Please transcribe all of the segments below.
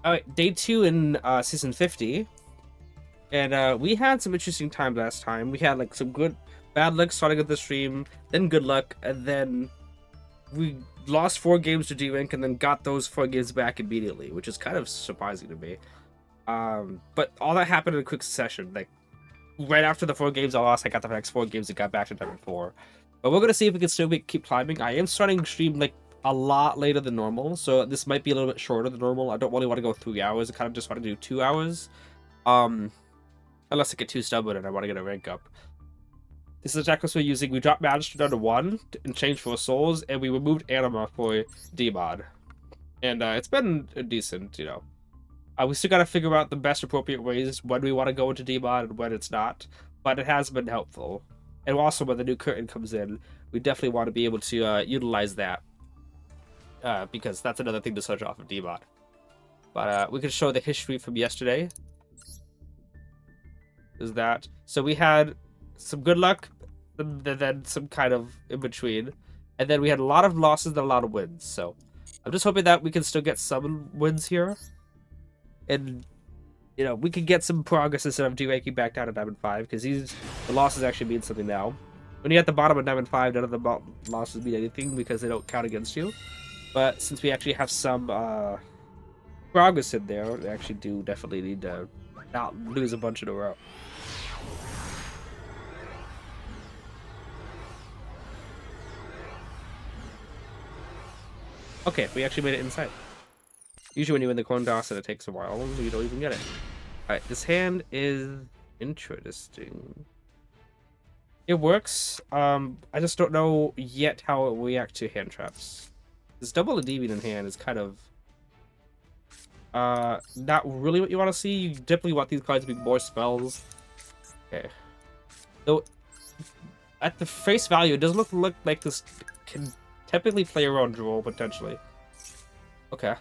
Alright, day 2 in season 50. And we had some interesting time last time. We had like some bad luck starting at the stream, then good luck, and then we lost 4 games to D-Rank and then got those 4 games back immediately, which is kind of surprising to me. But all that happened in a quick succession. Like, right after the 4 games I lost, I got the next 4 games and got back to Diamond 4. But we're gonna see if we can still keep climbing. I am starting stream like a lot later than normal, so this might be a little bit shorter than normal. I don't really want to go 3 hours. I kind of just want to do 2 hours. Unless I get too stubborn and I want to get a rank up. This is the checklist we're using. We dropped Magister down to 1 and changed for souls, and we removed Anima for Demod. And it's been decent, you know. We still gotta figure out the best appropriate ways when we want to go into Demod and when it's not. But it has been helpful. And also, when the new curtain comes in, we definitely want to be able to utilize that. Because that's another thing to search off of Demod. But we can show the history from yesterday. Is that so? We had some good luck, then some kind of in between, and then we had a lot of losses and a lot of wins. So I'm just hoping that we can still get some wins here, and you know we can get some progress instead of de-ranking back down to Diamond 5, because the losses actually mean something now. When you're at the bottom of Diamond 5, none of the losses mean anything because they don't count against you. But since we actually have some progress in there, we actually do definitely need to not lose a bunch in a row. Okay, we actually made it inside. Usually when you win the coin toss and it takes a while, you don't even get it. Alright, this hand is interesting. It works. I just don't know yet how it will react to hand traps. This double Endymion in hand is kind of not really what you want to see. You definitely want these cards to be more spells. Okay. Though at the face value, it does look like this can typically play a role duel potentially. Okay.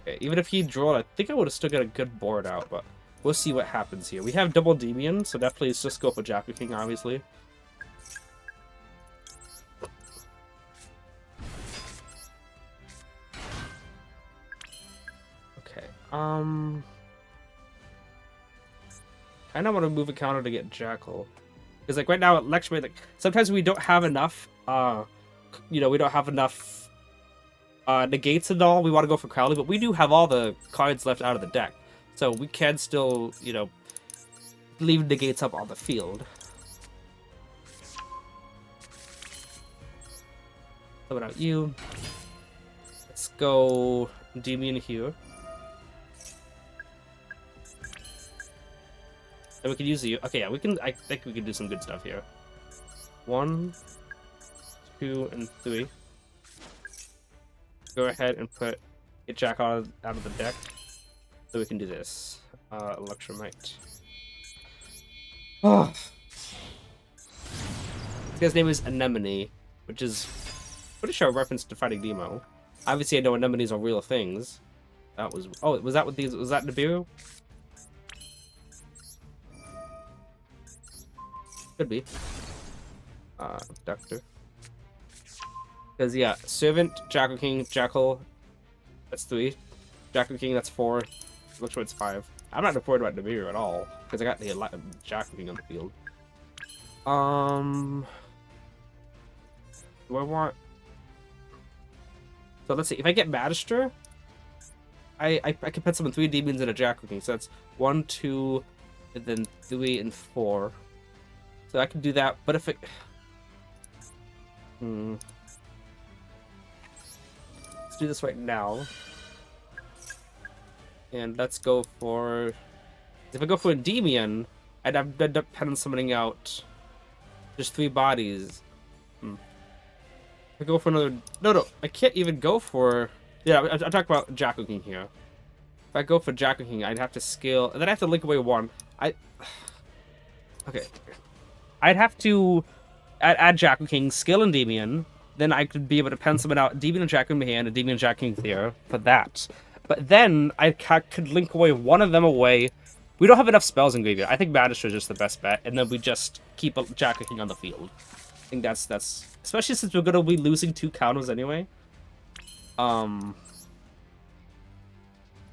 Okay, even if he drew it, I think I would have still got a good board out, but we'll see what happens here. We have double Endymion, so definitely it's just go for Jaku King, obviously. Okay, kind of want to move a counter to get Jackal. Because, like, right now at Lecture, like, sometimes we don't have enough, you know, we don't have enough negates and all. We want to go for Crowley, but we do have all the cards left out of the deck. So we can still, you know, leave negates up on the field. How about you? Let's go Endymion here. And we can use the... Okay, yeah, we can... I think we can do some good stuff here. 1, 2, and 3. Go ahead and get Jack out of the deck. So we can do this. Electromite. Oh. This guy's name is Anemone, which is pretty sure a reference to fighting Demo. Obviously I know anemones are real things. That was... Oh, was that what these... Was that Nibiru? Could be. Doctor. Because, yeah, Servant, Jackal King, Jackal, that's 3. Jackal King, that's 4. Looks like it's 5. I'm not worried about Nibiru at all, because I got the Jackal King on the field. Do I want... So let's see, if I get Magister, I can put some 3 demons and a Jackal King, so that's 1, 2, and then 3 and 4. So I can do that, but if it... Let's do this right now. And let's go for... If I go for Endymion, I'd end up pen summoning out just 3 bodies. If I go for another... No, I can't even go for... Yeah, I'm talking about Jackal King here. If I go for Jackal King, I'd have to scale... And then I have to link away 1. Okay. I'd have to add Jackal King, skill Endymion, then I could be able to pen someone out, Endymion and Jackal in my hand, Endymion and Jackal King there for that. But then I could link away one of them away. We don't have enough spells in graveyard. I think Magister is just the best bet, and then we just keep Jackal King on the field. I think that's especially since we're gonna be losing 2 counters anyway.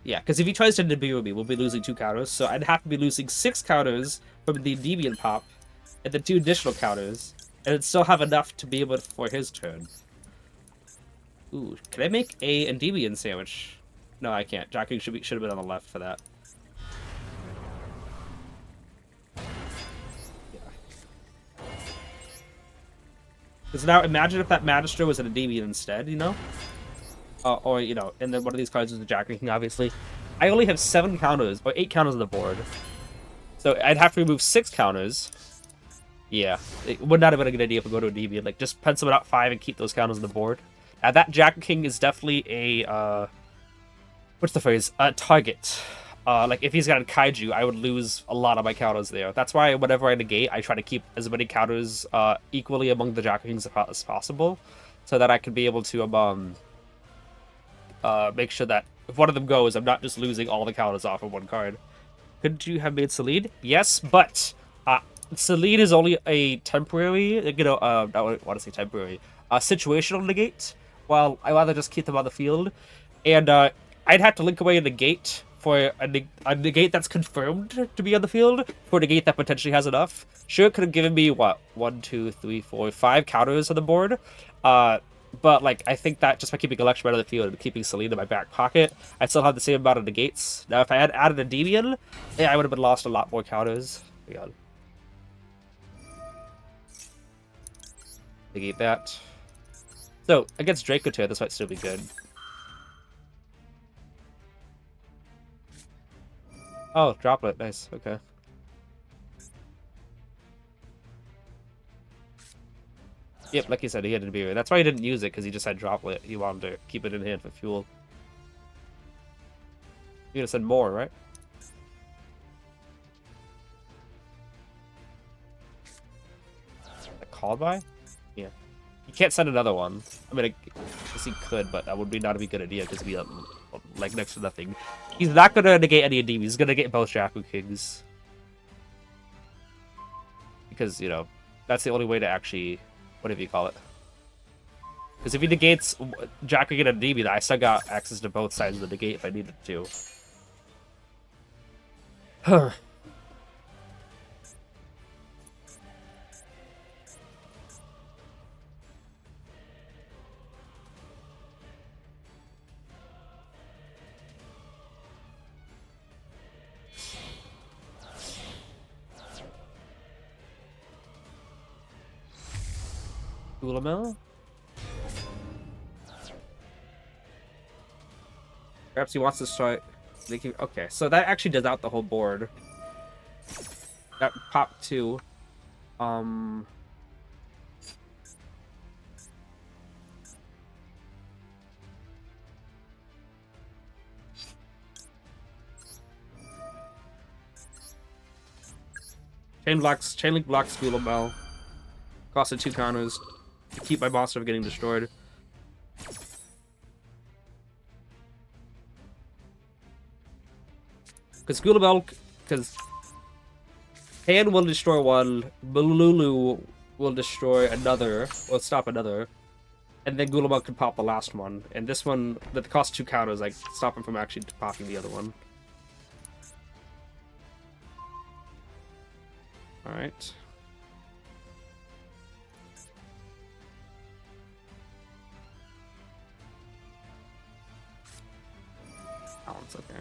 Yeah, because if he tries to debut me, we'll be losing 2 counters, so I'd have to be losing 6 counters from the Endymion pop, and then 2 additional counters, and it'd still have enough to be able to, for his turn. Ooh, can I make a Endymion sandwich? No, I can't. Jacking should have been on the left for that. Because now imagine if that Magister was an Endymion instead, you know? Or, you know, and then one of these cards is the Jack King, obviously. I only have 7 counters, or 8 counters on the board. So I'd have to remove 6 counters. Yeah, it would not have been a good idea if we go to a Endymion. Like, just pencil it out 5 and keep those counters on the board. Now, that Jack King is definitely a, what's the phrase? A target. Like, if he's got a Kaiju, I would lose a lot of my counters there. That's why whenever I negate, I try to keep as many counters equally among the Jack Kings as possible, so that I can be able to make sure that if one of them goes, I'm not just losing all the counters off of one card. Could you have made Salid? Yes, but Salid is only a temporary, you know, I want to say temporary, situational negate, while I rather just keep them on the field. And I'd have to link away a negate for a negate that's confirmed to be on the field, for a negate that potentially has enough. Sure, it could have given me, what, 1, 2, 3, 4, 5 counters on the board. But, like, I think that just by keeping Electrum out of the field and keeping Celine in my back pocket, I still have the same amount of negates. Now, if I had added a Endymion, yeah, I would have been lost a lot more counters. God. Negate that. So, against Dracotail, this might still be good. Oh, Droplet, nice, okay. Yep, like you said, he had to be. That's why he didn't use it, because he just had Droplet. He wanted to keep it in hand for fuel. You're gonna send more, right? A call by? Yeah. You can't send another one. I mean, I guess he could, but that would be not a good idea, because he'd be like next to nothing. He's not gonna negate any of DB. He's gonna get both Jakku Kings. Because, you know, that's the only way to actually, whatever you call it. Because if he negates Jakku and DB, I still got access to both sides of the negate if I needed to. Ulamel? Perhaps he wants to start making... Okay, so that actually does out the whole board. That popped 2. Chain link blocks Ulamel. Costed 2 counters to keep my monster from getting destroyed. Because Gulamel, because Han will destroy one, Bululu will destroy another, or stop another, and then Gulamel can pop the last one. And this one, that costs 2 counters, like, stop him from actually popping the other one. Alright. Balance, okay.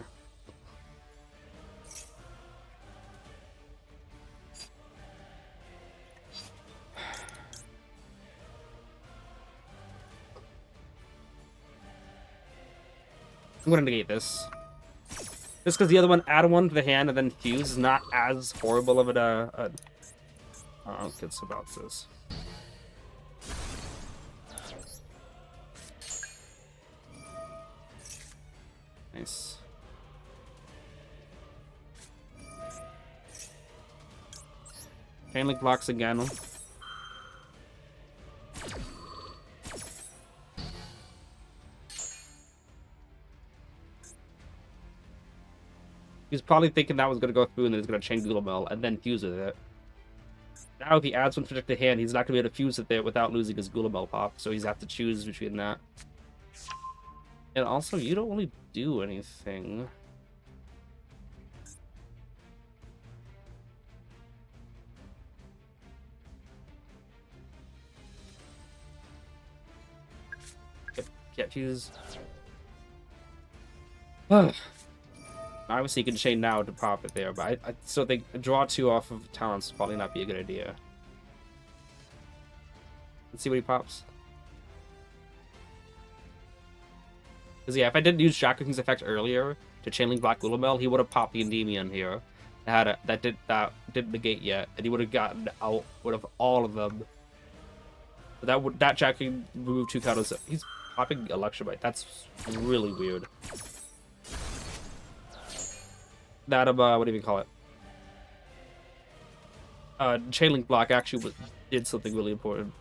I'm gonna negate this. Just because the other one, add 1 to the hand and then fuse, is not as horrible of I don't get about this. Nice. Chain link blocks again. He's probably thinking that was going to go through and then he's going to chain Gulamel and then fuse with it. Now if he adds 1 projected hand, he's not going to be able to fuse it there without losing his Gulamel pop, so he's have to choose between that. And also, you don't really do anything. Get fuse. Obviously, you can chain now to pop it there, but I still think a draw 2 off of talents would probably not be a good idea. Let's see what he pops. Because yeah, if I didn't use Shackle King's effect earlier to Chainlink Black Lulabelle, he would have popped the Endymion here. That didn't negate yet, and he would have gotten out of all of them. But that Shackle King removed 2 counters. He's popping Electrobite. That's really weird. That what do you call it? Chainlink Block actually did something really important.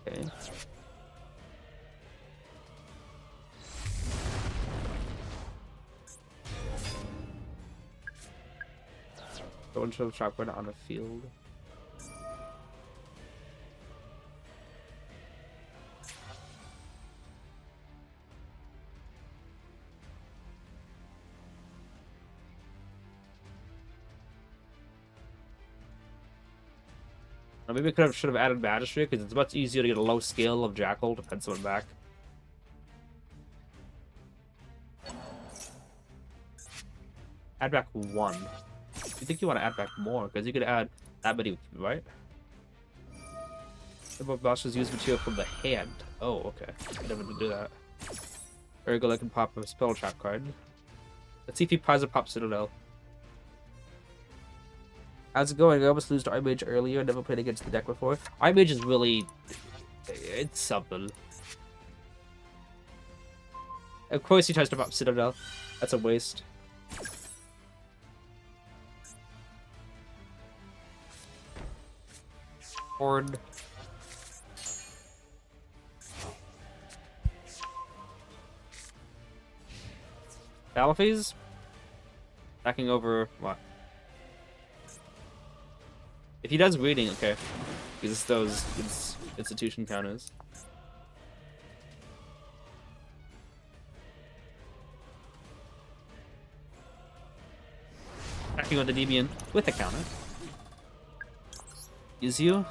Okay. Don't show Shotgun on the field. Or maybe I should have added Magistrate, because it's much easier to get a low skill of Jackal to pen someone back. Add back 1. You think you want to add back more, because you could add that many, right? Both bosses use material from the hand. Oh, okay. I never did do that. Ergo, I can pop a spell trap card. Let's see if he pops Citadel. How's it going? I almost lose to Armage earlier. Never played against the deck before. Armage is really... it's something. Of course he tries to pop Citadel. That's a waste. Horde. Balafes? Backing over what? If he does reading, okay. Because those institution counters. Backing with the Endymion with a counter. Yugioh.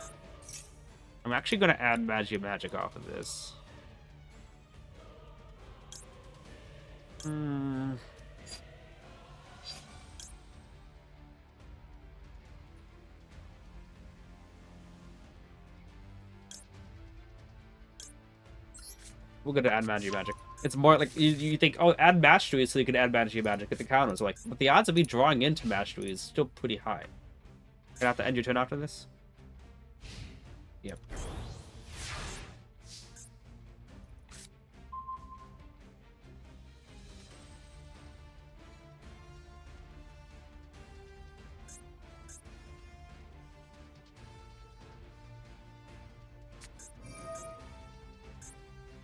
I'm actually going to add Magic off of this. We're going to add Magic. It's more like you think, oh, add Mastery so you can add Magic at the counters. Like, but the odds of me drawing into Mastery is still pretty high. Gonna have to end your turn after this? Yep.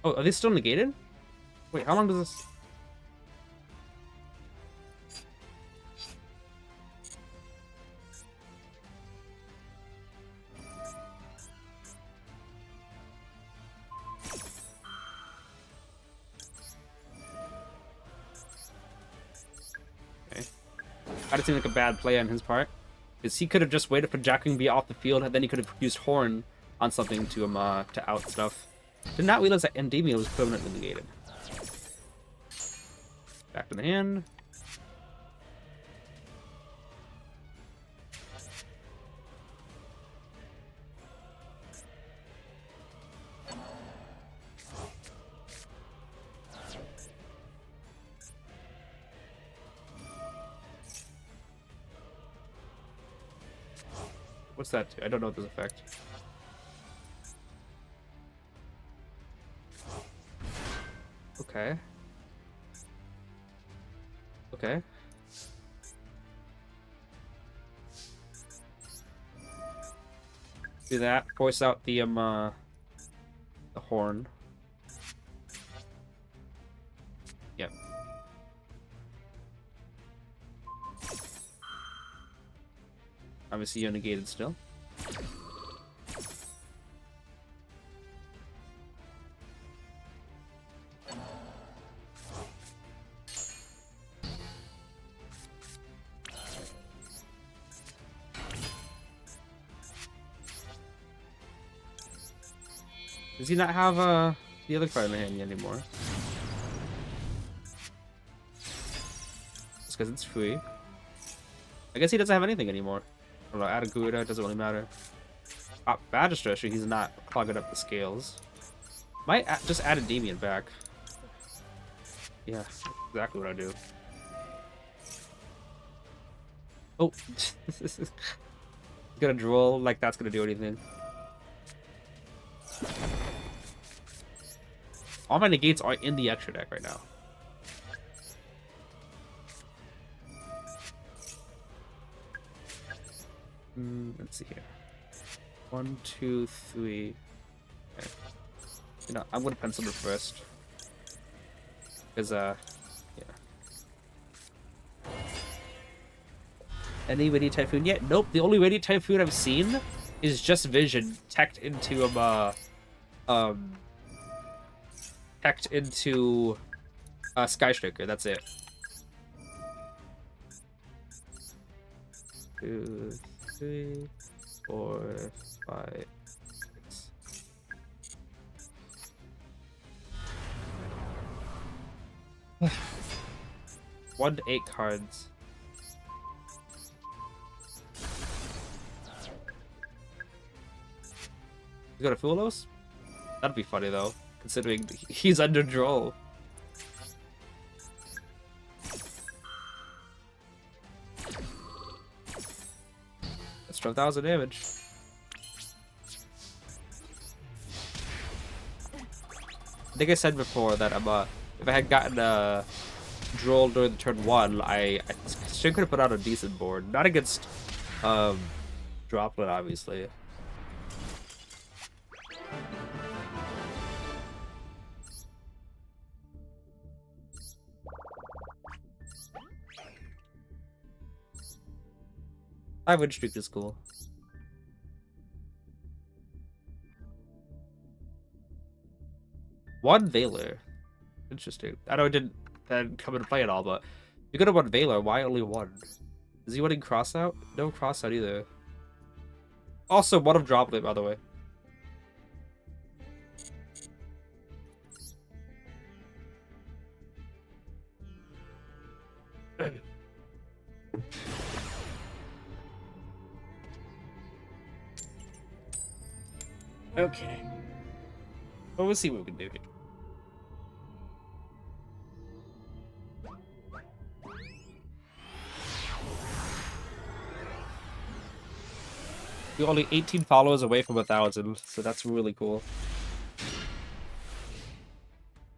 Oh, are they still negated? Wait, how long does this... Okay. That seems like a bad play on his part. Because he could have just waited for Jacking to be off the field, and then he could have used Horn on something to out stuff. Did not realize that Endymion was permanently negated. Back to the hand. What's that do? I don't know this effect. Okay. Okay. Do that. Force out the horn. Yep. Obviously, you're negated still. Does he not have the other card in the hand anymore? Just because it's free. I guess he doesn't have anything anymore. I don't know, add a Gouda, it doesn't really matter. Magistrate, he's not clogging up the scales. Might just add Endymion back. Yeah, exactly what I do. Oh, gonna duel like that's gonna do anything. All my negates are in the extra deck right now. Let's see here. 1, 2, 3. Okay. You know, I'm gonna pencil it first. Because, yeah. Any Radiant Typhoon yet? Nope. The only Radiant Typhoon I've seen is just Vision teched into Sky Striker. That's it. 2, 3, 4, 5, 6. One to 8 cards. You got a Fulos? That'd be funny though, considering he's under draw. That's 12,000 damage. I think I said before that if I had gotten a draw during the turn 1, I still could have put out a decent board. Not against Droplet, obviously. Win streak is cool. One Valor. Interesting. I know it didn't come into play at all, but you could have won Valor. Why only one? Is he winning Crossout? No Crossout either. Also, one of Droplet, by the way. Okay. Well, we'll see what we can do here. We're only 18 followers away from 1,000, so that's really cool.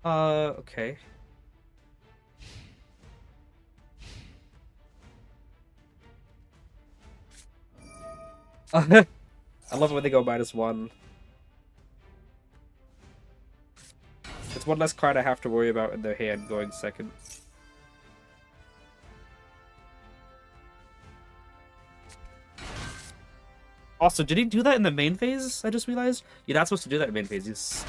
Okay. I love it when they go -1. It's one less card I have to worry about in their hand going second. Also, did he do that in the main phase? I just realized. You're not supposed to do that in main phase. Let's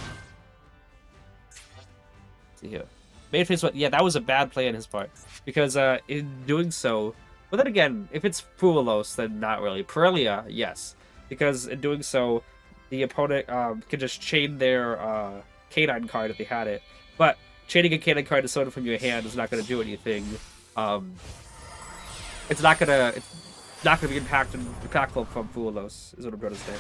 see here. Main phase, yeah, that was a bad play on his part. Because in doing so... But then again, if it's Fulos, then not really. Perelia, yes. Because in doing so, the opponent can just chain their Canine card if they had it. But chaining a Canine card to someone from your hand is not going to do anything. It's not going to be impactful from Fulos, is what I'm trying to say.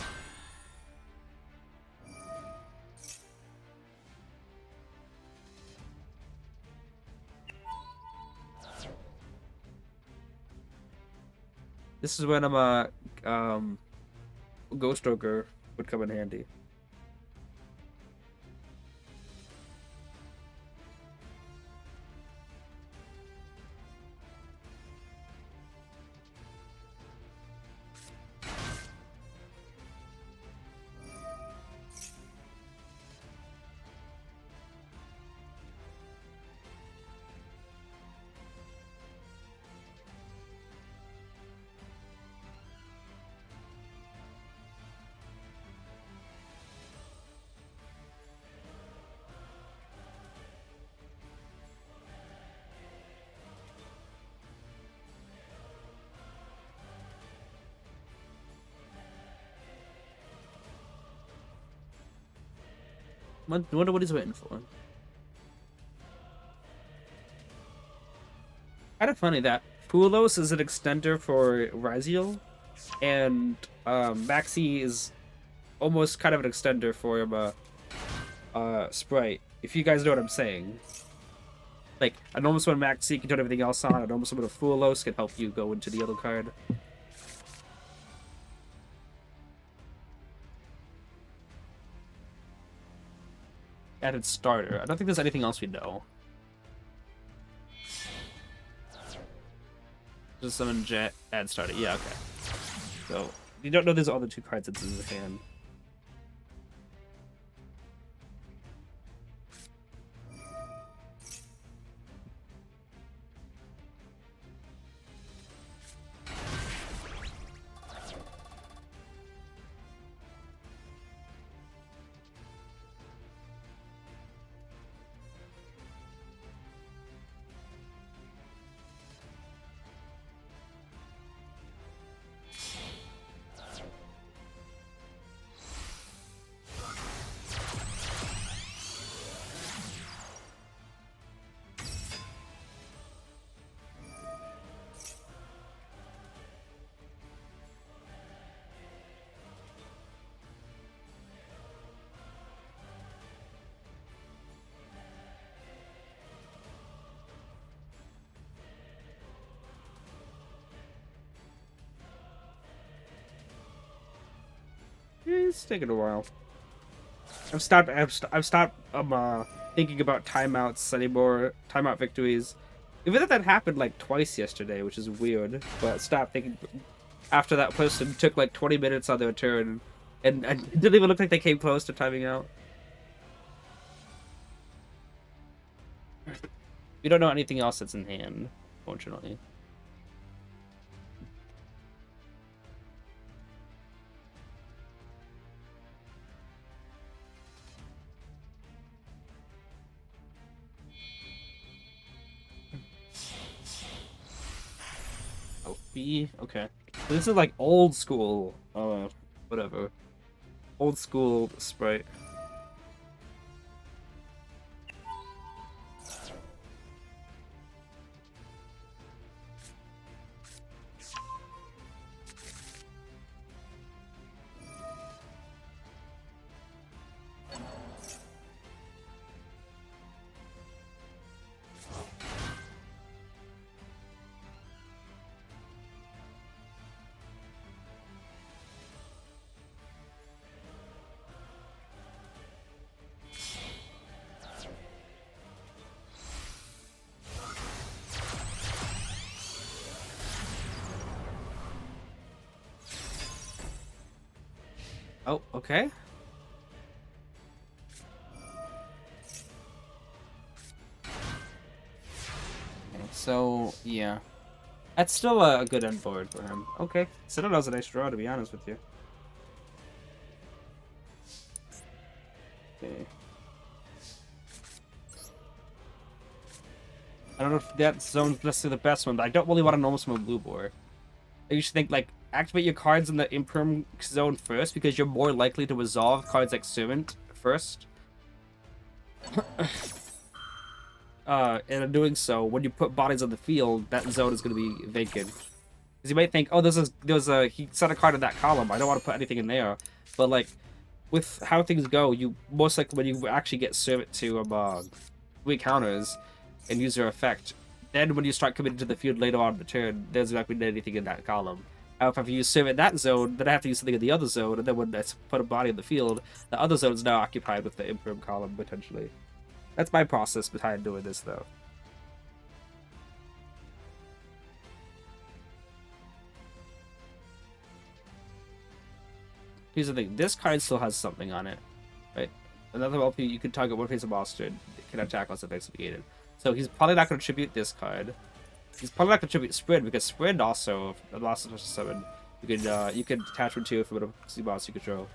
This is when Ghost Ogre would come in handy. Wonder what he's waiting for. Kind of funny that Pulos is an extender for Raziel, and Maxi is almost kind of an extender for Sprite. If you guys know what I'm saying. Like, a normal summon Maxi can turn everything else on, a normal summon of Pulos can help you go into the other card. Added starter. I don't think there's anything else we know. Just summon Jet, add starter. Yeah, okay. So, you don't know there's other two cards that's in his hand. It's taking a while. I've stopped thinking about timeouts anymore, timeout victories. Even though that happened like twice yesterday, which is weird, but stop thinking after that person took like 20 minutes on their turn and it didn't even look like they came close to timing out. We don't know anything else that's in hand, fortunately. Oh, B? Okay. So this is like old school, whatever. Old school Sprite. Oh, okay. So, yeah. That's still a good end board for him. Okay. Citadel's a nice draw, to be honest with you. Okay. I don't know if that zone's necessarily the best one, but I don't really want to normal summon Blue Boar. You should think, like, activate your cards in the Imperm zone first, because you're more likely to resolve cards like Servant first. And in doing so, when you put bodies on the field, that zone is going to be vacant. Because you might think, oh, he set a card in that column, I don't want to put anything in there. But, like, with how things go, you most likely, when you actually get Servant to weak counters and use your effect, then when you start committing to the field later on in the turn, there's not going to be anything in that column. However, if you use Servant in that zone, then I have to use something in the other zone, and then when I put a body in the field, the other zone is now occupied with the Imperm column, potentially. That's my process behind doing this, though. Here's the thing, this card still has something on it, right? Another LP, you can target one face of monster, and it can attack once it's negated. So he's probably not going to tribute this card. He's probably not going to tribute Spread, because Spread also, the last summon, you can attach one to from a monster you control.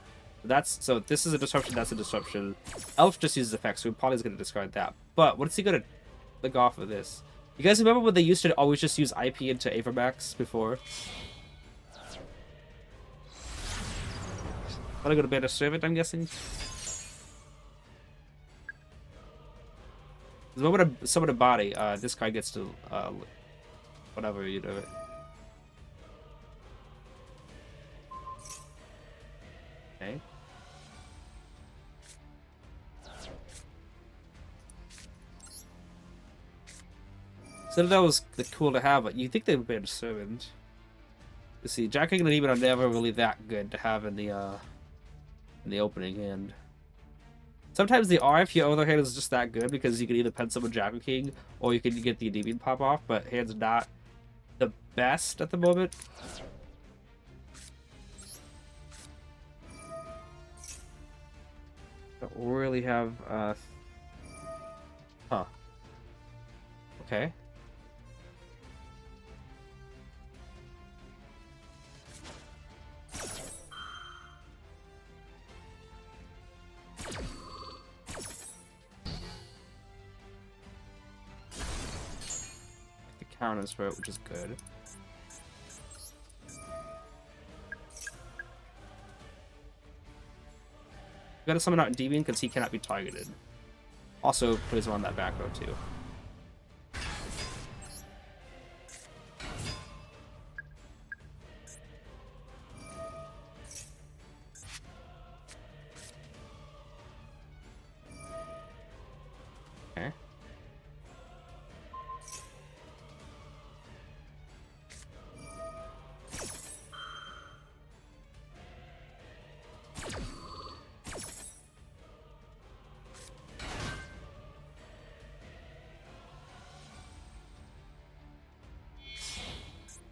So this is a disruption, that's a disruption. Elf just uses effects, so probably is going to discard that. But what is he going to lick off of this? You guys remember when they used to always just use IP into Avermax before? Want to go to Band of Servant, I'm guessing? The moment I summon a body, this guy gets to whatever you do. Okay. So that was cool to have, but you think they would be a servant. You see, Jack and Endymion are never really that good to have in the opening hand. Sometimes the R if your other hand is just that good because you can either pen summon Jack King or you can get the Endymion pop off, but hand's not the best at the moment. Don't really have huh. Okay. The counters for it, which is good. You gotta summon out Endymion because he cannot be targeted. Also plays him on that back row too. Okay.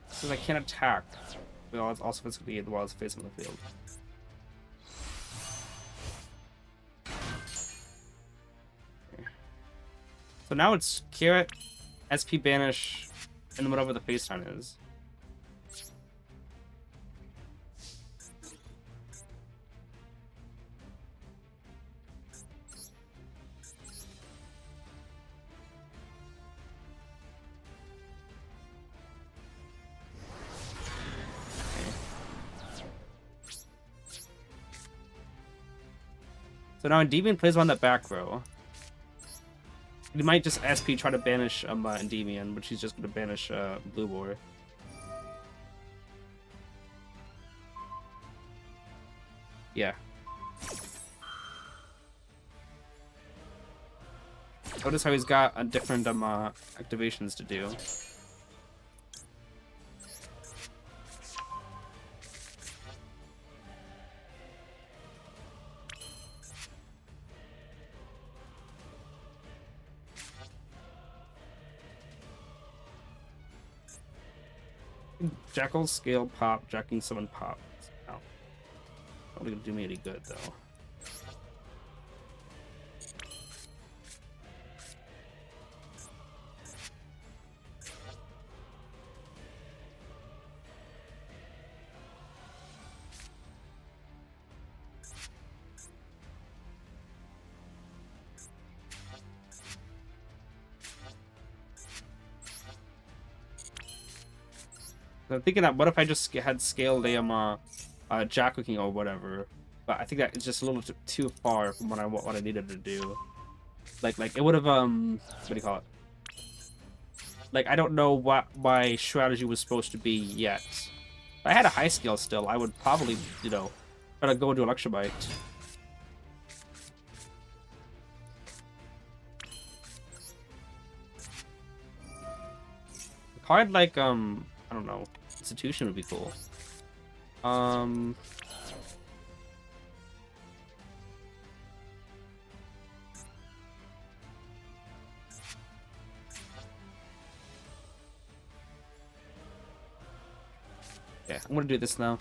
Because I can't attack. Well, it's also physically while it's facing the field. Okay. So now it's Carrot, SP Banish, and whatever the face time is. So now Endymion plays on that back row. He might just SP try to banish Endymion, but she's just going to banish Blue War. Yeah. Notice how he's got different activations to do. Jackal, Scale, Pop, Jacking, Summon, Pop. No. Not gonna do me any good, though. I'm thinking that what if I just had scaled a Jackal King or whatever, but I think that is just a little too far from what I needed to do. Like it would have what do you call it? Like I don't know what my strategy was supposed to be yet. If I had a high scale still, I would probably try to go into Electrobite. A card like I don't know. Institution would be cool. Yeah, I'm gonna do this now.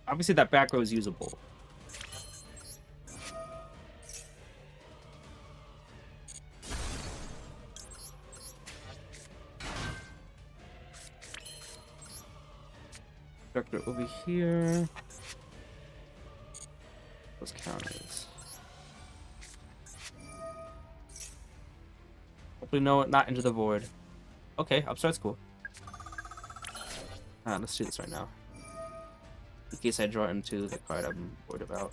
Obviously, that back row is usable. Doctor over here. Those counters. Hopefully no, not Into the Void. Okay, Upstart's cool. Let's do this right now. In case I draw into the card I'm worried about.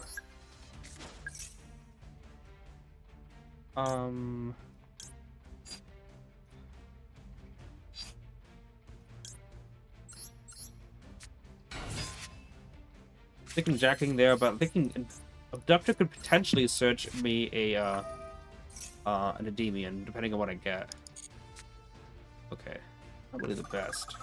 Thinking jacking there, but thinking Abductor could potentially search me an Endymion, depending on what I get. Okay, not really the best.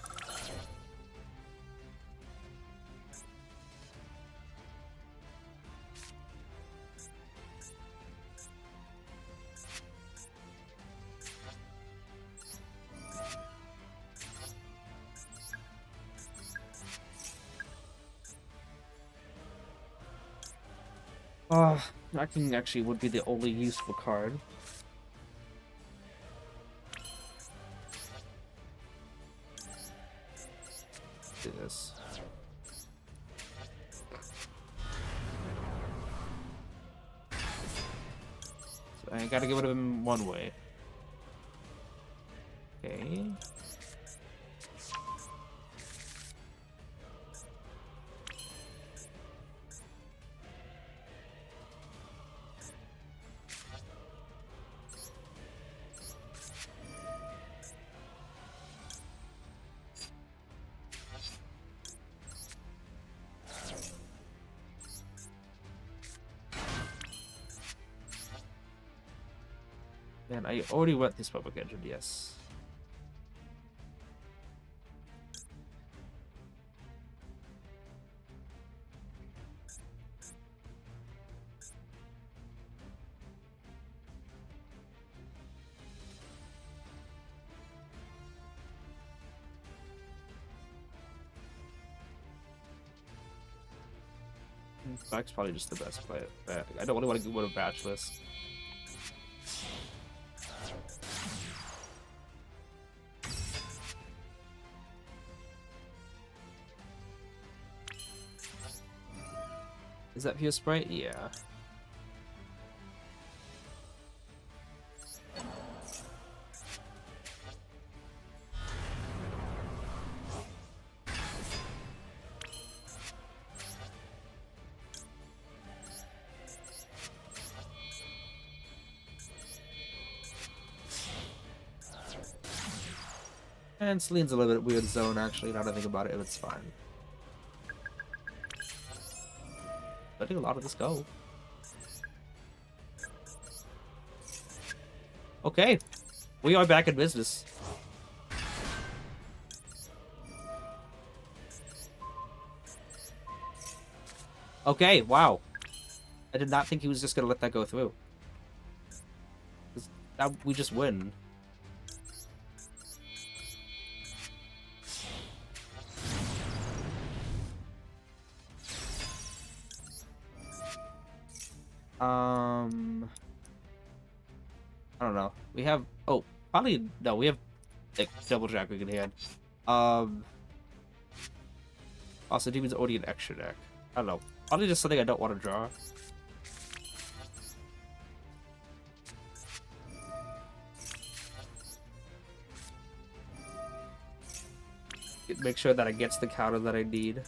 Jacking actually would be the only useful card. Do this. So I gotta get rid of him one way. Okay. Man, I already went this public engine, yes. Black's probably just the best play. I don't really want to go with a batch list. Is that pure sprite? Yeah. And Celine's a little bit weird zone, actually, now that I think about it, it's fine. Letting a lot of this go. Okay, we are back in business. Okay, wow. I did not think he was just gonna let that go through. That, we just win. I don't know. We have probably no, we have like double jack we can hand. Also Demon's already an extra deck. I don't know. Probably just something I don't want to draw. Make sure that it gets the counter that I need.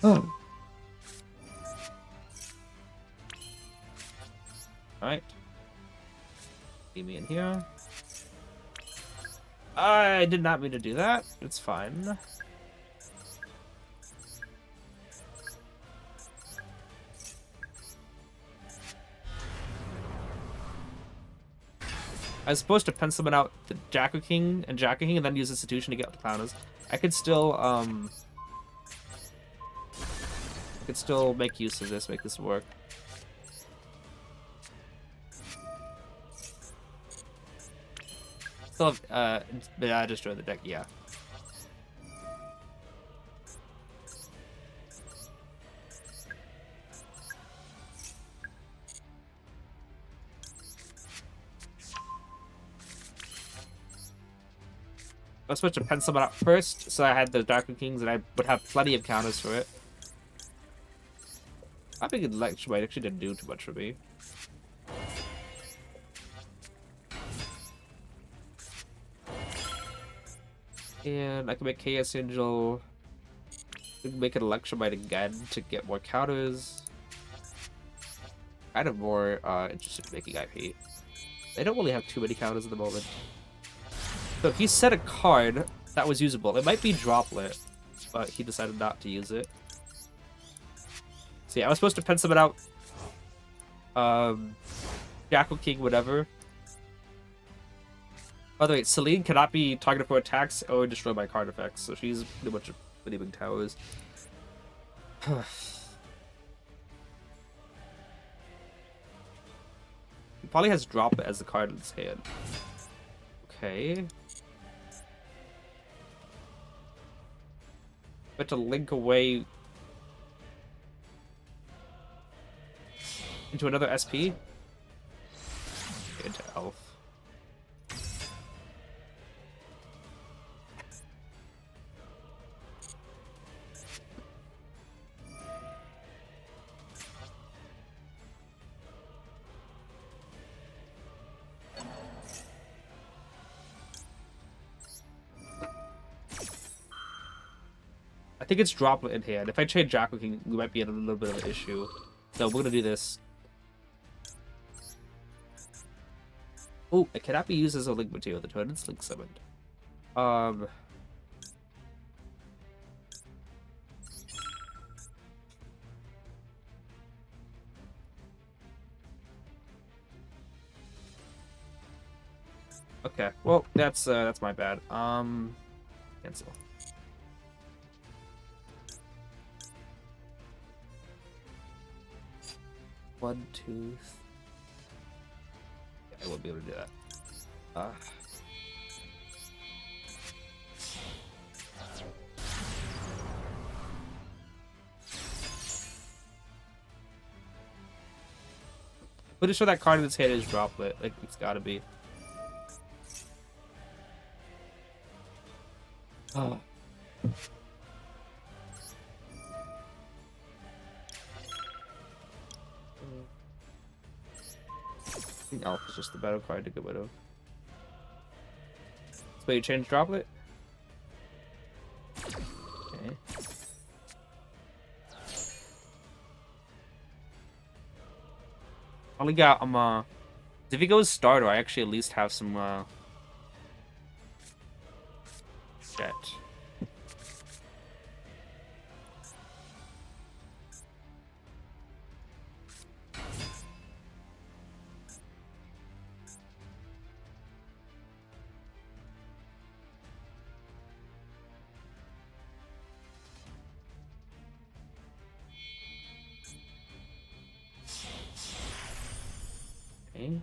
Oh. Alright. Leave me in here. I did not mean to do that. It's fine. I was supposed to pen someone out to Jack King and then use Institution to get the counters. I could still make use of this, make this work. Still have, I destroyed the deck, yeah. I was supposed to pen someone out first, so I had the Darker Kings and I would have plenty of counters for it. I think Electrobite actually didn't do too much for me. And I can make Chaos Angel. We can make an Electrobite again to get more counters. Kind of more interested in making IP. They don't really have too many counters at the moment. So he set a card that was usable. It might be Droplet, but he decided not to use it. So yeah, I was supposed to pencil it out. Jackal King, whatever. By the way, Celine cannot be targeted for attacks or destroyed by card effects, so she's pretty much pretty big towers. He probably has Droplet as the card in his hand. Okay. But to link away into another SP? Into Elf. I think it's Droplet in hand. If I trade Jackal King, we might be in a little bit of an issue. So we're gonna do this. Oh, it cannot be used as a link material. The Toad's link summoned. Okay. Well, that's my bad. Cancel. One, two. Yeah, I won't be able to do that. Pretty sure that card in his hand is Droplet. Like, it's gotta be. Oh. I think Elf is just the better card to get rid of. So you change Droplet? Okay. Only got if he goes starter, I actually at least have some shit. Okay.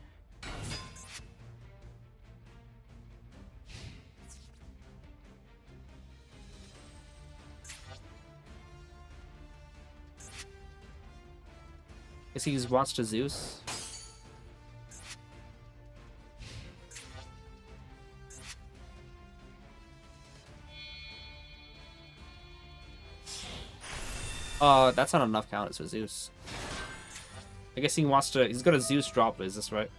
Guess he wants to Zeus. That's not enough counters for Zeus. I guess he wants to. He's got a Zeus Droplet. Is this right?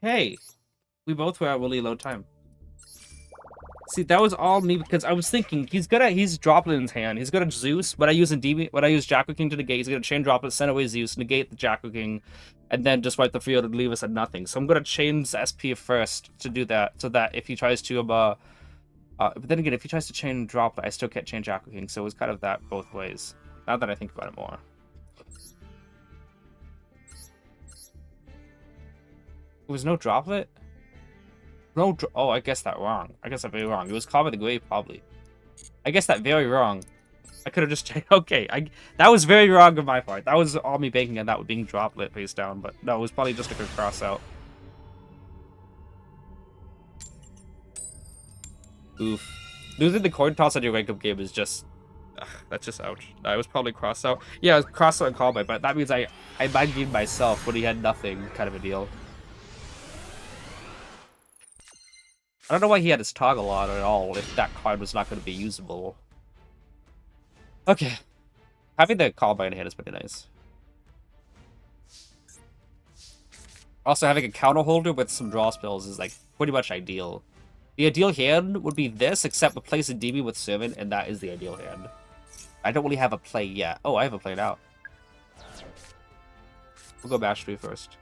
Okay. We both were at really low time. See, that was all me because I was thinking he's Droplet in his hand. He's got a Zeus. When I use Jackal King to negate, he's gonna chain Droplet, send away Zeus, negate the Jackal King, and then just wipe the field and leave us at nothing. So I'm gonna chain SP first to do that, so that if he tries to but then again, if he tries to chain Droplet, I still can't chain Jackal King. So it was kind of that both ways. Now that I think about it more. There was no Droplet? No, oh, I guessed that wrong. I guess I'm very wrong. It was Comet the Grave, probably. I guess that very wrong. I could have just okay. That was very wrong on my part. That was all me banking on that being droplet face down, but no, it was probably just a good cross out. Oof. Losing the coin toss on your rank up game is just that's just ouch. I was probably cross out. Yeah, I was cross out and call by, but that means I mind gamed myself when he had nothing, kind of a deal. I don't know why he had his toggle on at all if that card was not going to be usable. Okay. Having the call by in hand is pretty nice. Also, having a counter holder with some draw spells is like pretty much ideal. The ideal hand would be this, except replace a DB with Servant, and that is the ideal hand. I don't really have a play yet. Oh, I have a play now. We'll go Mastery first.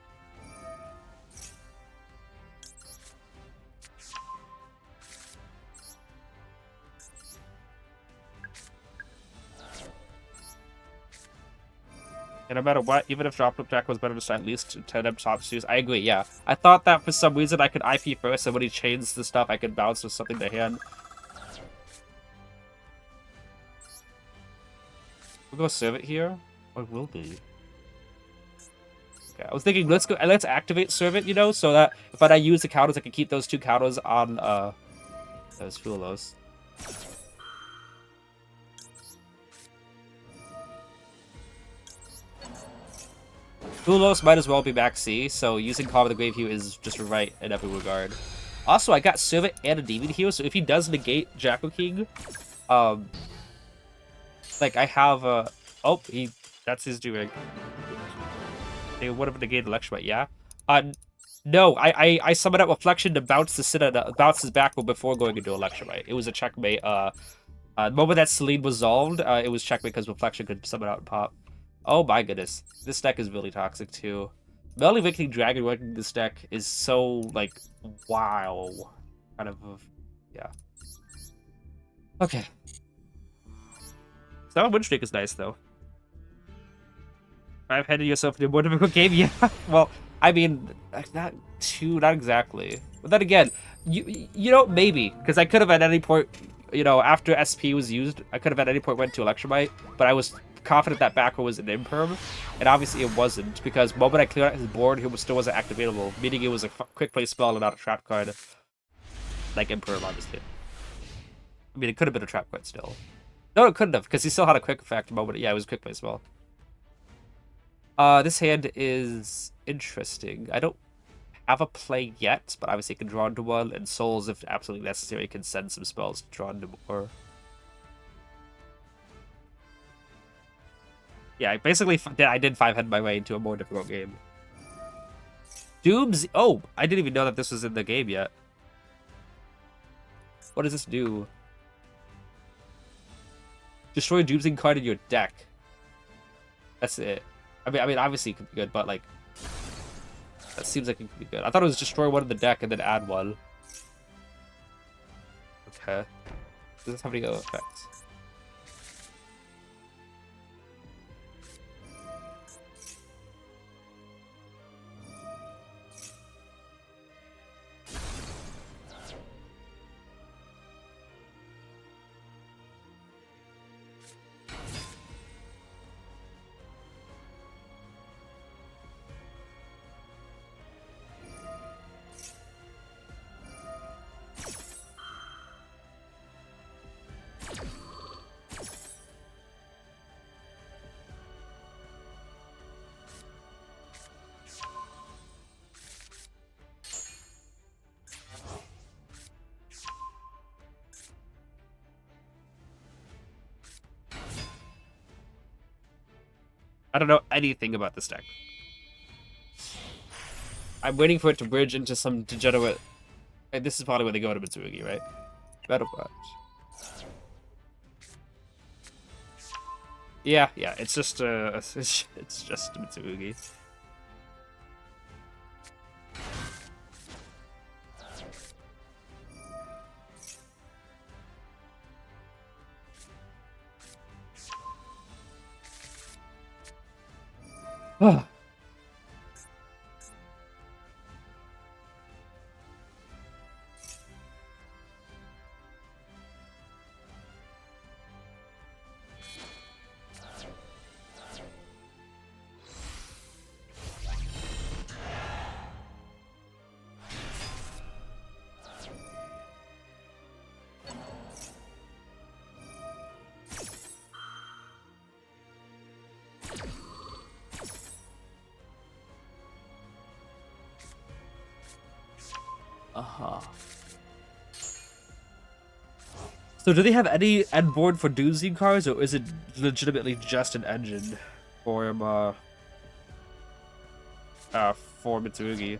And no matter what, even if drop-up Jack was better to start at least 10 up top suits, I agree, yeah. I thought that for some reason I could IP first, and when he chains the stuff, I could bounce with something to hand. We'll go Servant here. Or will be. Okay, I was thinking let's activate Servant, you know, so that if I use the counters, I can keep those 2 counters on those Fulos. Fulos might as well be back C, so using Call of the Grave Hue is just right in every regard. Also, I got Servant and a Demon here, so if he does negate Jacko King, like I have a oh, that's his doing. They would have negated Election, but yeah. No, I summoned out Reflection to bounce the Citadel, bounce his back before going into Election, right? It was a checkmate. The moment that Celine was solved, it was checkmate because Reflection could summon out and pop. Oh my goodness, this deck is really toxic too. Melody Viking Dragon working this deck is so like wow, kind of yeah. Okay. Sound Wind Streak is nice though. I've handed yourself into a more difficult game, yeah. Well, I mean, not exactly. But then again, you know, maybe because I could have at any point, you know, after SP was used, I could have at any point went to Electromite, but I was confident that backer was an imperm, and obviously it wasn't because the moment I cleared out his board, he still wasn't activatable, meaning it was a quick play spell and not a trap card, like imperm, obviously. I mean, it could have been a trap card still. No, it couldn't have because he still had a quick effect moment. Yeah, it was a quick play spell. This hand is interesting. I don't have a play yet, but obviously I can draw into one, and Souls, if absolutely necessary, can send some spells to draw into more. Yeah, basically, I did 5-head my way into a more difficult game. Dooms. Oh, I didn't even know that this was in the game yet. What does this do? Destroy a Doomsing card in your deck. That's it. I mean, obviously it could be good, but like, that seems like it could be good. I thought it was destroy one in the deck and then add one. Okay. Does this have any other effects? I don't know anything about this deck. I'm waiting for it to bridge into some degenerate... And this is probably where they go to Mitsurugi, right? Battle Watch. Yeah, it's just it's just Mitsurugi. Uh-huh. So do they have any end board for doozy cards, or is it legitimately just an engine for for Mitsurugi?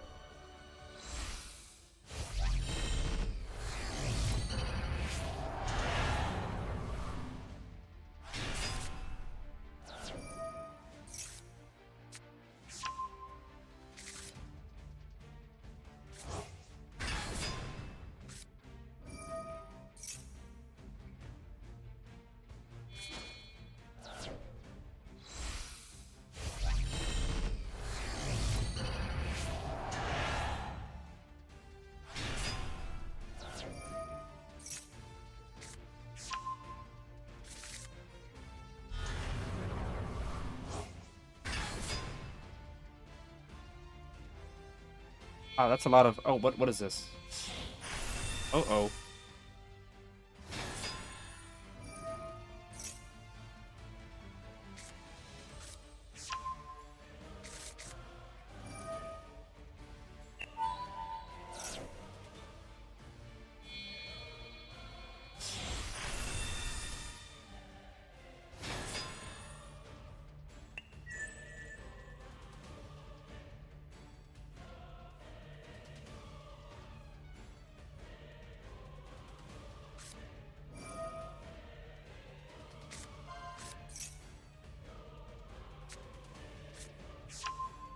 Oh, that's a lot of. Oh, what is this? Oh.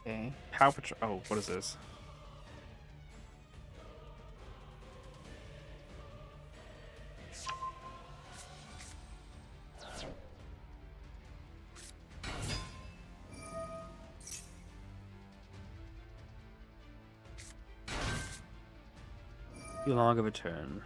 Okay. Power Patrol. Oh, what is this? Too long of a turn.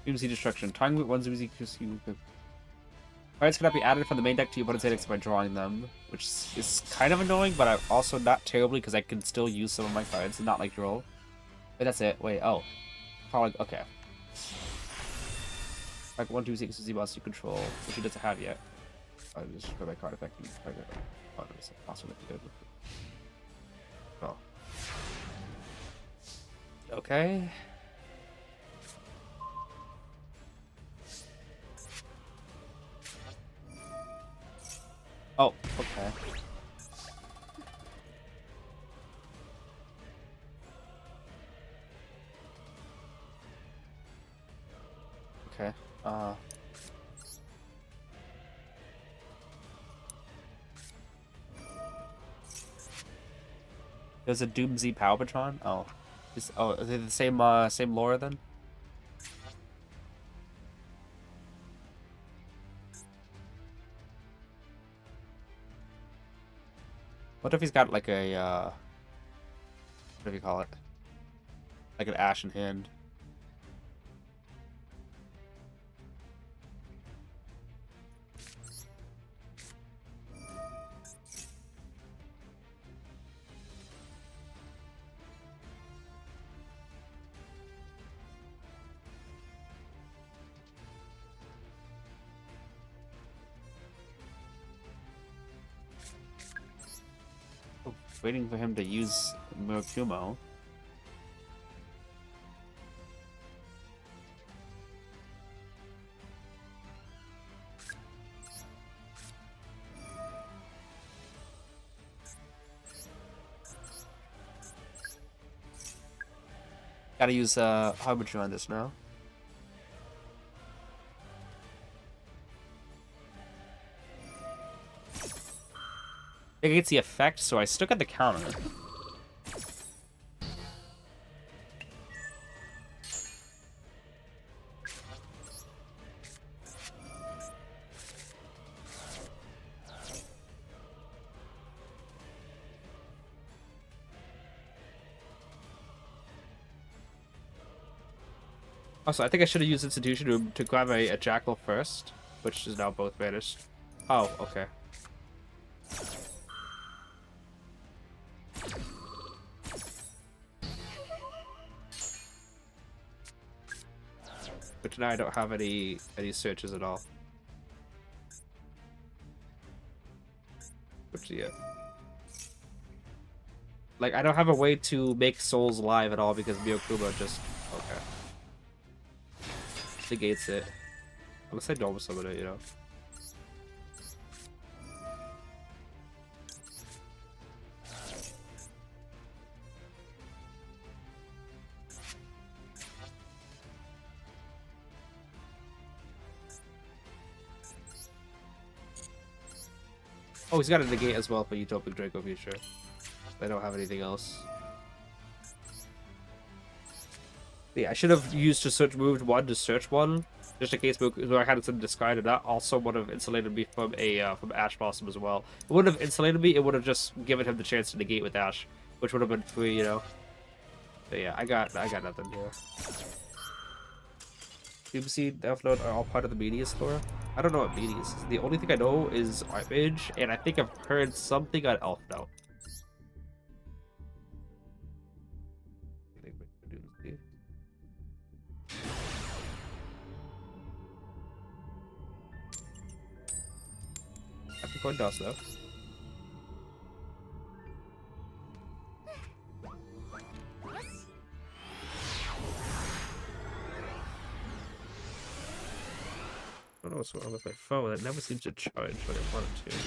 Doomsday Destruction. Target with 1 Doomsday. Cards cannot be added from the main deck to your opponent's hand except by drawing them, which is kind of annoying, but also not terribly because I can still use some of my cards and not like draw. Wait, that's it. Wait, oh. Probably, okay. Like 1 Doomsday exclusive boss you control, which he doesn't have yet. I just for my card effect. Oh, there's also good. Oh. Okay. Oh, okay. Okay. There's a Doomsday Palpatron? Oh. Are they the same lore then? What if he's got like a what do you call it? Like an ashen hand. Waiting for him to use Murakumo. Gotta use Harbinger on this now. It gets the effect, so I still got the counter. Also, I think I should have used Institution to grab a Jackal first, which is now both vanished. Oh, okay. But now I don't have any searches at all. Which, yeah. Like, I don't have a way to make souls live at all because Miyokuma just... Okay. Negates it. Unless I normal summon it, you know. Oh, he's got a negate as well for Utopic Draco Future. I don't have anything else. Yeah, I should have used to search moved one to search one, just in case I had some discard, and that also would have insulated me from from Ash Blossom as well. It wouldn't have insulated me; it would have just given him the chance to negate with Ash, which would have been free, you know. But yeah, I got nothing here. Doomseed, Elf Note are all part of the Medius lore. I don't know what Medius is. The only thing I know is Archmage, and I think I've heard something on Elf Note. Happy coin toss though. I don't know what's wrong with my phone. It never seems to charge when I want it to.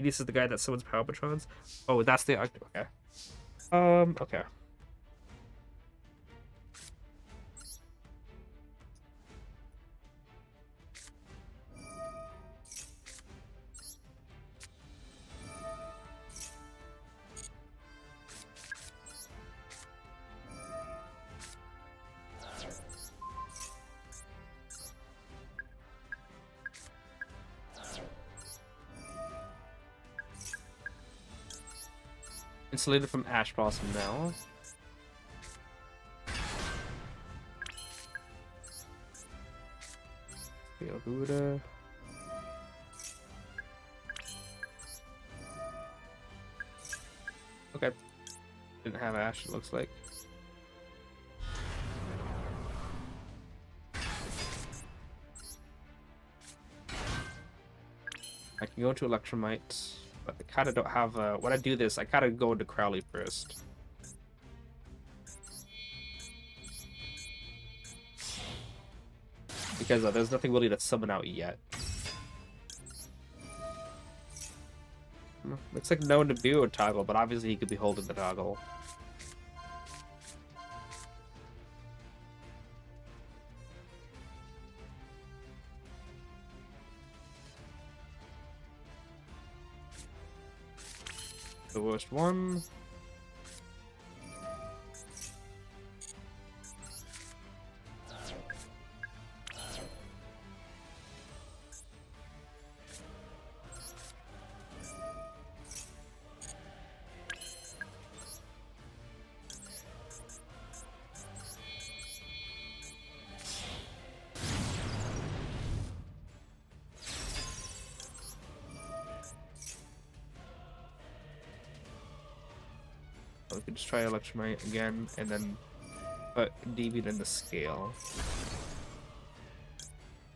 This is the guy that summons Power Patrons. Oh, that's the okay. Okay. Insulated from Ash Blossom now. Buddha. Okay. Didn't have Ash, it looks like. I can go into Electromite. But I kind of don't have when I do this, I kind of go into Crowley first. Because there's nothing really to summon out yet. Looks like no Nibiru toggle, but obviously he could be holding the toggle. The worst one. We could just try Electromite again, and then put Deviant in the scale.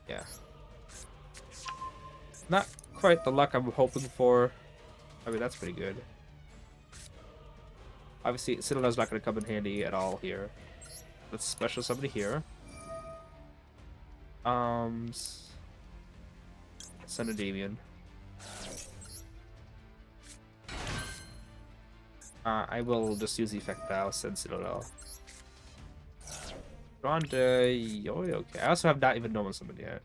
Yeah. Not quite the luck I'm hoping for. I mean, that's pretty good. Obviously, Citadel's not going to come in handy at all here. Let's special somebody here. Send a Endymion. I will just use the effect now, send Citadel. Drawn to Yugioh. Okay, I also have not even normal summoned yet.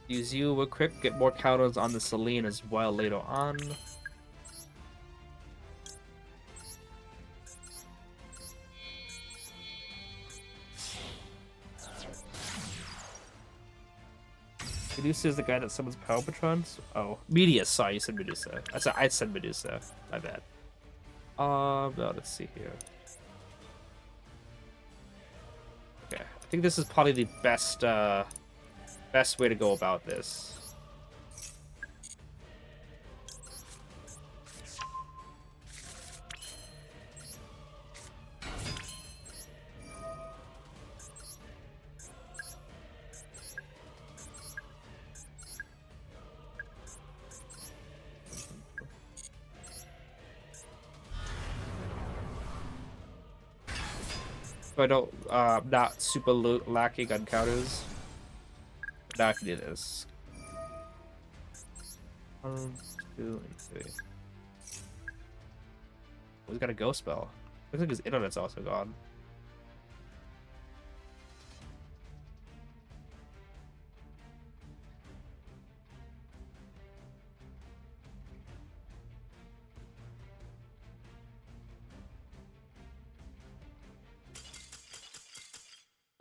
Use you real quick, get more counters on the Selene as well later on. Medusa is the guy that summons Power Patrons? Oh. Medius, sorry, you said Medusa. I said Medusa. My bad. No, let's see here. Okay. I think this is probably the best way to go about this. I don't, not super lacking on counters. Now I can do this. 1, 2, and 3. Oh, he's got a ghost spell. Looks like his internet's also gone.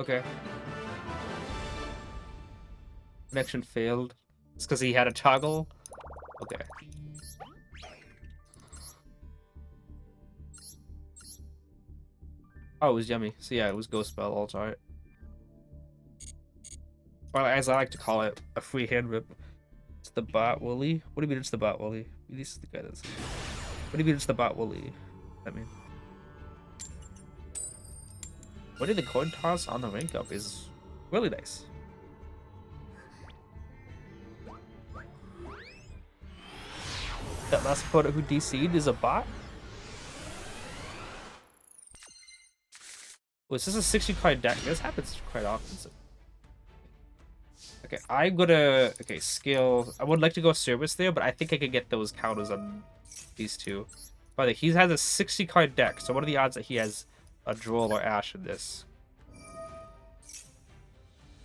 Okay. Connection failed. It's because he had a toggle? Okay. Oh, it was yummy. So yeah, it was Ghost Spell, all right. Or as I like to call it, a free hand rip. It's the bot woolly. What do you mean it's the bot woolly? This is the guy that's... What do you mean it's the bot woolly? I mean... Winning the coin toss on the rank up is really nice. That last opponent who DC'd is a bot? Was this a 60 card deck? This happens quite often. So. Okay, I'm gonna... Okay, skill... I would like to go service there, but I think I could get those counters on these two. By the way, he has a 60 card deck, so what are the odds that he has a Droll or Ash in this?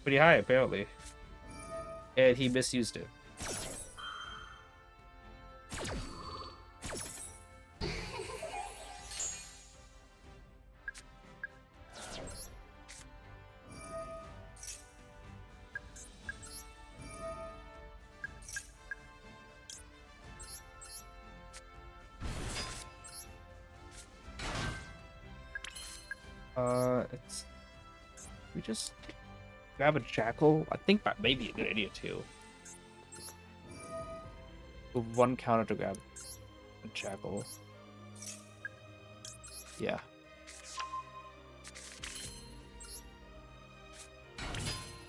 Pretty high, apparently. And he misused it. It's... We just grab a Jackal. I think that may be a good idea too. With one counter to grab a Jackal. Yeah.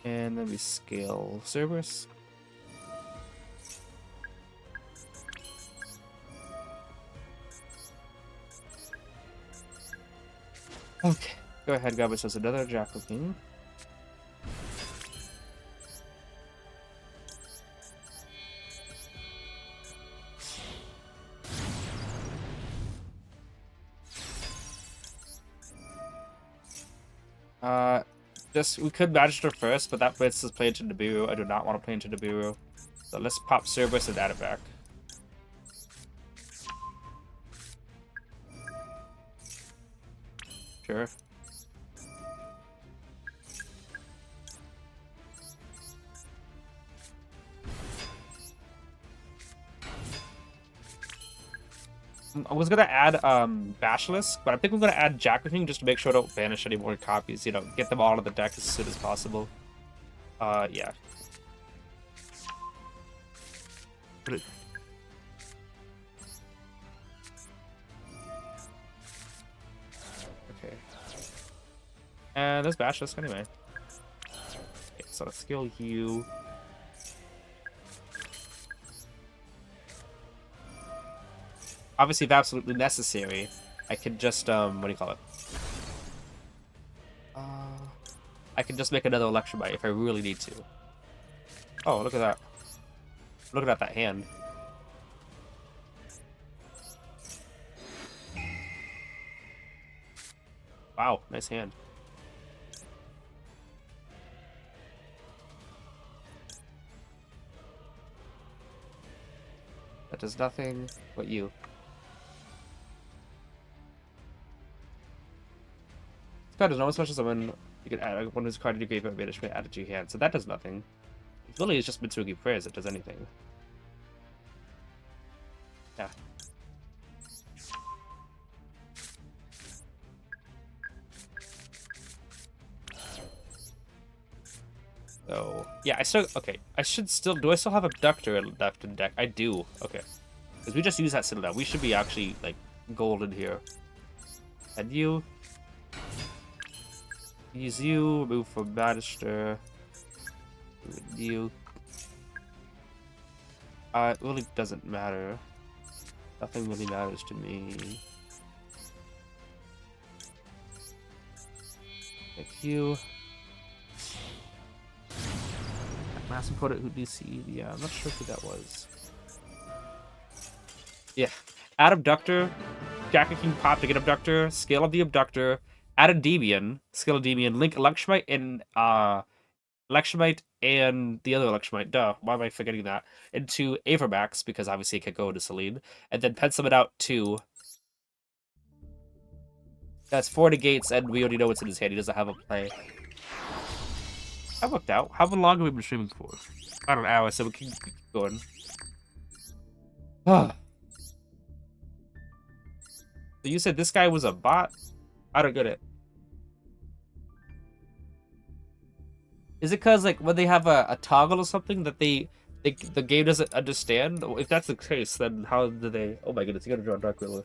And then we scale Cerberus. Okay, go ahead, grab us another Jackal King. We could Magister first, but that puts us play into Nibiru. I do not want to play into Nibiru. So let's pop Cerberus and add it back. Sure. I was gonna add Basilisk, but I think I'm gonna add Jackraking just to make sure I don't banish any more copies, you know, get them all out of the deck as soon as possible. Yeah. Put it... Okay. And there's Basilisk anyway. Okay, so let's skill you. Obviously, if absolutely necessary, I can just, what do you call it? I can just make another Electrobite if I really need to. Oh, look at that. Look at that hand. Wow, nice hand. That does nothing but you. This card does not as much as someone you can add one who's card to your graveyard management added to your hand, so that does nothing. Lily is just Mitsurugi Prayers that does anything. Yeah. So, yeah, okay. I should still, do I still have Abductor left in deck? I do, okay. Because we just use that Citadel. We should be actually, like, golden here. And you. Use you, move for Magister. You. It really doesn't matter. Nothing really matters to me. Thank you. Mass opponent who DC. Yeah, I'm not sure who that was. Yeah. Add Abductor. Jacket King pop to get Abductor. Scale of the Abductor. Add Endymion. Scale of Endymion. Link Electromite and Electromite and the other Electromite. Duh. Why am I forgetting that? Into Avermax, because obviously it could go into Celine. And then pencil it out to. That's 4 negates, and we already know what's in his hand. He doesn't have a play. That worked out. How long have we been streaming for? About an hour, so we can keep going. So you said this guy was a bot? I don't get it. Is it because, like, when they have a toggle or something that the game doesn't understand? If that's the case, then how do they... Oh my goodness, you gotta draw Dark Wheeler.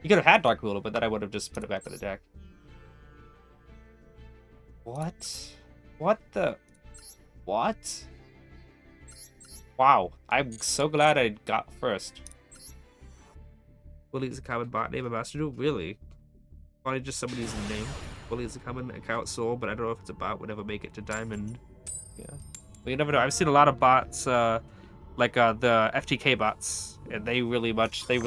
You could have had Dark Wheeler, but then I would have just put it back in the deck. What? What the... What? Wow, I'm so glad I got first. Willie is a common bot name of Master Duel? Really? Probably just somebody's name. Willie is a common account soul, but I don't know if it's a bot. Would never make it to Diamond. Yeah. But you never know. I've seen a lot of bots, like the FTK bots, and they really much, they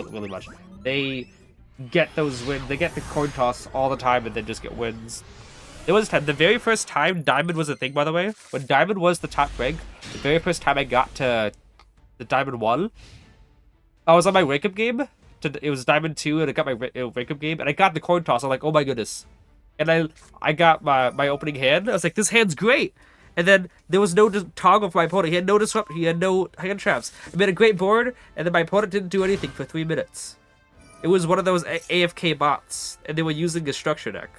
get those wins. They get the coin toss all the time and then just get wins. There was the very first time Diamond was a thing, by the way. When Diamond was the top rank, the very first time I got to the Diamond 1, I was on my wake-up game. It was Diamond 2, and I got my wake-up game, and I got the coin toss. I'm like, oh my goodness. And I got my opening hand. I was like, this hand's great. And then there was no toggle for my opponent. He had no disrupt. He had no hand traps. I made a great board, and then my opponent didn't do anything for 3 minutes. It was one of those AFK bots, and they were using a structure deck.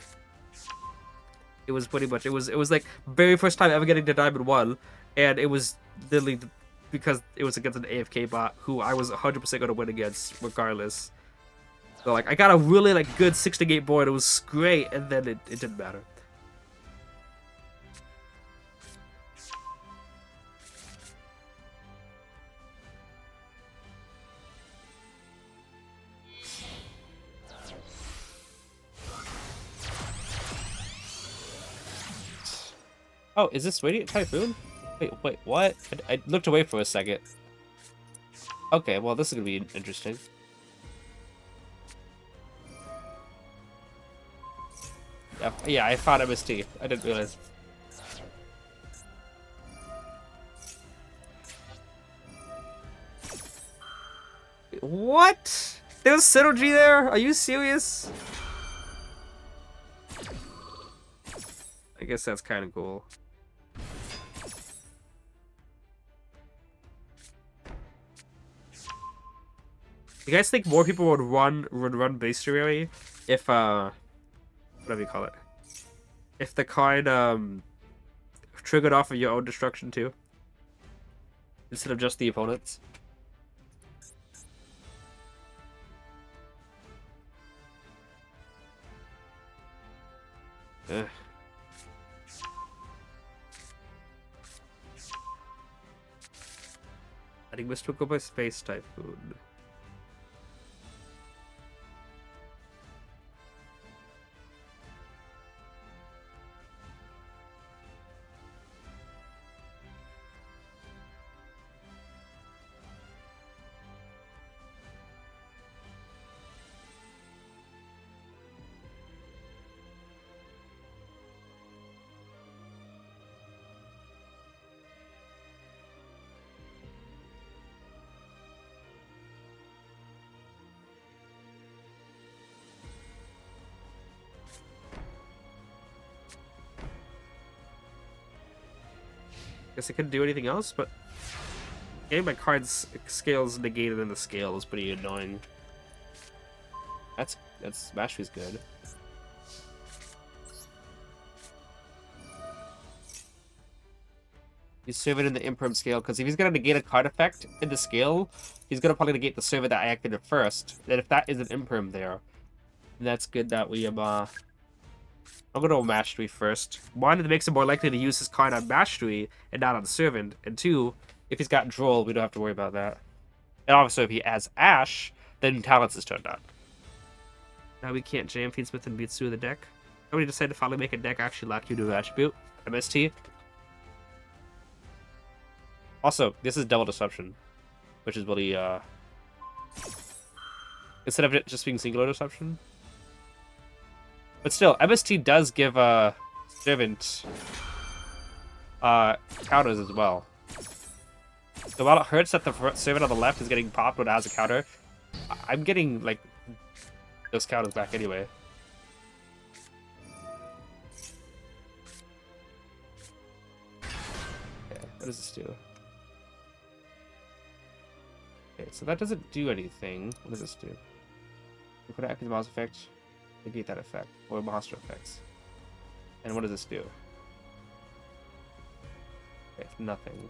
It was pretty much, it was like very first time ever getting to Diamond 1, and it was literally because it was against an AFK bot who I was 100% going to win against regardless. So like I got a really like good 6-gate board, it was great, and then it didn't matter. Oh, is this Radiant Typhoon? Wait, what? I looked away for a second. Okay, well, this is gonna be interesting. Yeah, I found MST. I didn't realize. What? There's synergy there? Are you serious? I guess that's kind of cool. You guys think more people would run bestiary if whatever you call it, if the card triggered off of your own destruction too, instead of just the opponent's? Ugh. I think mistook by Space Typhoon. Guess I couldn't do anything else, but getting my cards scales negated in the scale is pretty annoying. That's Mastery's good. You serve it in the imperm scale, because if he's gonna negate a card effect in the scale, he's gonna probably negate the server that I activated first. And if that is an imperm there, that's good that we I'm gonna Mastery first. One, it makes it more likely to use his card on Mastery and not on Servant. And two, if he's got Droll, we don't have to worry about that. And obviously, if he adds Ash, then Talents is turned on. Now we can't jam Feedsmith and Beats through the deck. Nobody decided to finally make a deck actually lock you to an attribute. MST. Also, this is double disruption, which is really instead of it just being singular disruption. But still, MST does give Servant counters as well. So while it hurts that the Servant on the left is getting popped when it has a counter, I'm getting like those counters back anyway. Okay, what does this do? Okay, so that doesn't do anything. What does this do? You put an active mouse effect, negate that effect, or monster effects. And what does this do? Okay, nothing.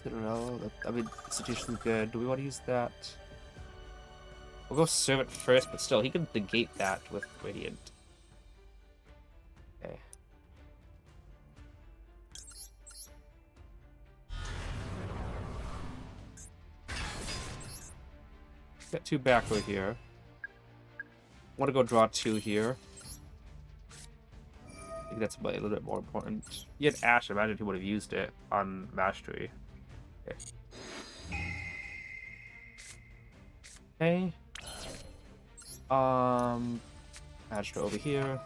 I don't know. I mean, Institution's good. Do we want to use that? We'll go Servant first, but still, he can negate that with Radiant. Okay. Got 2 back row here. Want to go draw 2 here. I think that's a little bit more important. He had Ash, I imagine he would have used it on Mastery. Okay. Master over here.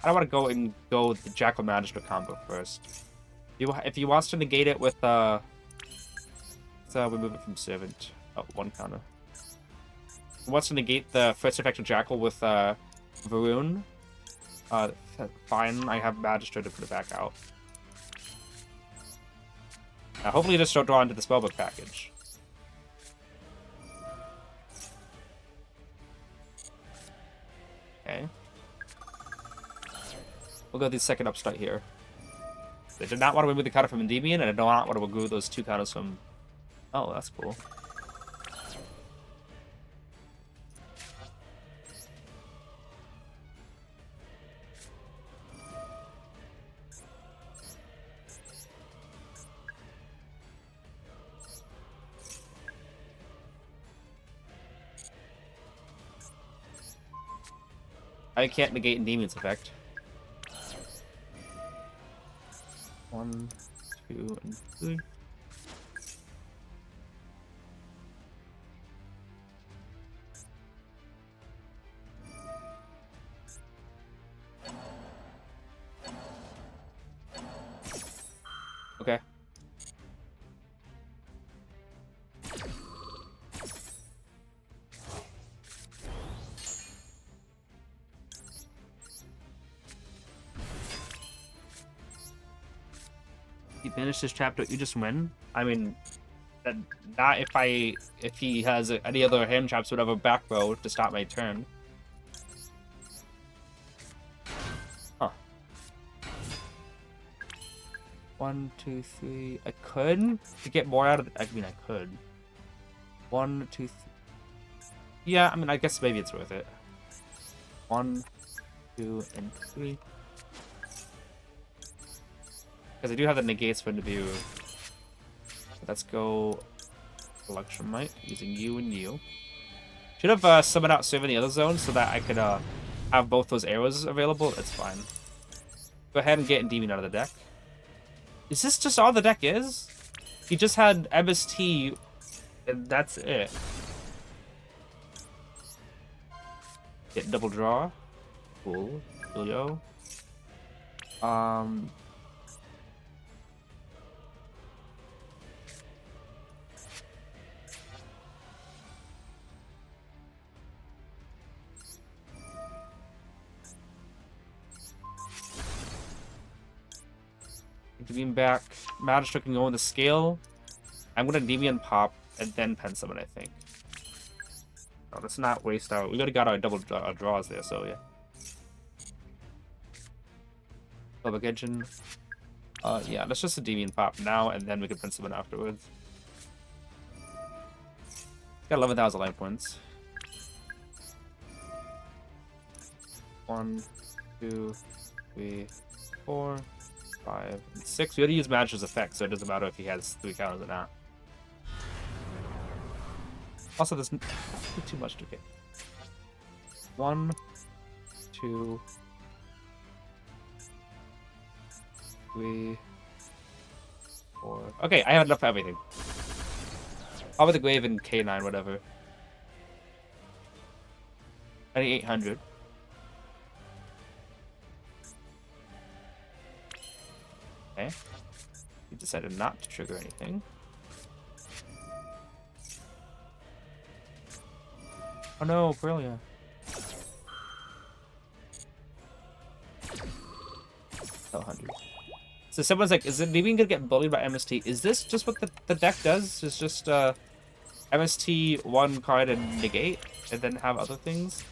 I don't want to go with the Jackal Magister combo first. If he wants to negate it with so we move it from Servant. Oh, 1 counter. If he wants to negate the first effect of Jackal with Varun. Fine, I have Magister to put it back out. Hopefully just don't draw into the spellbook package. Okay. We'll go with the second upstart here. They did not want to remove the counter from Endymion, and I do not want to remove those 2 counters from... Oh, that's cool. I can't negate Endymion's effect. 1, 2, and 3. Okay. He finished this chapter, you just win? I mean, not if he has any other hand traps, whatever, back row to stop my turn. Huh. 1, 2, 3. I could to get more out of it. I mean, I could. 1, 2, 3. Yeah, I mean, I guess maybe it's worth it. 1, 2, and 3. Because I do have the negates for Nabu. Let's go Electromite using you and you. Should have summoned out Serve in the other zone so that I could have both those arrows available. It's fine. Go ahead and get Endymion out of the deck. Is this just all the deck is? He just had MST, and that's it. Get double draw. Cool. Yugioh. Endymion back. Magic can go in the scale. I'm gonna Endymion pop and then pen summon, I think. Oh, let's not waste out. We already got our double draws there, so yeah. Public engine. Yeah, let's just Endymion pop now, and then we can pen summon afterwards. Got 11,000 life points. 1, 2, 3, 4, 5, and 6. We already use Magic's effect, so it doesn't matter if he has 3 counters or not. Also, there's too much to get. 1, 2, 3, 4. Okay, I have enough for everything. How about the Grave and K9, whatever. 2,800. Okay. He decided not to trigger anything. Oh no, brilliant. Oh, 100. So someone's like, is Endymion gonna get bullied by MST? Is this just what the deck does? It's just MST 1 card and negate, and then have other things?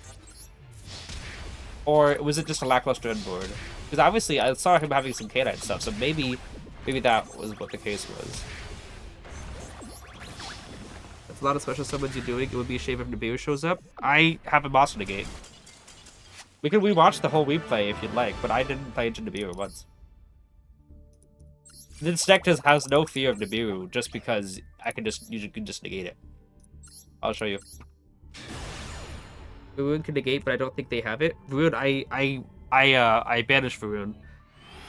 Or was it just a lackluster end board? Because obviously I saw him having some K9 stuff, so maybe that was what the case was. That's a lot of special summons you're doing. It would be a shame if Nibiru shows up. I have a Monster Negate. We can rewatch the whole replay if you'd like, but I didn't play into Nibiru once. This deck has no fear of Nibiru, just because you can just negate it. I'll show you. Varun can negate, but I don't think they have it. Varun, I banished Varun.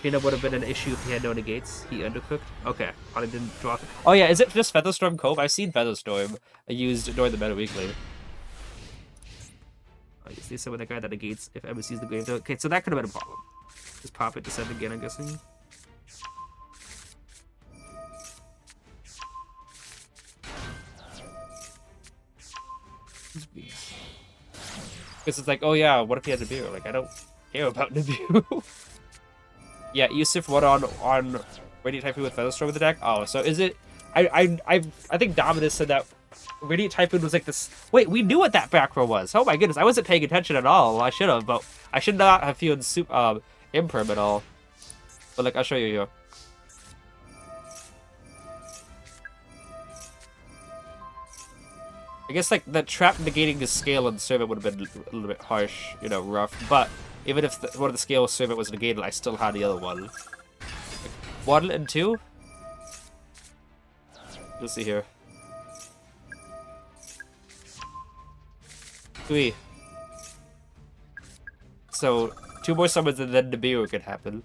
Pina would have been an issue if he had no negates. He undercooked. Okay, probably didn't draw. Oh yeah, is it just Featherstorm Cove? I've seen Featherstorm used during the meta weekly. I guess there's some of that guy that negates if Emma sees the grave. Okay, so that could have been a problem. Just pop it to 7 again, I'm guessing. Because it's like, oh yeah, what if he had Nibiru? Like, I don't care about Nibiru. Yeah, Yusuf, what on Radiant Typhoon with Featherstorm with the deck? Oh, so is it? I think Dominus said that Radiant Typhoon was like this. Wait, we knew what that back row was. Oh my goodness, I wasn't paying attention at all. I should have, but I should not have feeling imperm at all. But like, I'll show you here. I guess like the trap negating the scale and servant would have been a little bit harsh, you know, rough. But even if one of the scale servant was negated, I still had the other one. Like, 1 and 2. You'll see here. 3. So 2 more summons and then Nibiru could happen.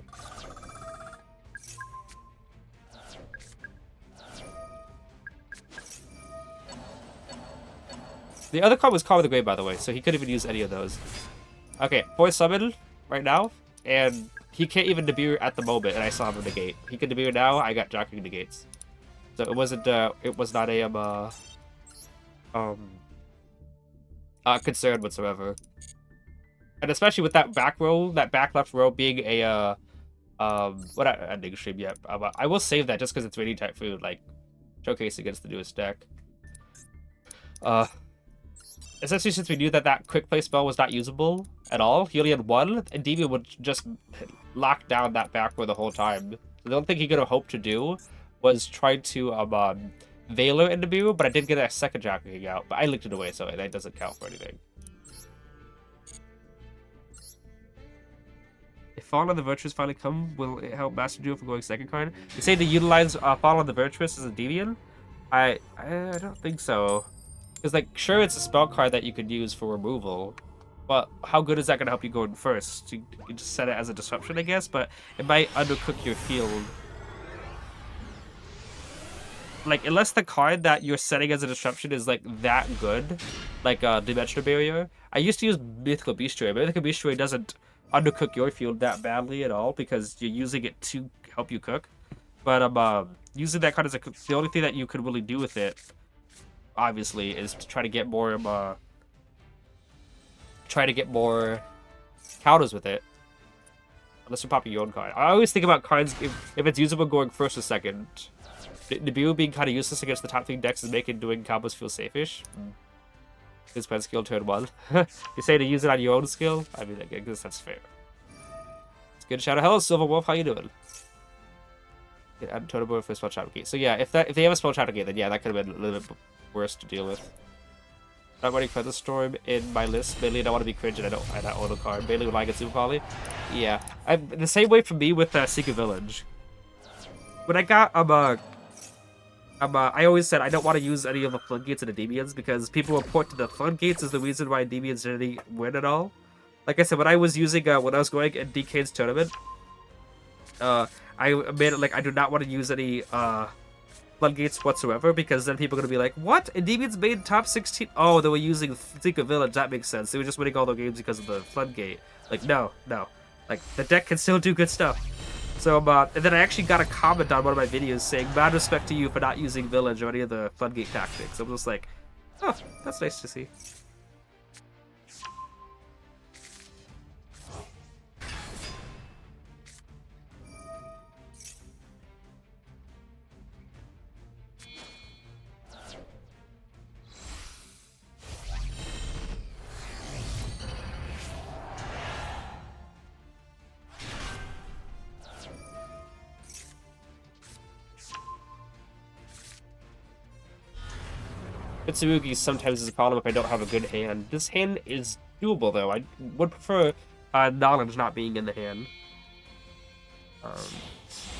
The other card was Call of the Grave, by the way, so he couldn't even use any of those. Okay, 4 summon right now, and he can't even Nibiru at the moment, and I saw him negate. He can Nibiru now, I got Jockey negates. So it wasn't, it was not a, concern whatsoever. And especially with that back row, that back left row being a, what ending stream yet. I will save that just because it's Radiant Typhoon, like, showcase against the newest deck. Essentially, since we knew that that quick play spell was not usable at all, he only had 1, and Endymion would just lock down that back row the whole time. The only thing he could have hoped to do was try to Veiler into Nibiru, but I did get a second Jockey out, but I licked it away, so that doesn't count for anything. If Fall on the Virtuous finally come, will it help Master Duel from going second card? You say to utilize Fall on the Virtuous as a Endymion? I don't think so. Because, like, sure, it's a spell card that you could use for removal, but how good is that going to help you going first? You just set it as a disruption, I guess, but it might undercook your field. Like, unless the card that you're setting as a disruption is, like, that good, like Dimensional Barrier. I used to use Mythical Bestiary, but Mythical Bestiary doesn't undercook your field that badly at all because you're using it to help you cook. But using that card as the only thing that you could really do with it, obviously, is to try to get more counters with it. Unless you pop your own card. I always think about cards if it's usable going first or second. Nibiru being kind of useless against the top 3 decks is making doing combos feel safe-ish. His pen skill turn 1. You say to use it on your own skill? I mean, I guess that's fair. It's good. Shadow. Hello, Silver Wolf. How you doing? Add totem board for spell trap gate. So yeah, if they have a spell trap gate, then yeah, that could have been a little bit worse to deal with. Not running Featherstorm in my list. Mainly, I don't want to be cringe, and I don't own a card. Mainly when I get Super Poly. Yeah, the same way for me with Secret Village. When I got I always said I don't want to use any of the floodgates and Endymions because people report to the floodgates is the reason why Endymions didn't win at all. Like I said, when I was using when I was going in DK's tournament, I made it like I do not want to use any floodgates whatsoever because then people are gonna be like, "What? Endymions made top 16? Oh, they were using Secret Village. That makes sense. They were just winning all their games because of the floodgate." Like, no. Like the deck can still do good stuff. So, and then I actually got a comment on one of my videos saying, "Mad respect to you for not using Village or any of the floodgate tactics." I was just like, "Oh, that's nice to see." Mitsurugi sometimes is a problem if I don't have a good hand. This hand is doable, though. I would prefer knowledge not being in the hand.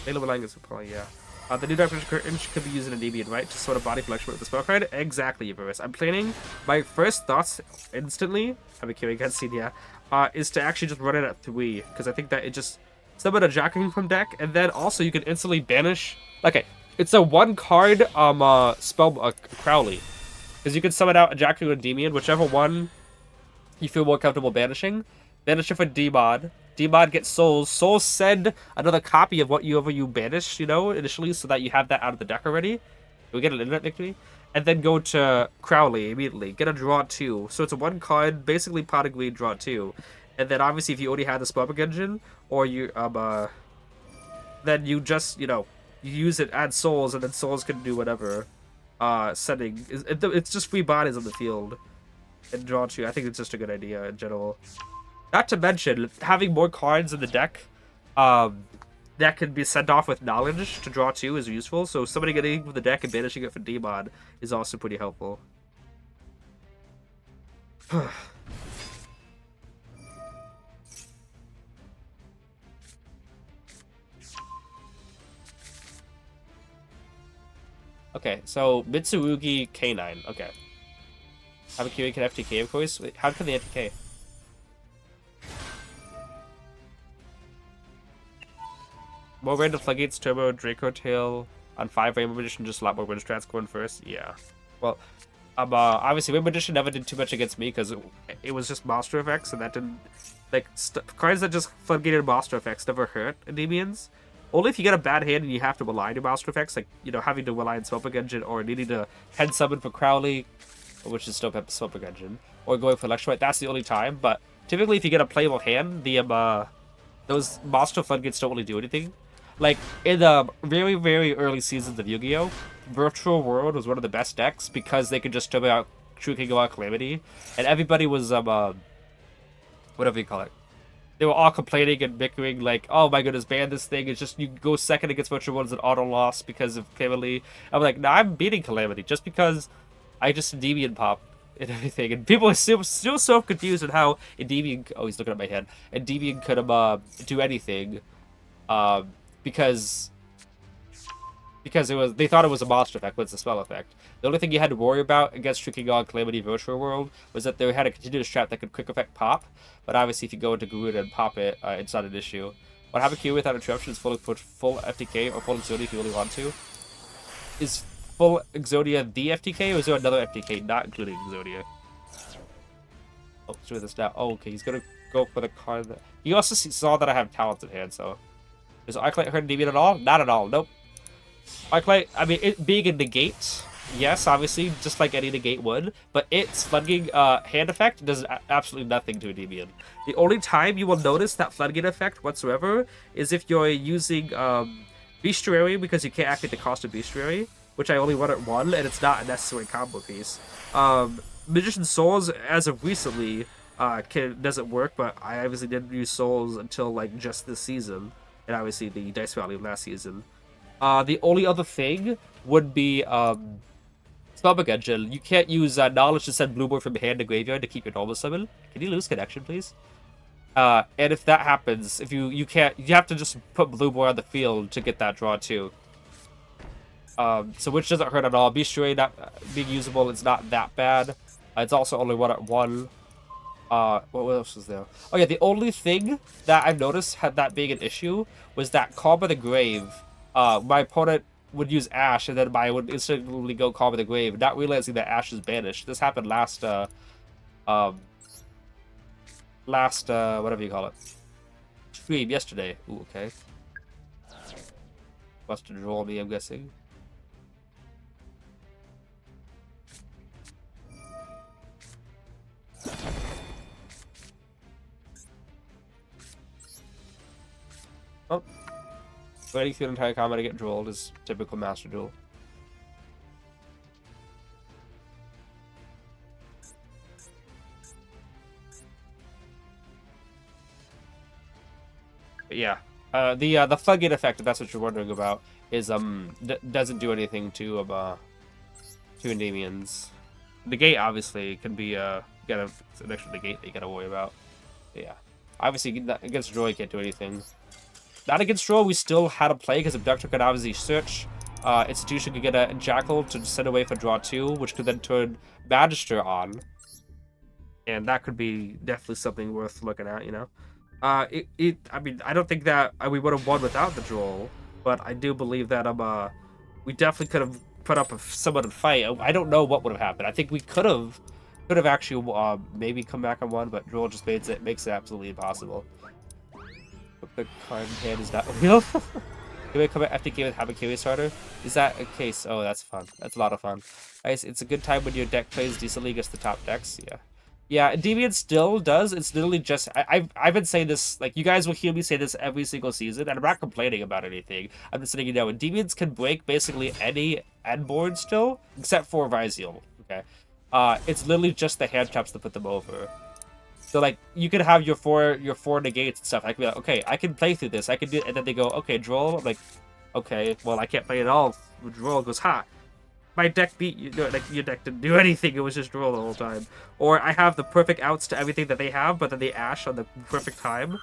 Available language probably, yeah. The new Dark Image could be used in Endymion, right? To sort of body flexion with the spell card? Exactly, Ivarus. I'm planning, my first thoughts instantly, I'm a curing cutscene, yeah, is to actually just run it at 3, because I think that it just summon a Jacking from deck, and then also you can instantly banish. Okay, it's a 1-card spell Crowley. Because you can summon out a Jacking or Endymion, whichever one you feel more comfortable banishing. Banish it for D-Mod. D-Mod gets souls. Souls send another copy of whatever you banished, initially, so that you have that out of the deck already. We get an internet victory. And then go to Crowley immediately. Get a draw 2. So it's a 1-card, basically pot of greed, draw 2. And then obviously if you already had the Spellbook engine, or you, then you just, you use it, add souls, and then souls can do whatever. Setting. It's just free bodies on the field. And draw 2. I think it's just a good idea in general. Not to mention, having more cards in the deck that can be sent off with knowledge to draw 2 is useful. So somebody getting with the deck and banishing it for D-Mod is also pretty helpful. Okay, so Mitsurugi K9. Okay. Have a Kyrie can FTK, of course. Wait, how can they FTK? More random floodgates, turbo, Draco Tail on 5 Rainbow Magician, just a lot more Wind Strats going first. Yeah. Well, obviously Rainbow Magician never did too much against me because it was just monster effects, and that didn't like cards that just floodgated monster effects never hurt Endymions. Only if you get a bad hand and you have to rely on monster effects, like, having to rely on Spellbook Engine or needing to hand summon for Crowley, which is still Spellbook Engine, or going for Electrolyte, that's the only time. But typically, if you get a playable hand, those monster floodgates don't really do anything. Like, in the very, very early seasons of Yu-Gi-Oh!, Virtual World was one of the best decks because they could just turn out True King of Calamity, and everybody was, whatever you call it. They were all complaining and bickering like, "Oh my goodness, ban this thing. It's just you go second against Virtual World as an auto loss because of Calamity." I'm like, "Nah, I'm beating Calamity just because I just Endymion pop and everything." And people are still so confused with how Endymion. Oh, he's looking at my head. Endymion could do anything, because they thought it was a monster effect, but it's a spell effect. The only thing you had to worry about against True King of Calamity Virtual World was that they had a continuous trap that could quick effect pop. But obviously, if you go into Garuda and pop it, it's not an issue. What happened to you without interruption is full FTK or full Exodia if you really want to. Is full Exodia the FTK, or is there another FTK not including Exodia? Oh, let's do this now. Oh, okay, he's gonna go for the card that... You also saw that I have talents in hand, so... Does Arclight hurt Endymion at all? Not at all, nope. Arclight, I mean, it being a negate yes, obviously, just like any negate would, but its floodgate hand effect does absolutely nothing to Endymion. The only time you will notice that floodgate effect whatsoever is if you're using Bestiary, because you can't activate the cost of Bestiary, which I only run at 1, and it's not a necessary combo piece. Magician's Souls, as of recently, doesn't work, but I obviously didn't use Souls until like just this season, and obviously the Dice Valley last season. The only other thing would be Spellbook Engine. You can't use Knowledge to send Blueboard from hand to graveyard to keep your normal summon. Can you lose connection, please? And if that happens, if you can't, you have to just put Blueboard on the field to get that draw too. So which doesn't hurt at all. Bestiary not being usable, it's not that bad. It's also only 1 at 1. What else was there? Oh yeah, the only thing that I've noticed had that being an issue was that Call by the Grave. My opponent would use Ash, and then I would instantly go Call by the Grave, not realizing that Ash is banished. This happened last whatever you call it, stream yesterday. Ooh, okay. Must draw me, I'm guessing. Oh. Waiting through an entire combat to get drolled is typical Master Duel. But yeah. The floodgate effect, if that's what you're wondering about, is doesn't do anything to Endymions. Negate obviously can be it's an extra negate that you gotta worry about. But yeah. Obviously against Draw you can't do anything. Not against Draw, we still had a play because Abductor could obviously search. Institution could get a Jackal to send away for draw 2, which could then turn Magister on. And that could be definitely something worth looking at, you know? I mean, I don't think that we would have won without the Droll, but I do believe that we definitely could have put up somewhat of a fight. I don't know what would have happened. I think we could have actually maybe come back on one, but Droll just makes it absolutely impossible. The card in hand is not real. Can we come back after game with Habakiri starter? Is that a case? Oh, that's fun. That's a lot of fun. Nice. It's a good time when your deck plays decently against the top decks. Yeah. Yeah, Endymion still does. It's literally just... I've been saying this... Like, you guys will hear me say this every single season, and I'm not complaining about anything. I'm just letting you know, Endymions can break basically any end board still, except for Vyziel. Okay? It's literally just the hand traps to put them over. So, like, you could have your four negates and stuff. I could be like, okay, I can play through this. I can do it. And then they go, okay, Droll. I'm like, okay, well, I can't play it all. Droll goes, ha. My deck beat you. No, like, your deck didn't do anything. It was just Droll the whole time. Or I have the perfect outs to everything that they have, but then they Ash on the perfect time.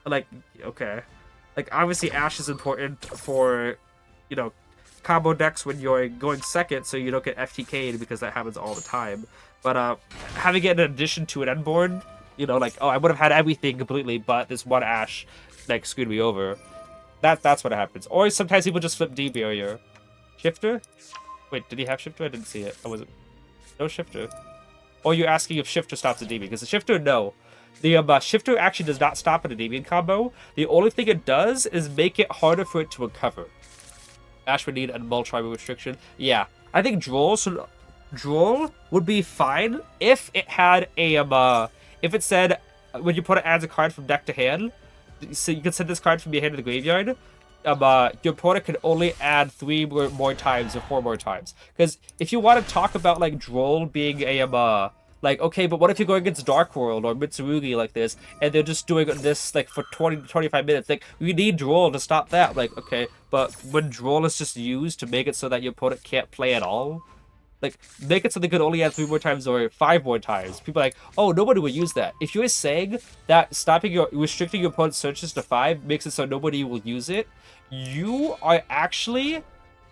Like, okay. Like, obviously, Ash is important for, you know, combo decks when you're going second, so you don't get FTK'd because that happens all the time. But having it in addition to an end board, you know, like, oh, I would have had everything completely, but this one Ash, like, screwed me over. That's what happens. Or sometimes people just flip D barrier. Shifter? Wait, did he have Shifter? I didn't see it. Oh, was it? No Shifter. Or you're asking if Shifter stops a DB, because the Shifter, no. The Shifter actually does not stop an Endymion combo. The only thing it does is make it harder for it to recover. Ash would need a multi-tribal restriction. Yeah, I think Droll would be fine if it had a if it said when you put it adds a card from deck to hand, so you can send this card from your hand to the graveyard. Your opponent can only add 3 more times or 4 more times. Because if you want to talk about like Droll being a like, okay, but what if you're going against Dark World or Mitsurugi like this, and they're just doing this like for 20 to 25 minutes? Like, we need Droll to stop that. Like, okay, but when Droll is just used to make it so that your opponent can't play at all, like, make it so they could only add 3 more times or 5 more times. People are like, oh, nobody would use that. If you're saying that restricting your opponent's searches to 5 makes it so nobody will use it, you are actually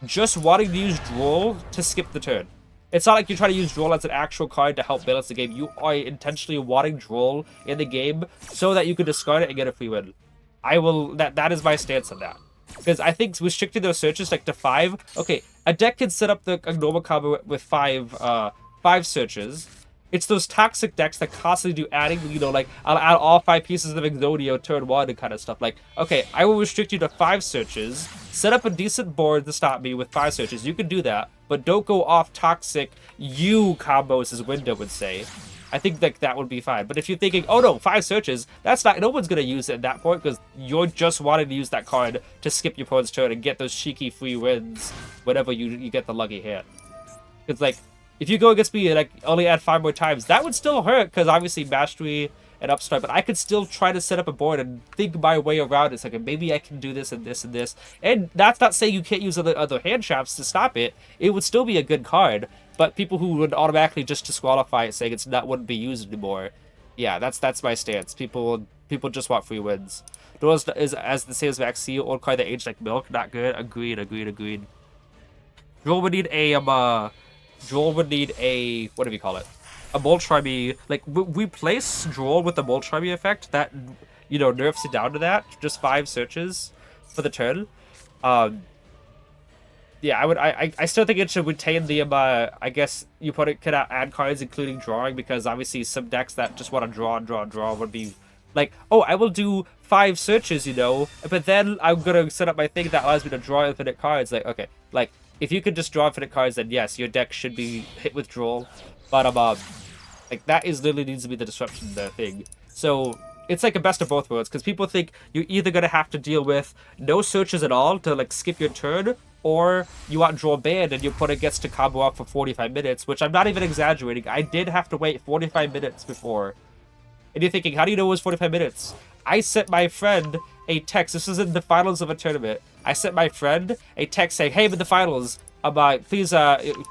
just wanting to use Droll to skip the turn. It's not like you're trying to use Droll as an actual card to help balance the game. You are intentionally wanting Droll in the game so that you can discard it and get a free win. That is my stance on that. Because I think restricting those searches like to 5, okay, a deck can set up a normal combo with 5 searches, It's those toxic decks that constantly do adding, you know, like, I'll add all 5 pieces of Exodio turn 1 and kind of stuff. Like, okay, I will restrict you to 5 searches, set up a decent board to stop me with 5 searches. You can do that, but don't go off toxic you combos, as Window would say. I think that would be fine. But if you're thinking, oh no, 5 searches, that's not, no one's going to use it at that point because you're just wanting to use that card to skip your opponent's turn and get those cheeky free wins whenever you get the lucky hit. Because, like, if you go against me and, like, only add 5 more times, that would still hurt because obviously Mastery and Upstart, but I could still try to set up a board and think my way around it. It's like, maybe I can do this and this and this. And that's not saying you can't use other hand traps to stop it. It would still be a good card. But people who would automatically just disqualify it, saying wouldn't be used anymore, yeah, that's my stance. People just want free wins. Duels is as the same as Vaccine, old card that aged like milk, not good. Agreed. Joel would need a what do we call it? A Moltrimey. Like we place Droll with the Moltrimey effect that, you know, nerfs it down to that. Just 5 searches for the turn. Yeah, I still think it should retain the I guess you could add cards including drawing, because obviously some decks that just want to draw would be like, oh, I will do 5 searches, you know, but then I'm gonna set up my thing that allows me to draw infinite cards. Like, okay, like if you could just draw infinite cards, then yes, your deck should be hit with draw. But like that is literally needs to be the disruption thing. So it's like a best of both worlds, because people think you're either gonna have to deal with no searches at all to like skip your turn, or you want draw banned and your opponent gets to combo up for 45 minutes, which I'm not even exaggerating. I did have to wait 45 minutes before. And you're thinking, how do you know it was 45 minutes? I sent my friend a text. This is in the finals of a tournament. I sent my friend a text saying, hey, I'm in the finals. Please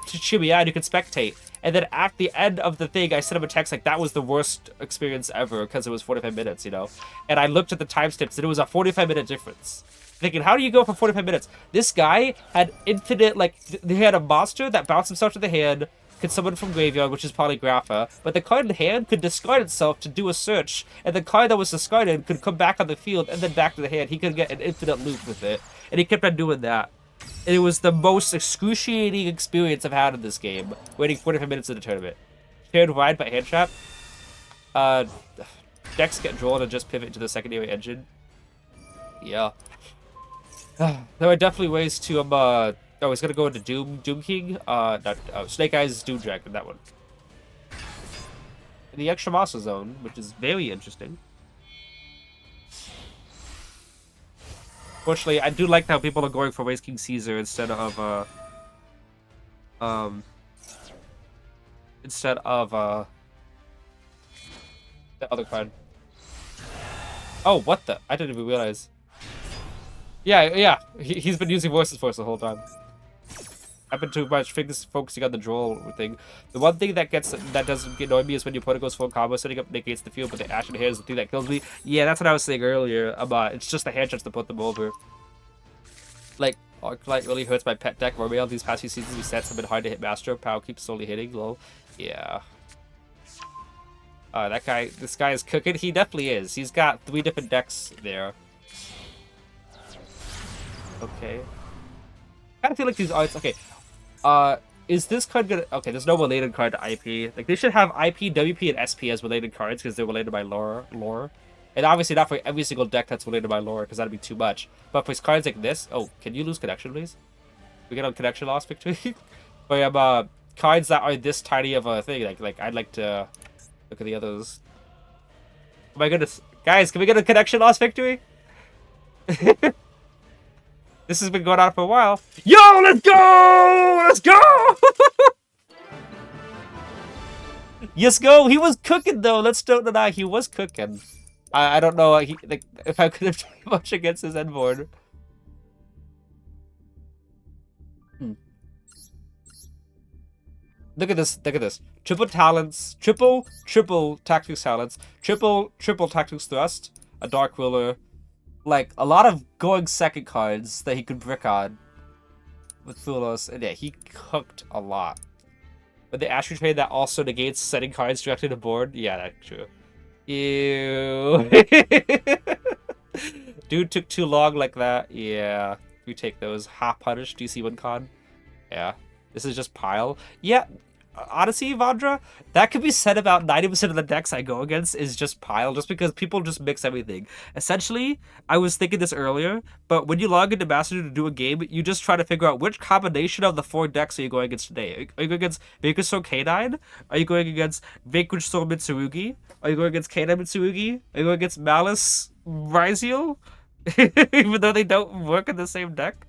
cheer me out, you can spectate. And then at the end of the thing, I sent him a text like, that was the worst experience ever because it was 45 minutes, you know? And I looked at the timestamps and it was a 45-minute difference. Thinking, how do you go for 45 minutes? This guy had infinite, like, he had a monster that bounced himself to the hand, could summon from graveyard, which is Polygrapha, but the card in hand could discard itself to do a search, and the card that was discarded could come back on the field and then back to the hand. He could get an infinite loop with it, and he kept on doing that. And it was the most excruciating experience I've had in this game, waiting 45 minutes in the tournament. Paired wide by hand trap. Decks get drawn and just pivot to the secondary engine. Yeah. There are definitely ways to oh, he's gonna go into Doom King. Snake Eyes Doom Dragon, that one. In the extra monster zone, which is very interesting. Fortunately, I do like how people are going for Waste King Caesar instead of the other card. Oh, what the? I didn't even realize. Yeah, he's been using Voices Force the whole time. I've been too much focusing on the draw thing. The one thing that doesn't annoy me is when your opponent goes full combo, setting up negates the field, but the action here is the thing that kills me. Yeah, that's what I was saying earlier. It's just the hand shots to put them over. Like, Arclight really hurts my pet deck. Romeo, these past few seasons, these sets have been hard to hit Master. Power keeps slowly hitting. Lol. Yeah. This guy is cooking. He definitely is. He's got 3 different decks there. Okay. I kind of feel like these arts. Okay. Is this card gonna? Okay, there's no related card to IP. Like, they should have IP, WP, and SP as related cards because they're related by lore. And obviously not for every single deck that's related by lore, because that'd be too much. But for cards like this, oh, can you lose connection, please? We get on connection loss victory. But cards that are this tiny of a thing, like I'd like to look at the others. Oh my goodness, guys, can we get a connection loss victory? This has been going on for a while. Yo, let's go! Let's go! Yes, go! He was cooking though. Let's don't deny he was cooking. I don't know if I could have done much against his end board. Look at this. Look at this. Triple talents. Triple tactics talents. Triple tactics thrust. A dark ruler. Like, a lot of going second cards that he could brick on with Fulos. And yeah, he cooked a lot. But the Astro trade that also negates setting cards directly to board. Yeah, that's true. Ew. Dude took too long like that. Yeah. We take those. Hot punish. DC1 con. Yeah. This is just pile. Yeah. Odyssey, Vandra, that could be said about 90% of the decks I go against is just pile, just because people just mix everything. Essentially, I was thinking this earlier, but when you log into Master Duel to do a game, you just try to figure out which combination of the 4 decks are you going against today. Are you going against Vanquish Soul K9? Are you going against Vanquish Soul Mitsurugi? Are you going against K9 Mitsurugi? Are you going against Malice Ryziel? Even though they don't work in the same deck?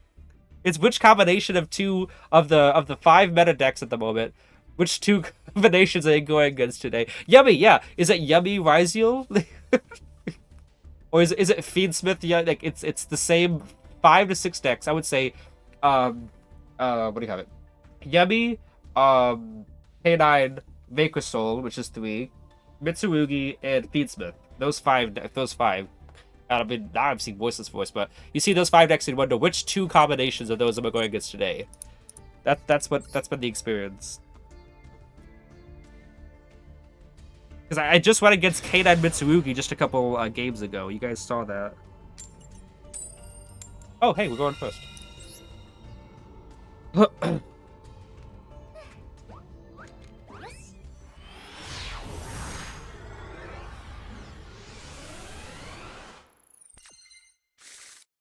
It's which combination of two of the 5 meta decks at the moment. Which 2 combinations are you going against today? Yummy, yeah. Is it Yummy Ryziel? Or is it Feedsmith? Yeah, like it's the same 5 to 6 decks. I would say what do you have it? Yummy, K9, Vanquish Soul, which is 3, Mitsurugi, and Feedsmith. Those 5. I mean, now I'm seeing Voiceless Voice, but you see those 5 decks and wonder which 2 combinations of those am I going against today. That's been the experience. Because I just went against K9 Mitsurugi just a couple games ago. You guys saw that. Oh, hey, we're going first.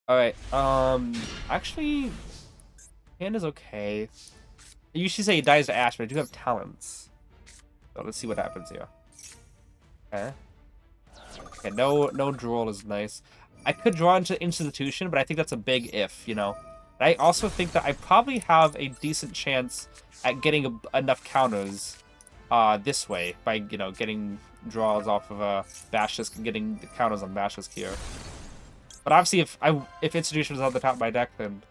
Alright, actually, hand is okay. I usually say he dies to Ash, but I do have talents. So let's see what happens here. Okay. Okay, no duel is nice. I could draw into Institution, but I think that's a big if, you know. I also think that I probably have a decent chance at getting enough counters this way by, you know, getting draws off of Basilisk and getting the counters on Basilisk here. But obviously, if Institution is on the top of my deck, then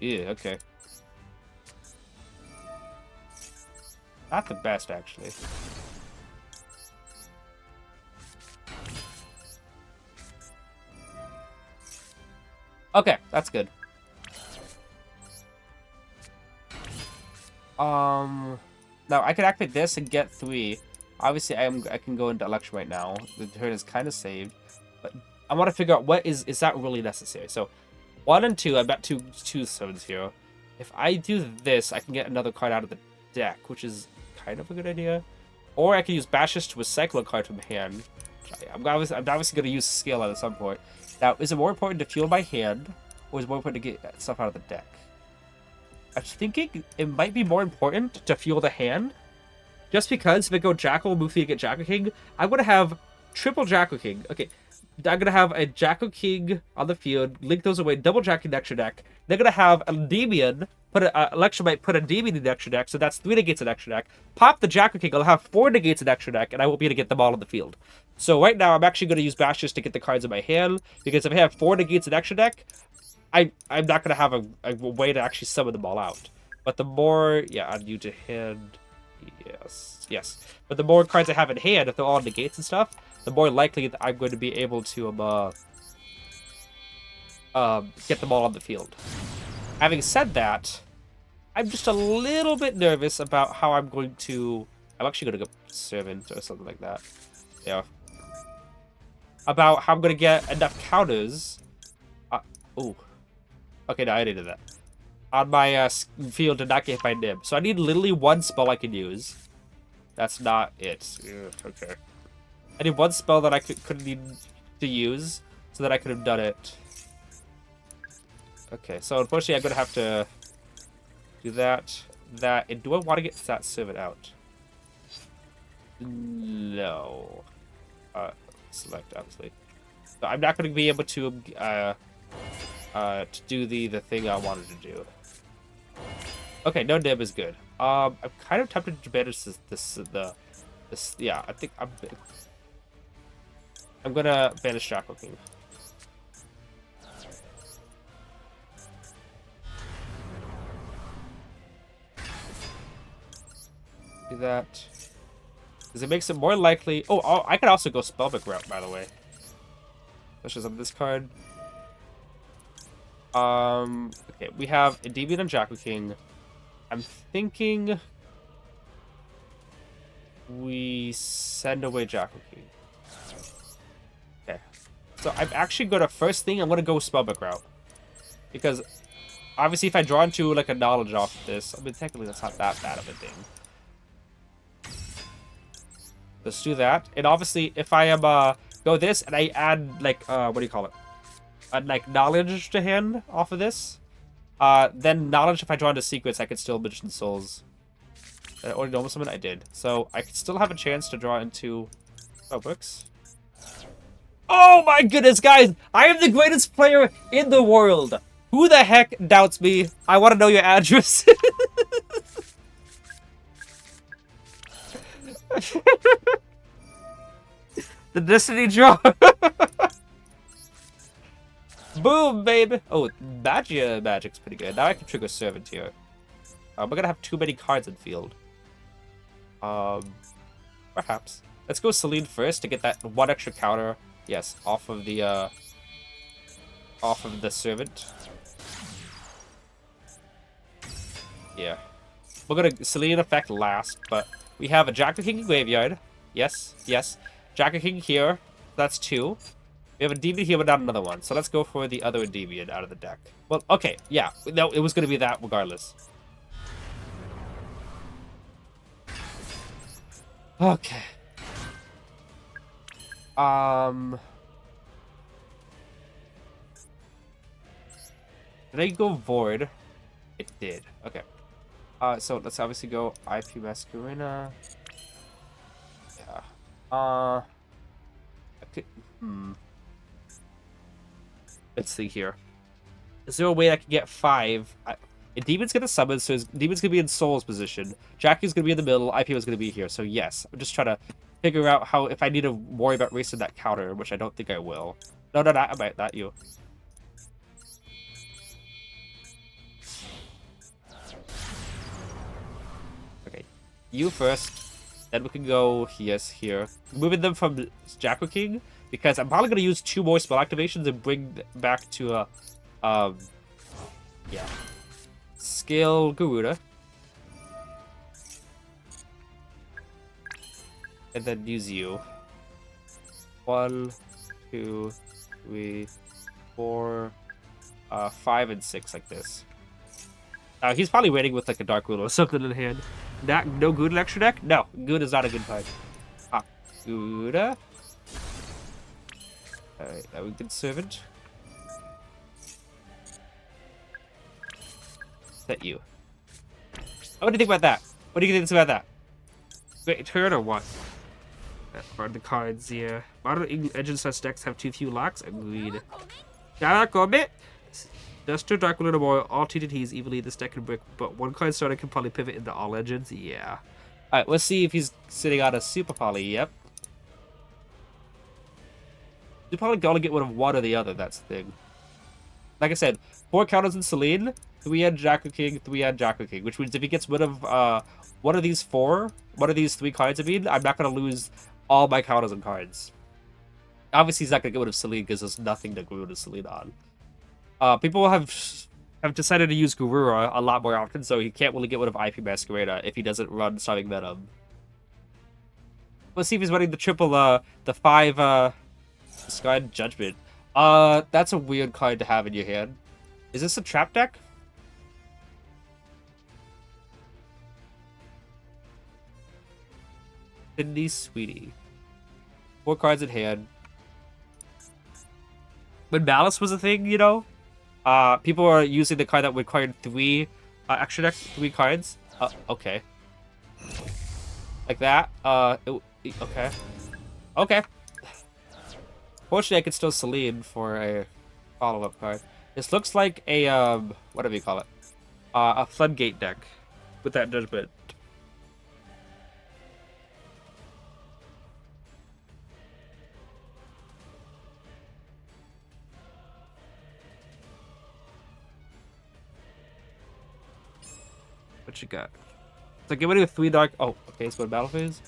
yeah, okay. Not the best, actually. Okay, that's good. Now I could activate this and get 3. Obviously, I can go into Election right now. The turn is kind of saved, but I want to figure out what is that really necessary. So, 1 and 2, I've got two summons here. If I do this, I can get another card out of the deck, which is kind of a good idea. Or I can use Bashes to recycle a card from hand. I'm obviously going to use Scale at some point. Now, is it more important to fuel my hand, or is it more important to get stuff out of the deck? I'm thinking it might be more important to fuel the hand, just because if I go Jackal, Mufi, get Jackal King, I'm going to have triple Jackal King. Okay, I'm going to have a Jackal King on the field, link those away, double Jackal in the extra deck. They're going to have a Endymion, Election might put a Endymion in the extra deck, so that's 3 negates in the extra deck. Pop the Jackal King, I'll have 4 negates in the extra deck, and I won't be able to get them all on the field. So right now, I'm actually going to use Bashes to get the cards in my hand, because if I have 4 negates in the extra deck, I'm not going to have a way to actually summon them all out. But the more, yeah, add you to hand, yes. But the more cards I have in hand, if they're all negates and stuff, the more likely that I'm going to be able to get them all on the field. Having said that, I'm just a little bit nervous about how I'm going to... I'm actually going to go Servant or something like that. Yeah. About how I'm going to get enough counters. Ooh. Okay, no, I didn't do that. On my field to not get hit by Nib. So I need literally 1 spell I can use. That's not it. Ugh, okay. I need 1 spell that I could need to use so that I could have done it. Okay, so unfortunately I'm going to have to do that. And do I want to get that Servant out? No. Select, obviously. So I'm not going to be able to do the thing I wanted to do. Okay, no Nib is good. I'm kind of tempted to banish this. Yeah, I think I'm gonna banish Jackal King. Do that. Because it makes it more likely... Oh, I could also go Spellbook route, by the way. Let's just on this card. Okay, we have Endymion and Jackal King. I'm thinking we send away Jackal King. Okay. So I'm actually gonna, first thing, I'm gonna go Spellbook route. Because obviously if I draw into like a knowledge off this, I mean technically that's not that bad of a thing. Let's do that. And obviously, if I am go this and I add like what do you call it? Like knowledge to hand off of this, then knowledge. If I draw into secrets, I could still Magician Souls. Did I already normal summon? I did. So I could still have a chance to draw into books. Oh my goodness, guys! I am the greatest player in the world. Who the heck doubts me? I want to know your address. The Destiny draw. Boom, baby. Oh, magic's pretty good. Now I can trigger Servant here. We're gonna have too many cards in field. Perhaps. Let's go Celine first to get that one extra counter. Yes, off of the Servant. Yeah. We're gonna Celine effect last, but we have a Jack of King in graveyard. Yes, yes. Jack of King here. That's 2. We have a Endymion here, but not another one. So let's go for the other Endymion out of the deck. Well, okay, yeah. No, it was gonna be that regardless. Okay. Did I go Void? It did. Okay. So let's obviously go IP Masquerena. Yeah. I could, Let's see here. Is there a way I can get 5? Demon's gonna summon, so Demon's gonna be in Soul's position. Jackie's gonna be in the middle. IP was gonna be here. So yes, I'm just trying to figure out how if I need to worry about racing that counter, which I don't think I will. No, not you. Okay, you first. Then we can go here. Moving them from Jack or King because I'm probably gonna use 2 more spell activations and bring back to yeah. Scale Garuda. And then use you. 1, 2, 3, 4, 5, and 6 like this. He's probably waiting with like a Dark Rule or something in hand. No Gouda extra deck? No, Gouda is not a good card. Gouda. Alright, that was a good servant. That you. What do you think about that? What do you think about that? Wait, turn or what? That are the cards, yeah. Modern engine such decks have too few locks. Agreed. Gotta commit. Duster, Dark Luna Boy, all TTTs evenly this deck can brick, but one card starter can probably pivot into all legends. Yeah. Alright, let's see if he's sitting on a Super Poly. Yep. You probably gotta get rid of one or the other, that's the thing. Like I said, 4 counters in Celine, 3 on Jack of King, 3 on Jack of King, which means if he gets rid of one of these 3 cards, I'm not gonna lose all my counters and cards. Obviously, he's not gonna get rid of Celine because there's nothing to get rid of Celine on. People have decided to use Gurura a lot more often, so he can't really get rid of IP Masquerena if he doesn't run Starving Venom. Let's see if he's running the triple, the 5, Discard Judgment. That's a weird card to have in your hand. Is this a trap deck? Cindy Sweetie. 4 cards in hand. When Malice was a thing, you know, people are using the card that required 3 extra deck, 3 cards. Okay. Like that. Okay. Okay. Fortunately, I could still Celine for a follow-up card. This looks like a, whatever you call it. A Floodgate deck with that Judgment. What you got? So get rid of 3 dark. Oh, okay, so battle phase.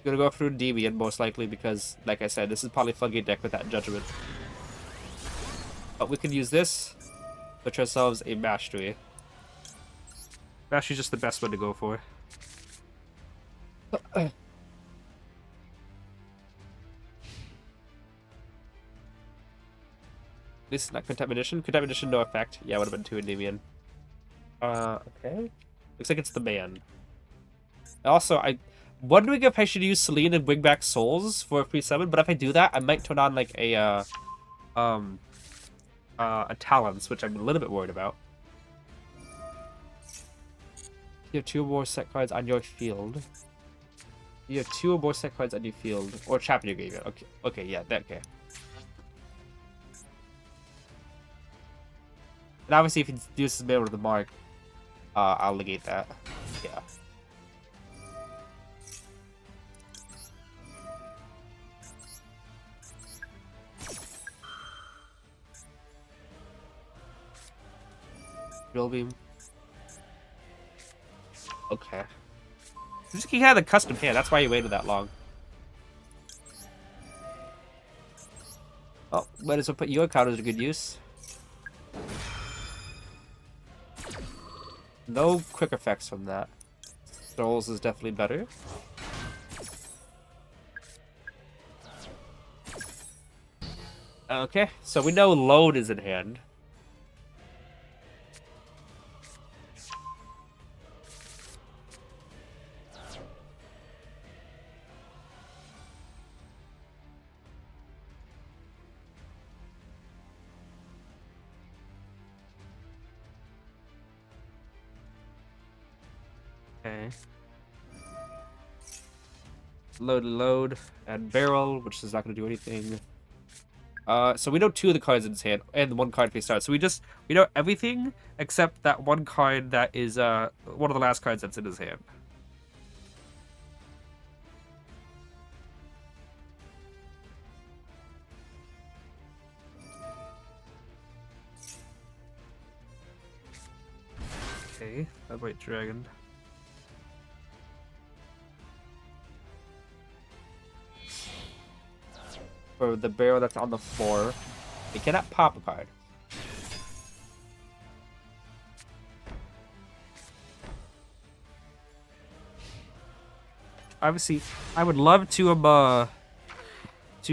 Gonna go through Endymion most likely because, like I said, this is probably Floodgate deck with that Judgment. But we can use this, put ourselves a Mastery. Mastery's just the best one to go for. This is not Contamination. Contamination, no effect. Yeah, it would have been 2 Endymion. Okay. Looks like it's the man. Also, I'm wondering if I should use Celine and bring back souls for a free summon, but if I do that, I might turn on like a talents, which I'm a little bit worried about. You have 2 or more set cards on your field. You have 2 or more set cards on your field, or trap in your graveyard. Okay, okay, yeah, that okay. And obviously, if he uses middle of the mark, I'll negate that. Yeah. Drill beam. Okay. He had a custom hand. That's why he waited that long. Oh, might as well put your counters to good use. No quick effects from that. Souls is definitely better. Okay, so we know load is in hand. Okay. Load, and barrel, which is not going to do anything. So we know 2 of the cards in his hand, and 1 card face out. So we know everything except that 1 card that is one of the last cards that's in his hand. Okay, that white dragon. For the barrel that's on the floor, it cannot pop a card. Obviously, I would love to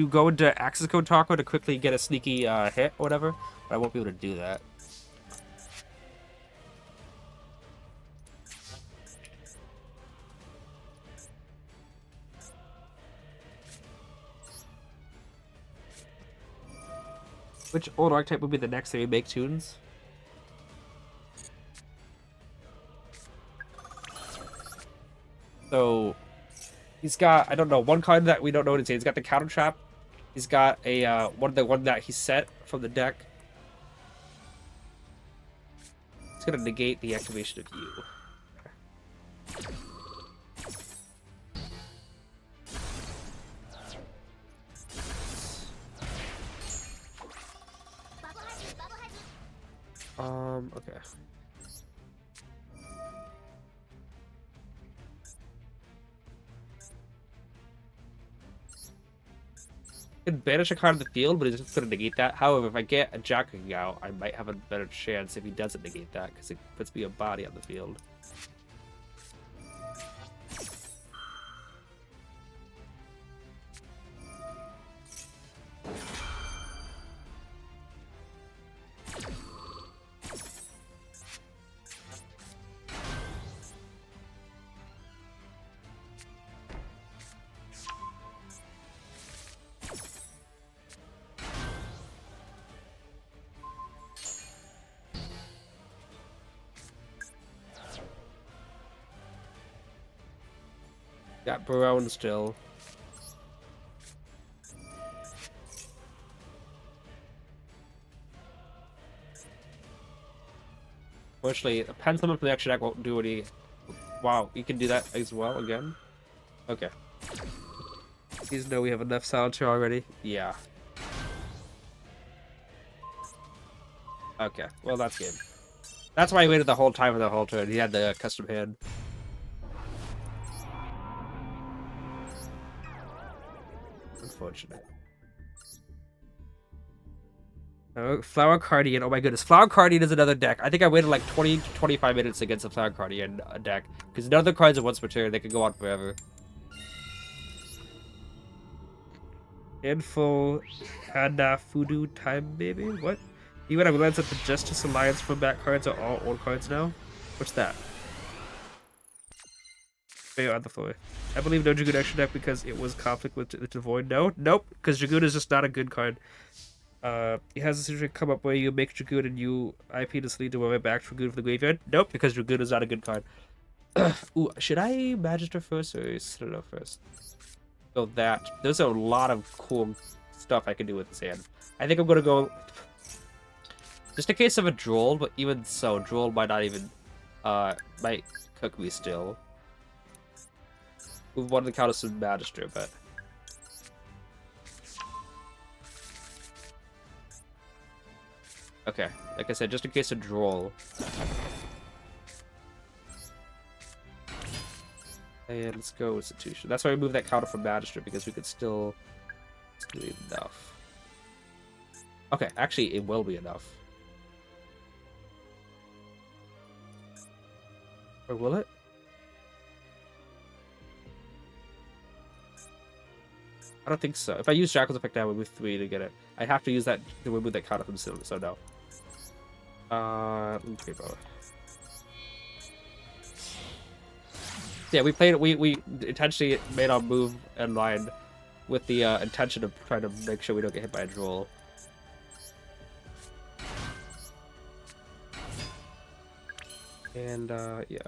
go into Access Code Taco to quickly get a sneaky hit or whatever, but I won't be able to do that. Which old archetype would be the next thing we make tunes? So he's got, I don't know, 1 card that we don't know what it is. He's got the counter trap. He's got a one that he set from the deck. It's gonna negate the activation of you. Okay. I can banish a card on the field, but he's just gonna negate that. However, if I get a Jacking out, I might have a better chance if he doesn't negate that, because it puts me a body on the field. Got Barone still. Unfortunately, a Pendulum from the extra deck won't do any. Wow, you can do that as well again? Okay. Please know we have enough Silencer already. Yeah. Okay, well that's good. That's why he waited the whole time for the whole turn. He had the custom hand. Unfortunate. Oh, Flower Guardian. Oh my goodness. Flower Guardian is another deck. I think I waited like 20 to 25 minutes against a Flower Guardian deck. Because none of the cards are once per turn. They can go on forever. Handful Hanafudu Time Baby? What? Even I realized that the Justice Alliance from back cards are all old cards now? What's that? Fail on the floor. I believe no Dragoon extra deck because it was conflict with the Void. No, nope, because Dragoon is just not a good card. It has a situation come up where you make Dragoon and you IP this lead to win back Dragoon from the graveyard. Nope, because Dragoon is not a good card. Ooh, should I Magister first or Citadel first? So that there's a lot of cool stuff I can do with this hand. I think I'm gonna go just in case of a Droll, but even so, Droll might not even might cook me still. We wanted to count as some Magister, but okay. Like I said, just in case of Droll. And let's go Institution. That's why we moved that counter from Magister, because we could still do enough. Okay, actually, it will be enough. Or will it? I don't think so. If I use Jackal's effect now, we move 3 to get it. I have to use that to remove that counter from Citadel, so no. Okay, bro. Yeah, we played. We intentionally made our move in line with the intention of trying to make sure we don't get hit by a Droll. And yeah.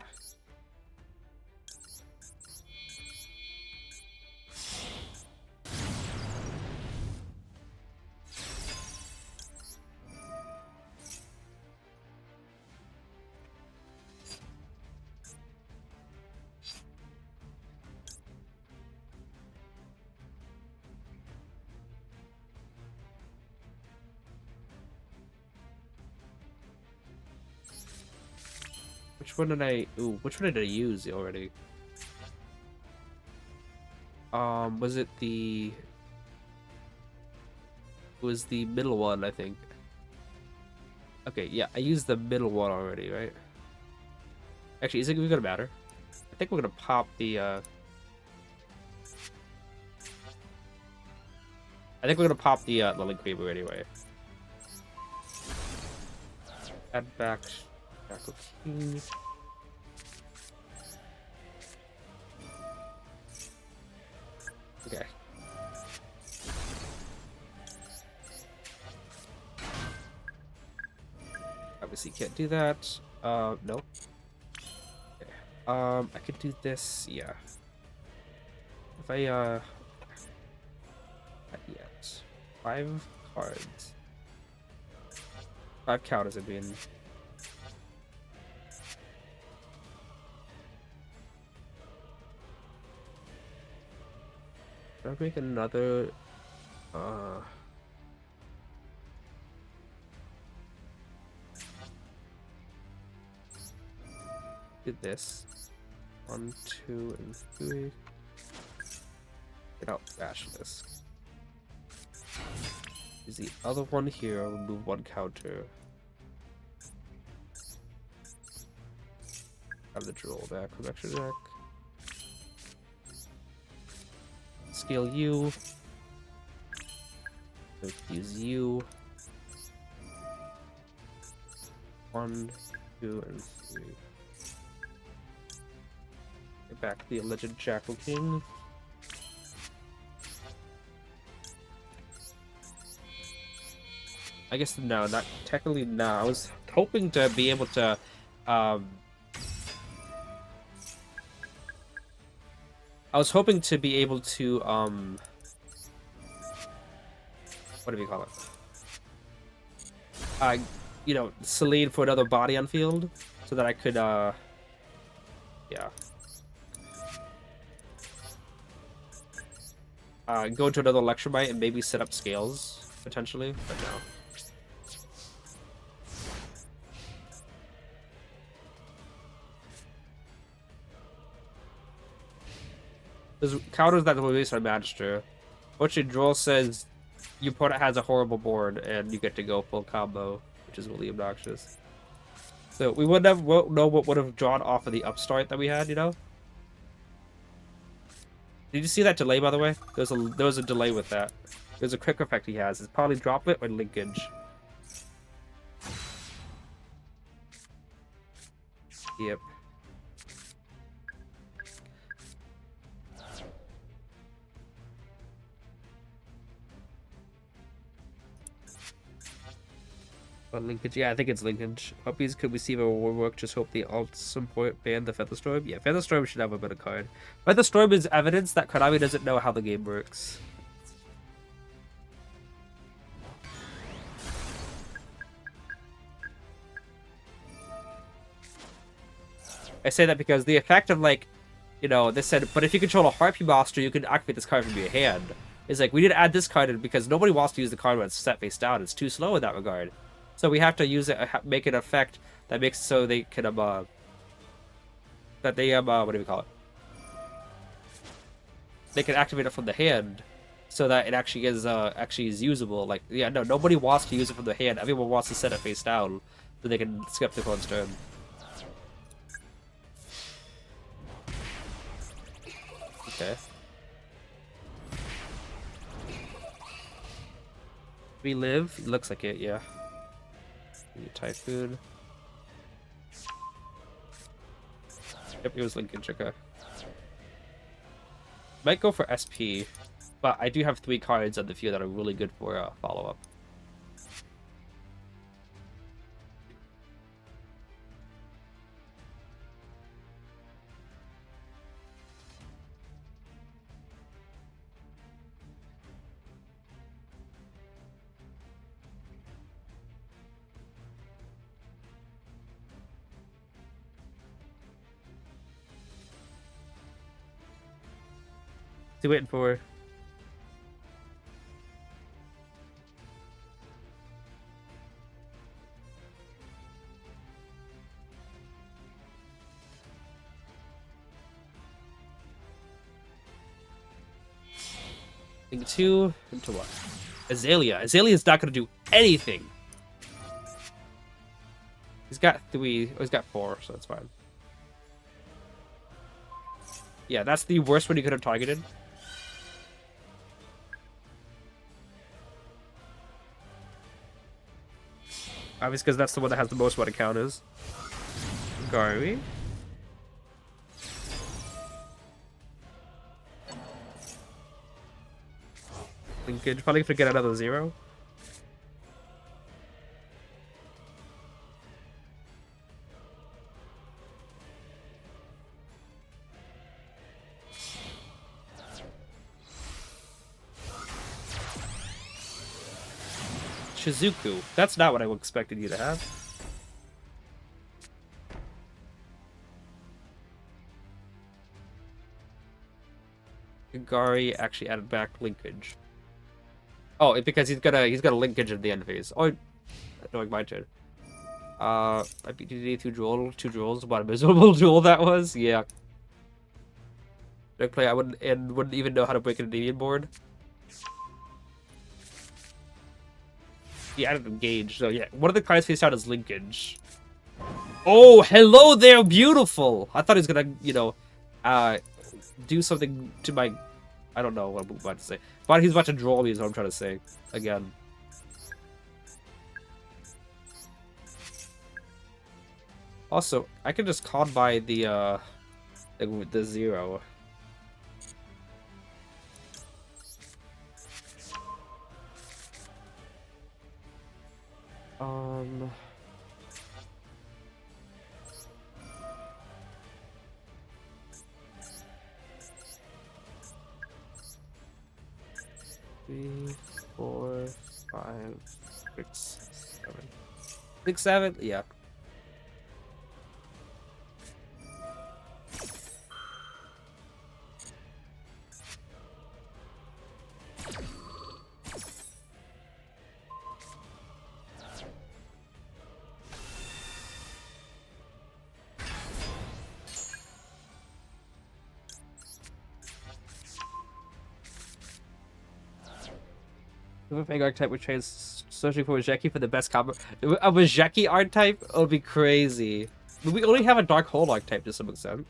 Which one did I? Ooh, which one did I use already? Was it the? It was the middle one, I think. Okay, yeah, I used the middle one already, right? Actually, is it gonna matter? I think we're gonna pop the. I think we're gonna pop the Lily Creeper anyway. Add back Jackal King. Okay. Obviously can't do that. Nope. Okay. I could do this, yeah. If I, not yet. 5 cards. 5 counters, I mean. Should I make another, do this. 1, 2, and 3. Get out, bash this. Use the other one here, remove 1 counter. Have the Droll back from extra deck. Scale you. Use you. 1, 2, and 3. Get back the alleged Jackal King. I guess no, not technically no. I was hoping to be able to I was hoping to be able to what do we call it? You know, Celine for another body on field so that I could yeah. Go into another Electromite and maybe set up scales potentially, but no. There's counters that will release our Magister. Fortunately, Droll says your opponent has a horrible board and you get to go full combo, which is really obnoxious. So we wouldn't have know what would have drawn off of the upstart that we had, you know? Did you see that delay, by the way? There was a delay with that. There's a quick effect he has. It's probably Droplet or Linkage. Yep. Linkage. Yeah, I think it's linkage. Puppies could receive a reward work. Just hope they alt some point ban the Featherstorm. Yeah, Featherstorm should have a better card. Featherstorm is evidence that Konami doesn't know how the game works. I say that because the effect of, like, you know, they said, but if you control a Harpy monster, you can activate this card from your hand. It's like, we need to add this card in because nobody wants to use the card when it's set face down. It's too slow in that regard. So we have to use it, make an effect that makes so they can, what do we call it? They can activate it from the hand so that it actually is usable. Like, yeah, no, nobody wants to use it from the hand. Everyone wants to set it face down so they can skip the opponent's turn. Okay. We live? Looks like it, yeah. Typhoon. Yep, it was linkage, okay. Might go for SP, but I do have 3 cards on the field that are really good for follow-up. What's he waiting for? Thing 2 into what? Azalea. Azalea's not gonna do anything. He's got 3. Oh, he's got 4, so that's fine. Yeah, that's the worst one he could have targeted. Obviously, because that's the one that has the most what counters. Gary. Linkage. Probably forget another 0. Shizuku. That's not what I expected you to have. Gary actually added back linkage. Oh, because he's got a linkage at the end phase. Oh, knowing my turn. I beat today 2 duels. What a miserable duel that was. Yeah. Don't play. I wouldn't even know how to break an Endymion board. He added engage, so yeah. One of the cards face out is linkage. Oh, hello there, beautiful! I thought he was gonna, you know, do something to my... I don't know what I'm about to say. But he's about to draw me is what I'm trying to say. Again. Also, I can just con by the 0. Three, 4, 5, 6, 7. 6, 7? Yeah. Moving archetype would trade searching for Wajeki for the best combo. A Wajeki archetype would be crazy. We only have a Dark Hole archetype to some extent.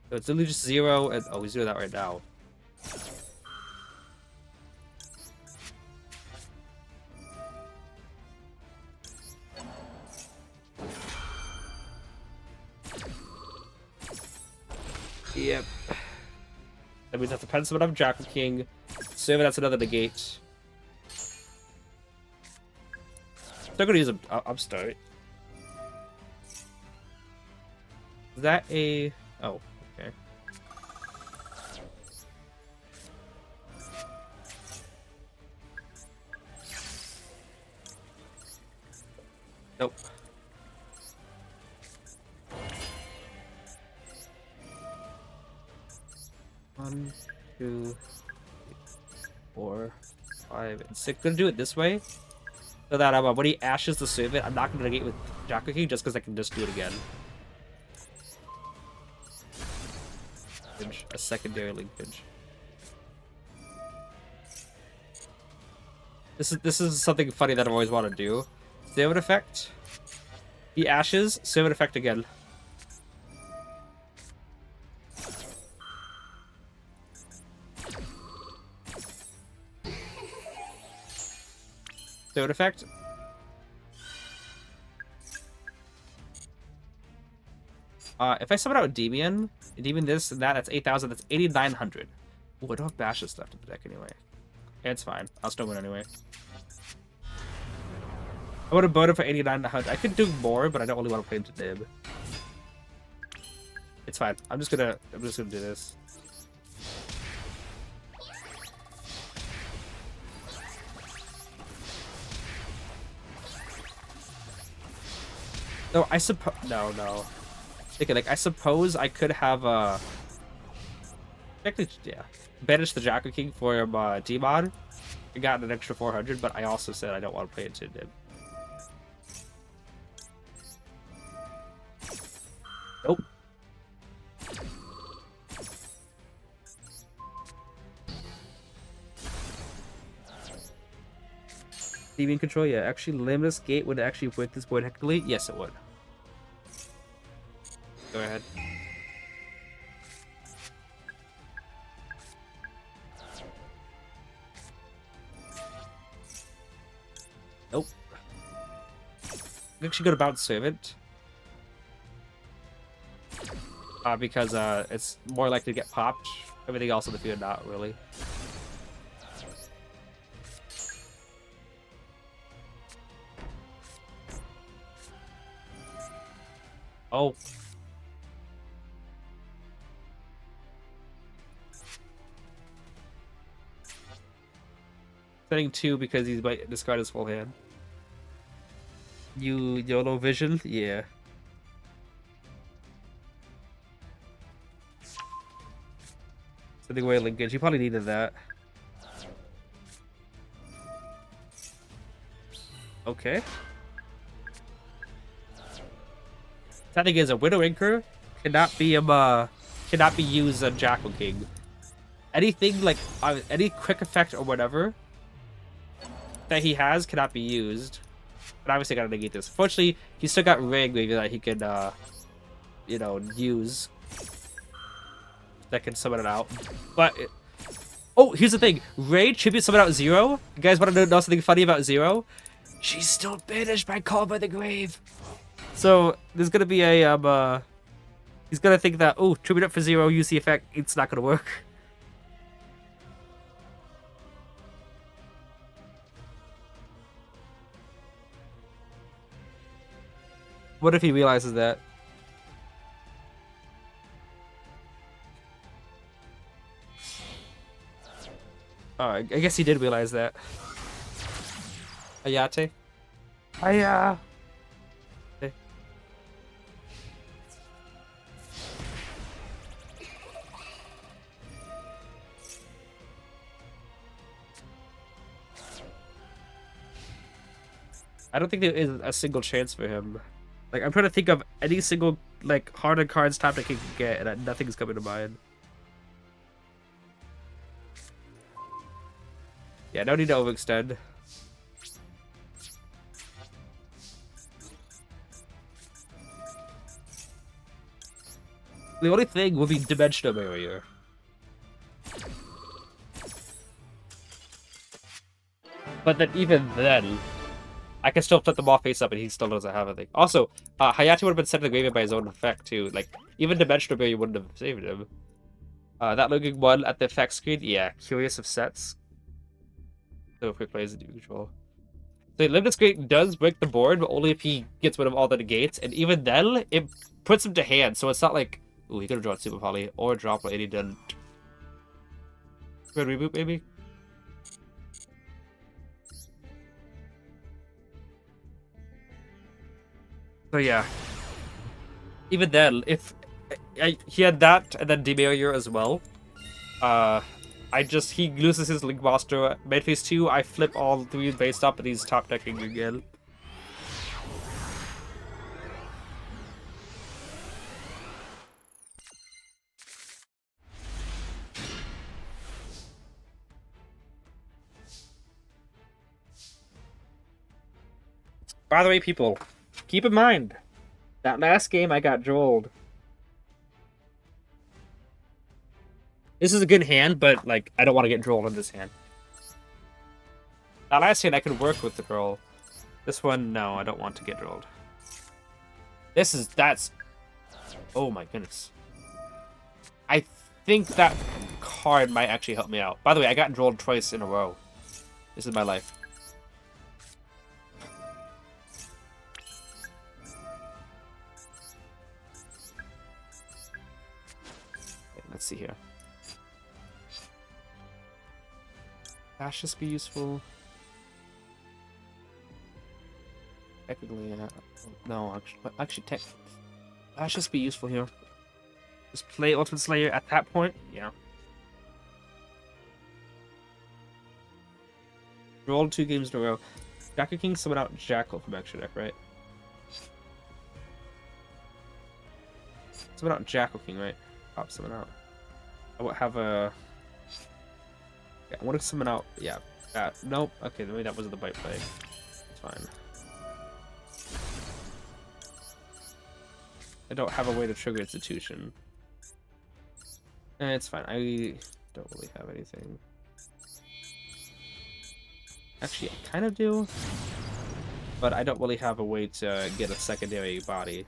So it's literally just 0 and oh, we 0 that right now. Yep. That means I have to pen summon up Jackal King. So that's another negate. Still gonna use a upstart. Is that a... Oh, okay. Nope. One, two, 4, 5, and 6. Gonna do it this way. So that when he ashes the servant, I'm not gonna negate with Jackal King just because I can just do it again. A secondary linkage. This is something funny that I've always wanted to do. Servant effect. He ashes, servant effect again. Servant effect. If I summon out Endymion, this and that, that's 8,000, that's 8,900. Ooh, I don't have bashes left in the deck anyway. Yeah, it's fine. I'll still win anyway. I would have voted for 8,900. I could do more, but I don't really want to play into Nib. It's fine. I'm just gonna do this. No, I suppose no. Okay, like I suppose I could have technically, yeah, banished the Jackal King for demod and gotten an extra 400, but I also said I don't want to play into Nib. Nope. Endymion control, yeah. Actually, Limitless Gate would actually break this board technically. Yes, it would. Go ahead. Nope. I'm actually gonna bounce Servant. Because it's more likely to get popped. Everything else in the field, not really. Oh. Setting 2 because he's might discard his full hand. YOLO vision? Yeah. Sending away linkage. You probably needed that. Okay. That thing is a Widow Inker cannot be used on Jackal King. Anything like any quick effect or whatever that he has cannot be used. But obviously, I gotta negate this. Fortunately, he's still got Ring maybe that he can, you know, use. That can summon it out. But oh, here's the thing: Ray tribute summon out 0. You guys want to know something funny about 0? She's still banished by Call by the Grave. So there's gonna be a he's gonna think that, oh, tribute up for 0, use the effect. It's not gonna work. What if he realizes that? Oh, I guess he did realize that. Ayate? Aya! Okay. I don't think there is a single chance for him. Like, I'm trying to think of any single, like, harder cards top deck he can get, and nothing's coming to mind. Yeah, no need to overextend. The only thing would be Dimensional Barrier. But then, even then, I can still flip them off face up and he still doesn't have anything. Also, Hayate would have been sent to the graveyard by his own effect too. Like, even Dimensional Barrier wouldn't have saved him. That looking one at the effect screen, yeah, curious of sets. So quick plays the control. So limited screen does break the board, but only if he gets rid of all the negates, and even then, it puts him to hand, so it's not like, ooh, he could have drawn Super Poly, or drop what he didn't. Good reboot, maybe? So yeah. Even then, if he had that and then Demarior as well, uh, he loses his Link Master. Main phase 2, I flip all three based up and he's top decking again. By the way, people, keep in mind, that last game I got drolled. This is a good hand, but like I don't want to get drolled in this hand. That last hand I could work with the girl. This one, no, I don't want to get drolled. That's... Oh my goodness. I think that card might actually help me out. By the way, I got drolled twice in a row. This is my life. Let's see here. Ashes be useful. Technically, no, actually, Ashes be useful here. Just play Ultimate Slayer at that point. Yeah. Rolled 2 games in a row. Jackal King summon out Jackal from extra deck, right? Summon out Jackal King, right? Pop summon out. I won't have a... Yeah, I want to summon out... Yeah, that. Nope. Okay, maybe that wasn't the bite play. It's fine. I don't have a way to trigger Institution. It's fine. I don't really have anything. Actually, I kind of do. But I don't really have a way to get a secondary body.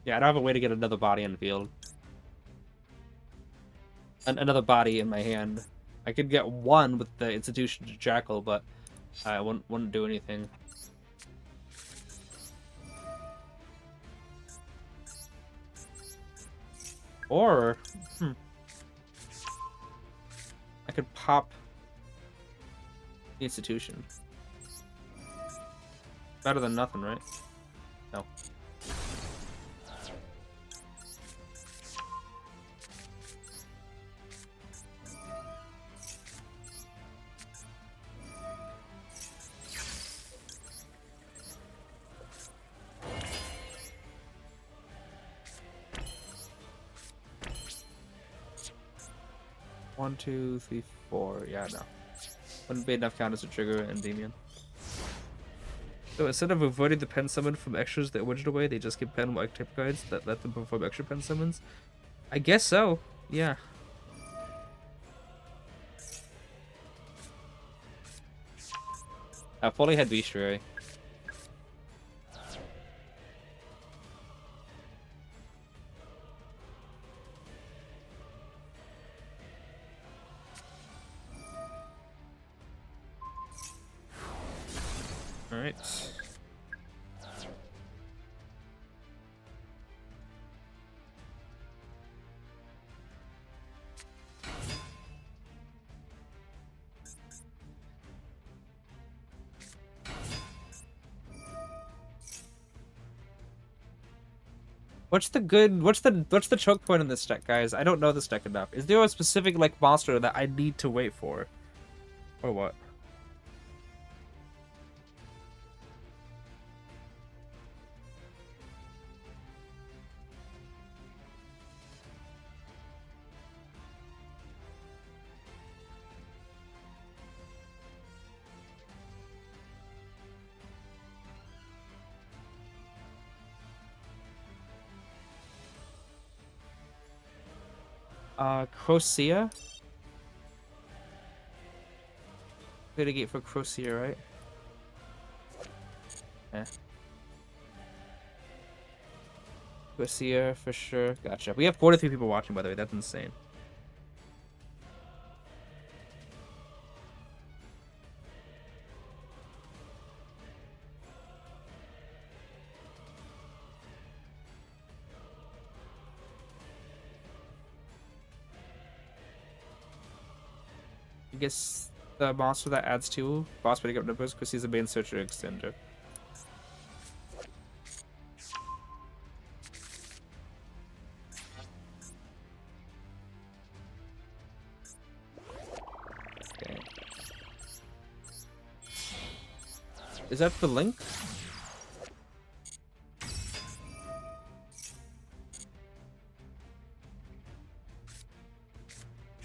Yeah, I don't have a way to get another body in the field. Another body in my hand. I could get one with the Institution to Jackal, but I wouldn't do anything. Or, I could pop the Institution. Better than nothing, right? No. One, two, three, four. Yeah, no. Wouldn't be enough counters to trigger Endymion. So instead of avoiding the pen summon from extras the original way, they just give pen like type cards that let them perform extra pen summons? I guess so. Yeah. I fully had Bestiary. Alright. What's the choke point in this deck, guys? I don't know this deck enough. Is there a specific like monster that I need to wait for? Or what? Crocea? Litigate for Crocea, right? Eh. Garcia for sure. Gotcha. We have 43 people watching, by the way. That's insane. I guess the monster that adds 2 boss picking up numbers because he's the main searcher extender. Okay. Is that the link?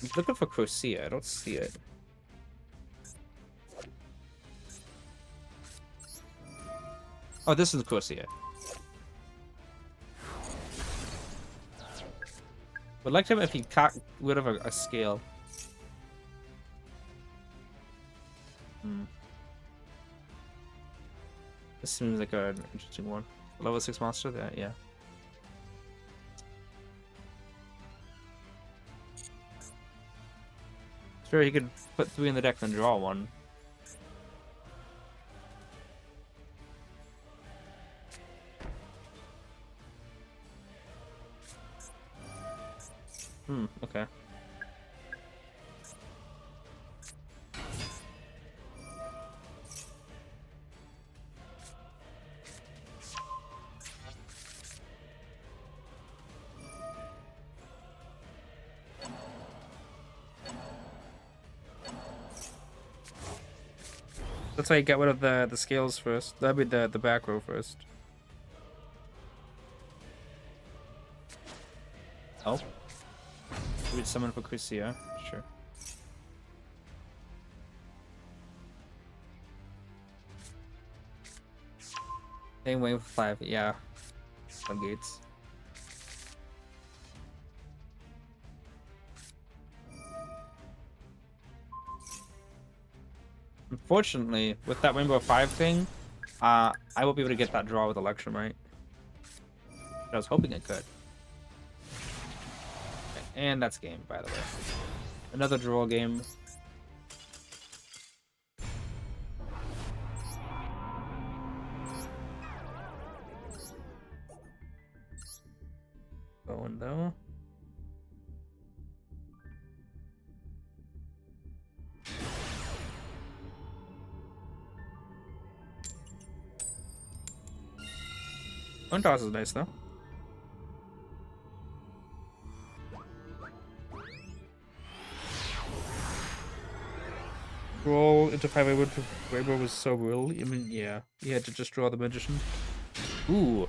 I'm looking for Corsia. I don't see it. Oh, this is Corsia. Would like him if he got rid of a scale. This seems like an interesting one. Level 6 monster? Yeah. Sure, he could put 3 in the deck and draw 1. Okay. That's how you get rid of the scales first. That'd be the back row first. Oh. We'd summon for Corsia, sure. Same wave 5, yeah. Gates. Unfortunately, with that Rainbow 5 thing, I won't be able to get that draw with Electrum, right? I was hoping it could. And that's game, by the way. Another draw game. Going though. One toss is nice though. Roll into 5 Rainbow was so brutal. I mean, yeah, you had to just draw the Magician. Ooh,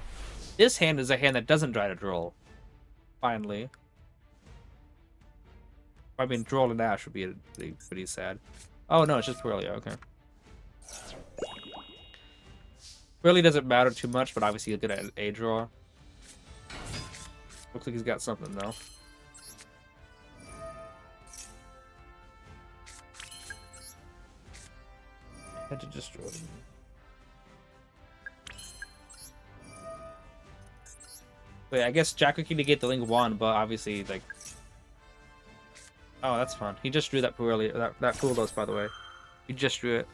this hand is a hand that doesn't try to draw. Finally. I mean, draw and dash would be pretty sad. Oh no, it's just Purelia, okay. Really doesn't matter too much, but obviously he'll get a draw. Looks like he's got something though. Had to destroy them. Wait, I guess Jack could negate the Link 1, but obviously, like... Oh, that's fun. He just drew that Purelia. That fooled us, by the way. He just drew it.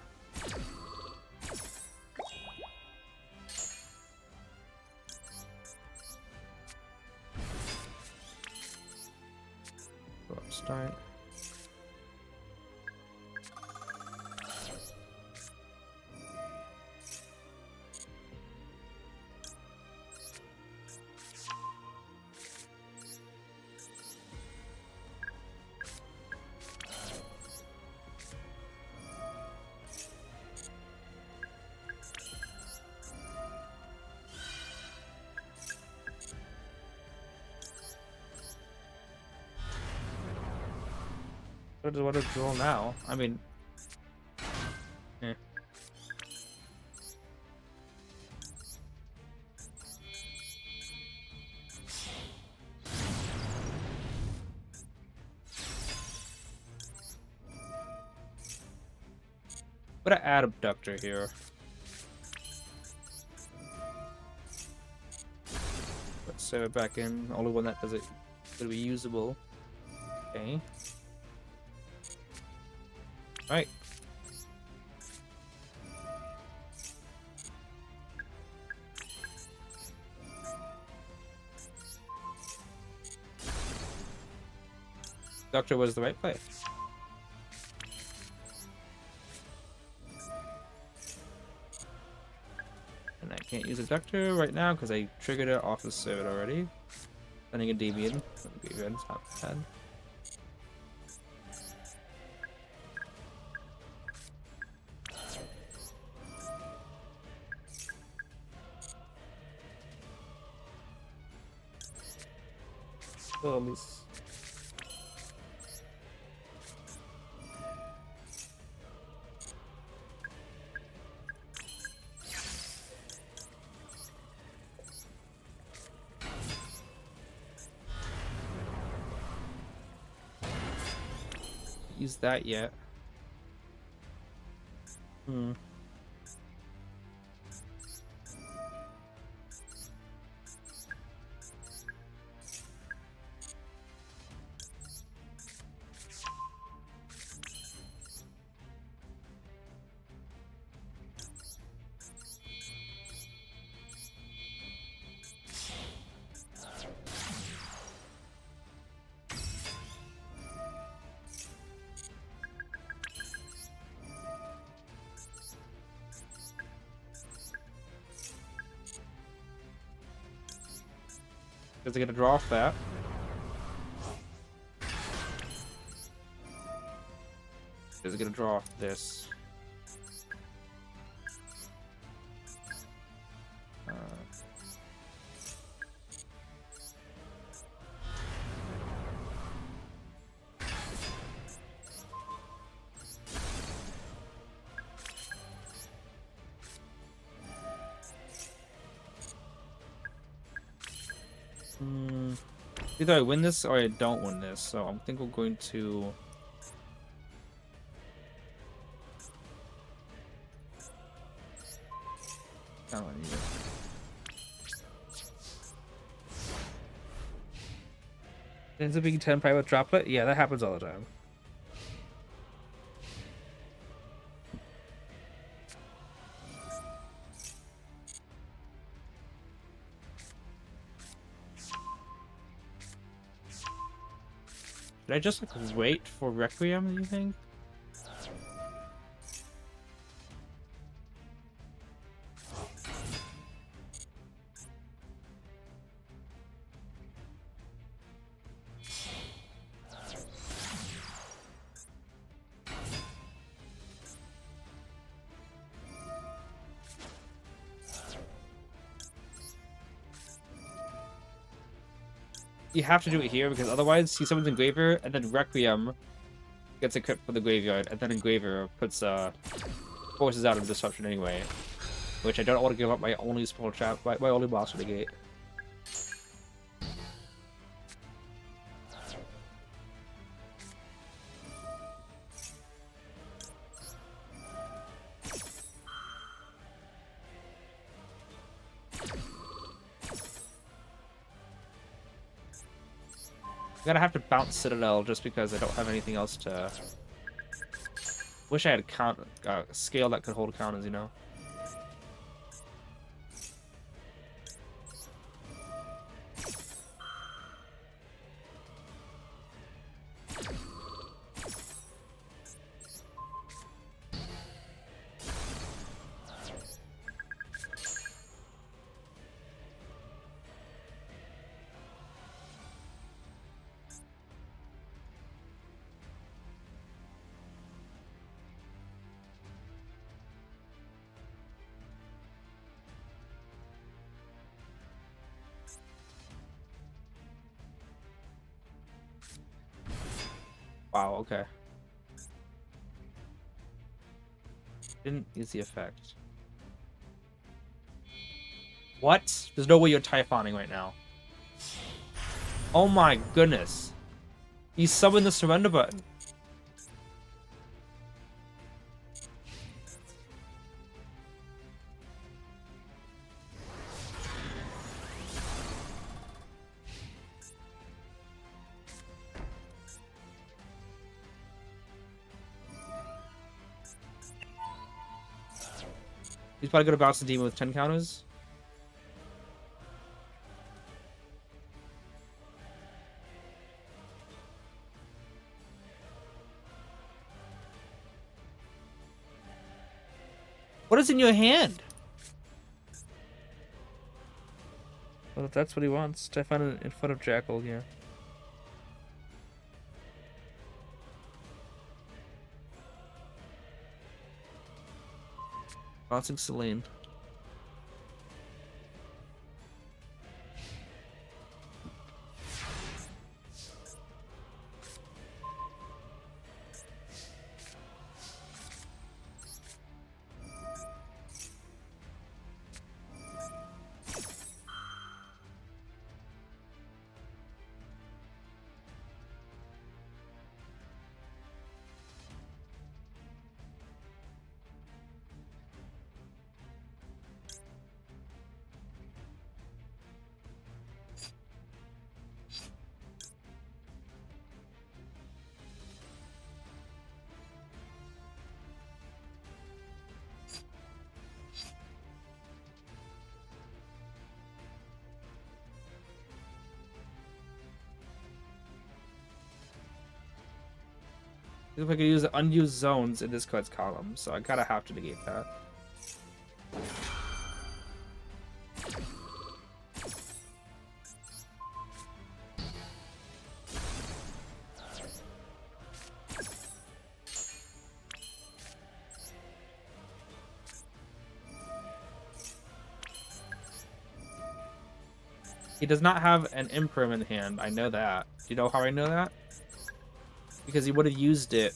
Go up, start. What does what to draw now? I mean, eh. I'm gonna add Abductor here. Let's save it back in. Only one that does it gonna be usable. Okay. Alright. Doctor was the right play. And I can't use a Doctor right now because I triggered it off the server already. Sending a Endymion. It's not bad. Oh, miss. Use that yet. Does it get a draw off that? Does it get a draw off this? Either I win this or I don't win this, so I think we're going to... I don't need it. It ends up being 10 private droplet? Yeah, that happens all the time. Did I just like wait for Requiem, do you think? You have to do it here because otherwise he summons Engraver and then Requiem gets a crit for the graveyard and then Engraver puts forces out of disruption anyway. Which I don't want to give up my only small trap, my only monster to gate. I'm gonna have to bounce Citadel just because I don't have anything else to... Wish I had a scale that could hold counters, you know? Wow, okay. Didn't use the effect. What? There's no way you're Typhoning right now. Oh my goodness. He summoned the surrender button. He's probably gonna bounce the demon with 10 counters. What is in your hand? Well, if that's what he wants. I find it in front of Jackal, yeah. Bouncing Selene. If I could use the unused zones in this card's column, so I gotta have to negate that. He does not have an Imperm in hand. I know that. Do you know how I know that? Because he would have used it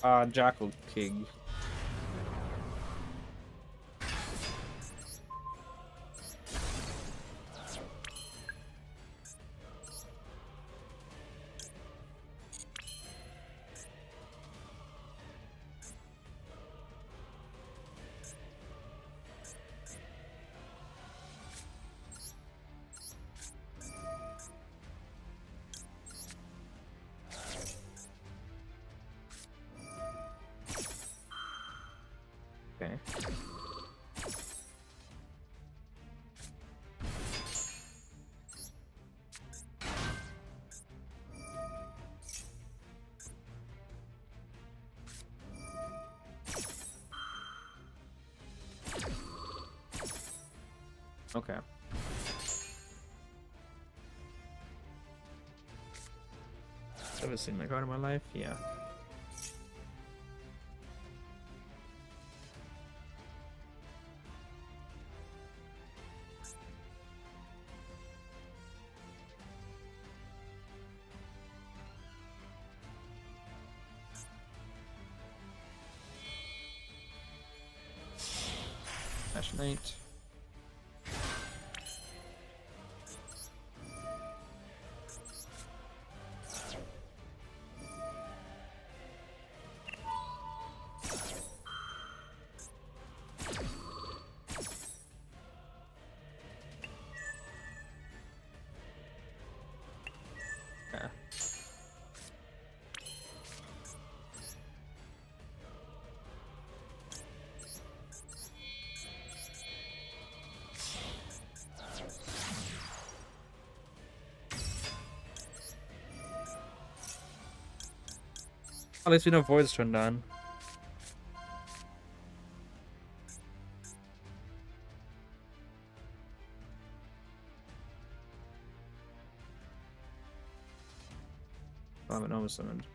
on Jackal King. Okay. Okay. Ever seen my card in my life? Yeah. Ash Knight. Okay. At least we know Void's turned on. I haven't almost summoned.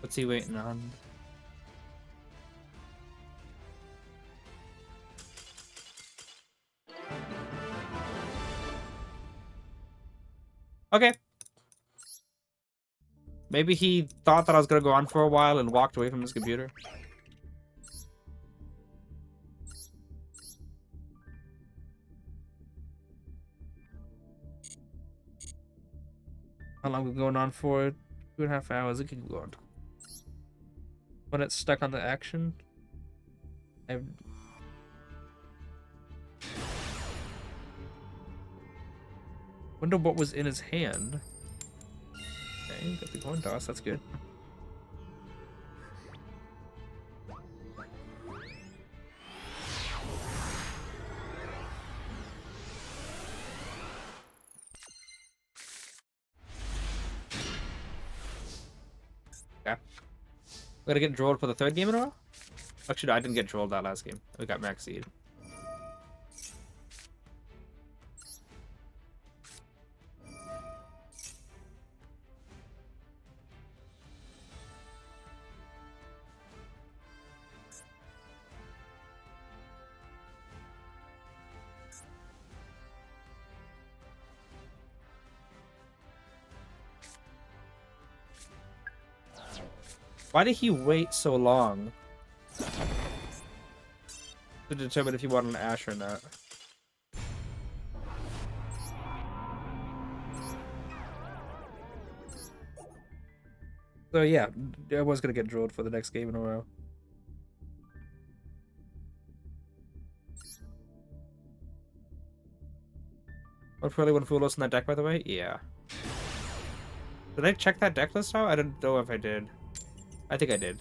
What's he waiting on? Okay. Maybe he thought that I was gonna go on for a while and walked away from his computer. How long is it going on for? 2.5 hours. It can go on. When it's stuck on the action. I wonder what was in his hand. Okay, got the coin toss. That's good. Yeah. We're gonna get drolled for the third game in a row? Actually, no, I didn't get drolled that last game. We got max seed. Why did he wait so long to determine if he wanted an Ash or not? So yeah, I was gonna get drilled for the next game in a row. What really one full list in that deck, by the way? Yeah. Did I check that deck list out? I don't know if I did. I think I did.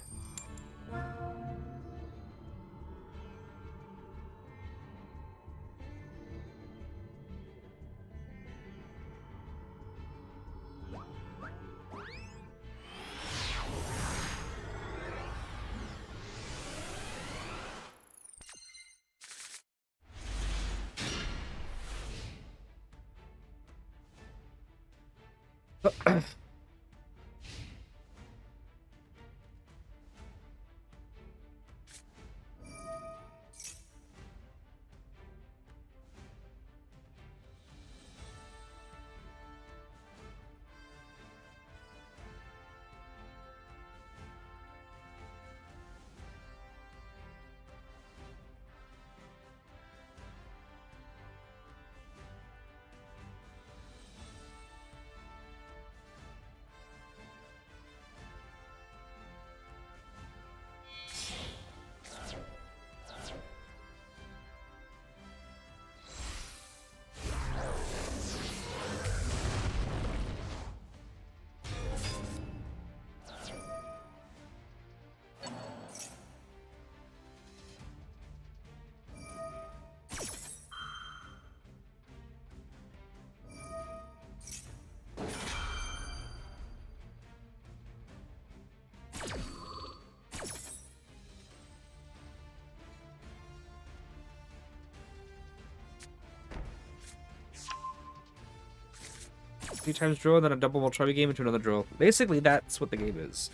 Three times draw, then a double Moltravi game into another draw. Basically, that's what the game is.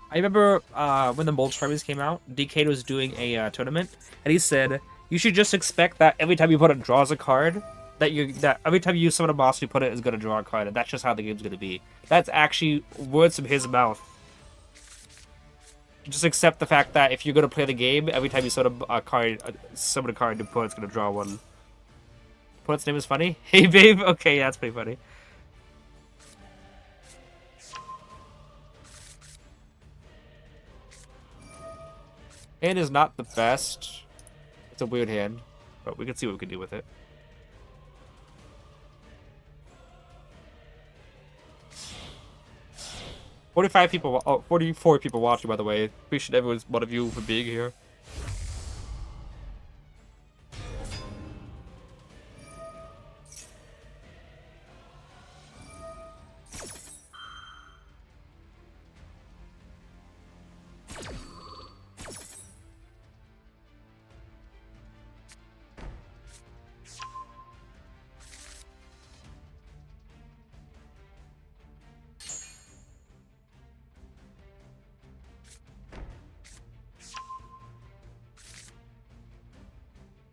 I remember when the Moltravis came out, DK was doing a tournament, and he said you should just expect that every time you put it draws a card, that every time you use summon a boss, you put it is gonna draw a card, and that's just how the game's gonna be. That's actually words from his mouth. Just accept the fact that if you're gonna play the game, every time you summon a card, your opponent's gonna draw one. Opponent's name is funny. Hey babe. Okay, yeah, that's pretty funny. Hand is not the best. It's a weird hand, but we can see what we can do with it. Oh, 44 people watching, by the way. Appreciate every one of you for being here.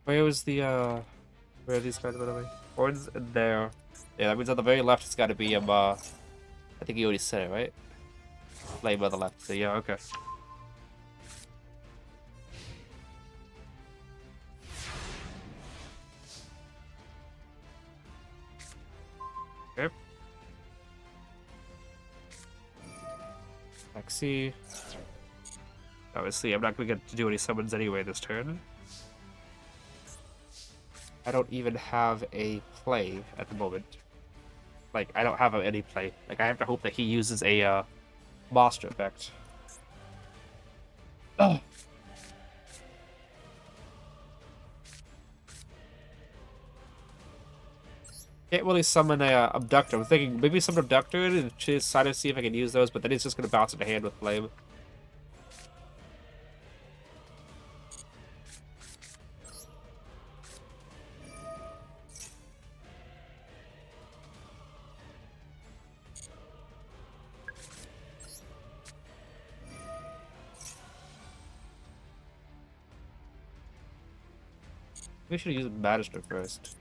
Where was the, where are these cards, by the way? Horns there. Yeah, that means on the very left it's gotta be, I think you already said it, right? Flame on the left, so yeah, okay. Okay. Maxi. Obviously, I'm not going to get to do any summons anyway this turn. I don't even have a play at the moment. Like, I don't have any play. Like, I have to hope that he uses a Master effect. Oh. Can't really summon a Abductor. I'm thinking maybe summon Abductor and try to see if I can use those, but then he's just going to bounce into hand with Flame. We should use Magister first.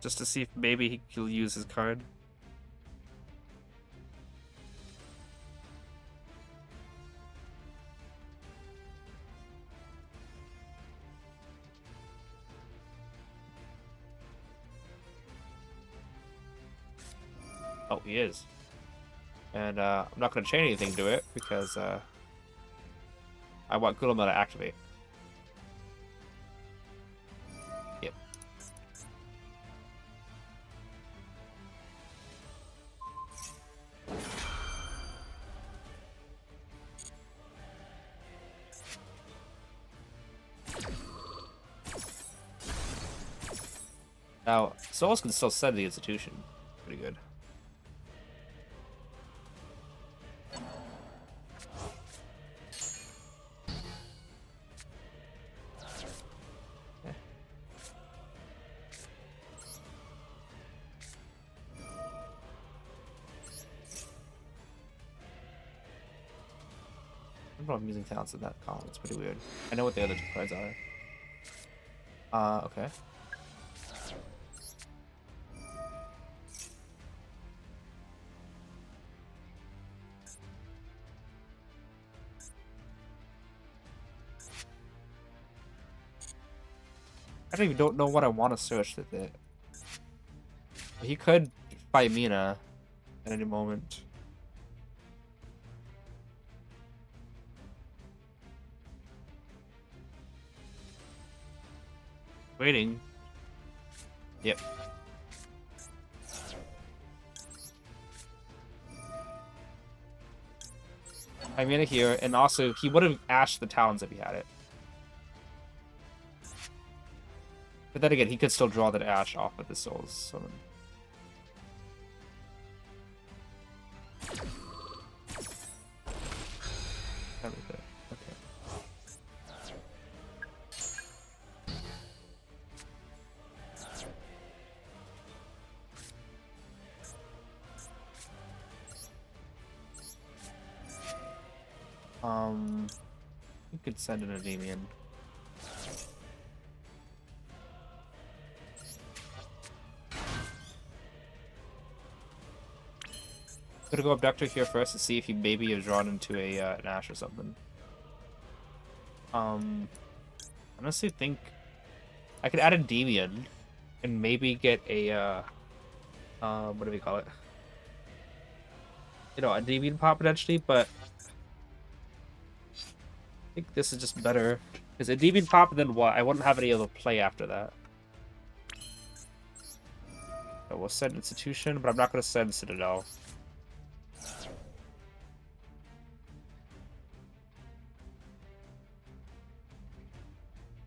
Just to see if maybe he'll use his card. Oh, he is. And I'm not going to chain anything to it because I want Gulama to activate. Yep. Now, Souls can still send the institution. Pretty good. I don't know if I'm using talents in that column. It's pretty weird. I know what the other two cards are. Okay. I don't know what I want to search with it. He could fight Mina at any moment. Waiting. Yep. I'm gonna here, and also he would have ashed the Talons if he had it. But then again, he could still draw that ash off with the Souls summon. Everything. Okay. We could send an Endymion. I'm gonna go Abductor here first to see if he maybe is drawn into a an Ash or something. I honestly think I could add a Endymion and maybe get a what do we call it? You know, a Endymion pop potentially, but I think this is just better. Because a Endymion pop, and then what? I wouldn't have any other play after that. So we'll send Institution, but I'm not going to send Citadel.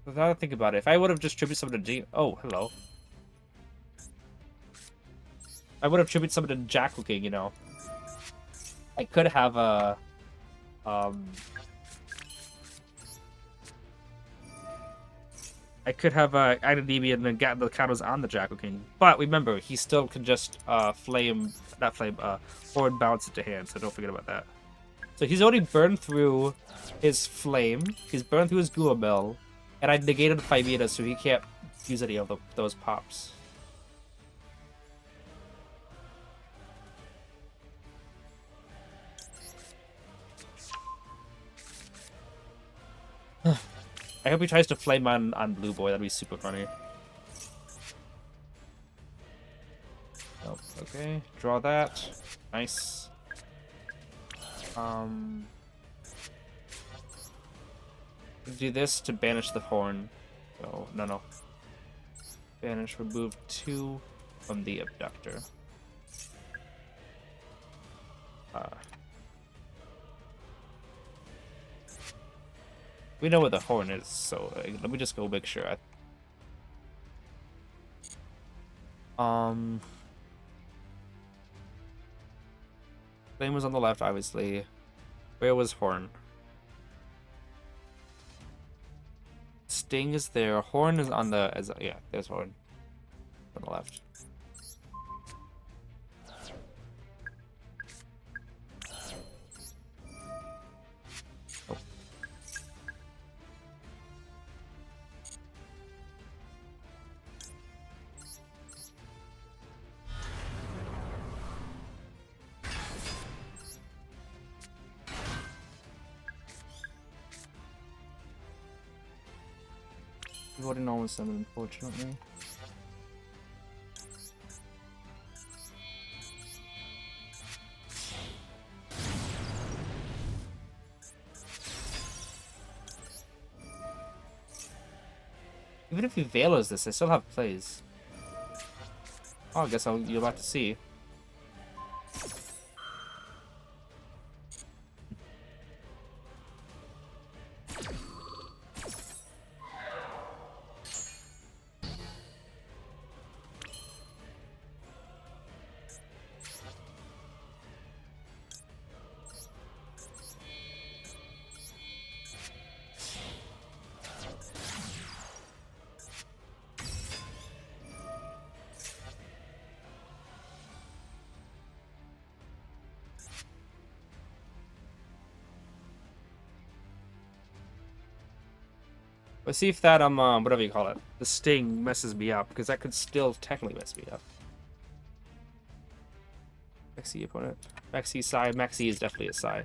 Now that I think about it, if I would have just tributed someone to G... Oh, hello. I would have tributed someone to Jackal King, you know. I could have a... I could have Endymion and then get the counters on the Jackal King. But remember, he still can just forward bounce it to hand, so don't forget about that. So he's already burned through his Flame, he's burned through his Gulamel, and I negated the Phimera, so he can't use any of those pops. I hope he tries to flame on Blue Boy. That'd be super funny. Nope. Okay. Draw that. Nice. Do this to banish the horn. Oh, no. Banish, remove 2 from the abductor. We know where the horn is, so let me just go make sure. Flame was on the left, obviously. Where was horn? Sting is there. Horn is on the yeah. There's horn on the left. Oh. We've already known some, unfortunately. Even if he Velos this, I still have plays. Oh, I guess you'll have to see. Let's see if that whatever you call it, the sting messes me up, because that could still technically mess me up. Maxi opponent. Maxi Psy. Maxi is definitely a Psy.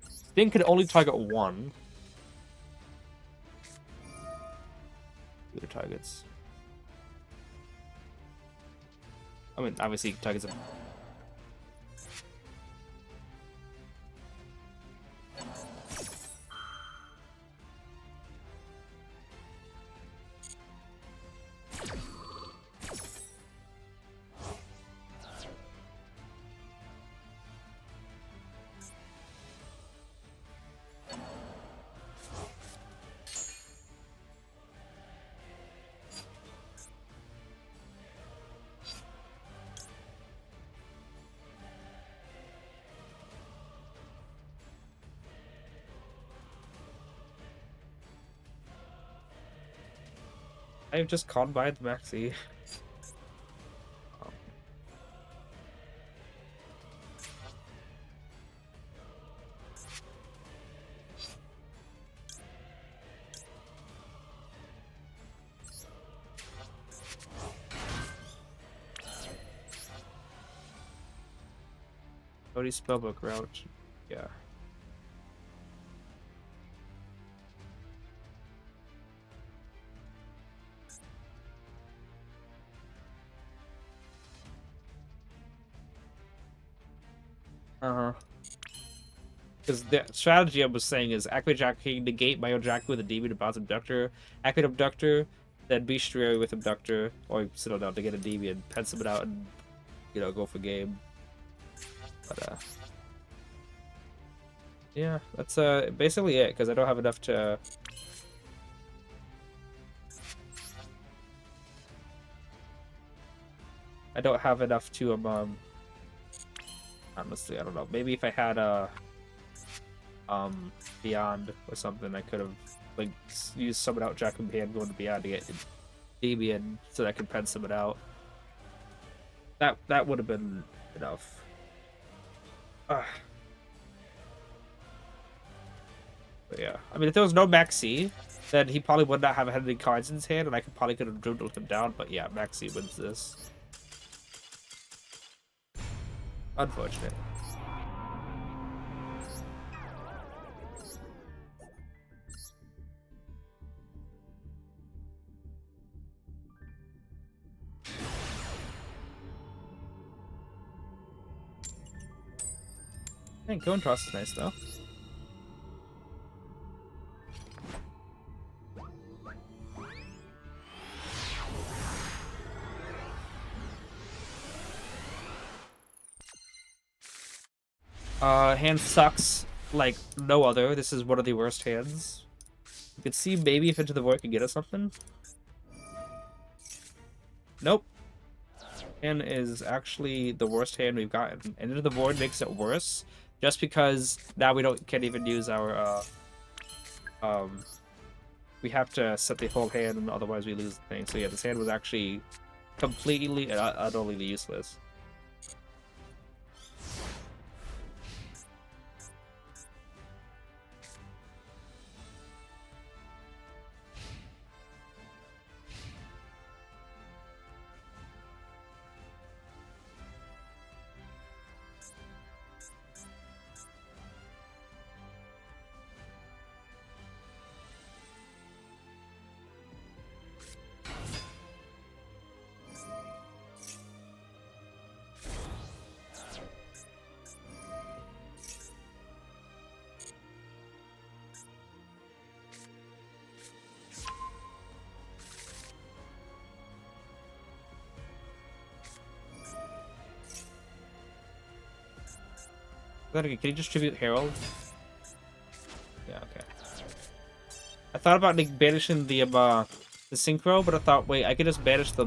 Sting could only target 1. Other targets. I mean, obviously targets him. I've just caught by the Maxi. Cody spellbook route. Yeah. Because the strategy I was saying is activate Jackie, negate Bio Jackie with a demon to bounce Abductor, activate Abductor, then Bestiary with Abductor, or settle down to get a demon, pencil it out, and go for game. But yeah, that's basically it. Because I don't have enough to. I don't have enough to honestly, I don't know. Maybe if I had a Beyond or something, I could have like used Summon Out Jack and Hand going to Beyond to get Endymion so that I could pen Summon Out. That would have been enough. But yeah, I mean, if there was no Maxi, then he probably would not have had any cards in his hand, and I could have dwindled him down. But yeah, Maxi wins this. Unfortunate. Hey, Cone Toss is nice though. Hand sucks like no other. This is one of the worst hands. You could see maybe if Into the Void could get us something. Nope. Hand is actually the worst hand we've gotten. And Into the Void makes it worse just because now we can't even use our we have to set the whole hand and otherwise we lose the thing. So yeah, this hand was actually completely utterly useless. Can you distribute Herald? Yeah, okay. I thought about like banishing the synchro, but I thought, wait, I could just banish the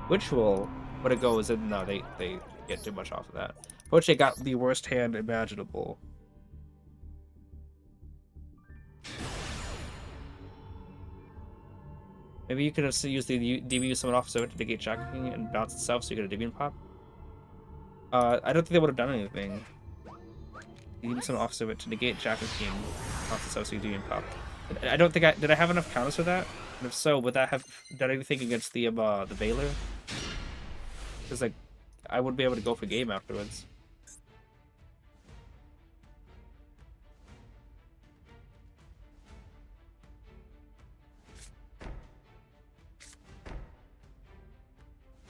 ritual when it goes, and no, they get too much off of that. Which I got the worst hand imaginable. Maybe you could have use the DB summon off so to negate Jacking and bounce itself so you get a Endymion pop. I don't think they would have done anything. Even some off to negate Jack and King, bounce itself so you Endymion pop. I don't think did I have enough counters for that? And if so, would that have done anything against the Veiler? Because like, I would be able to go for game afterwards.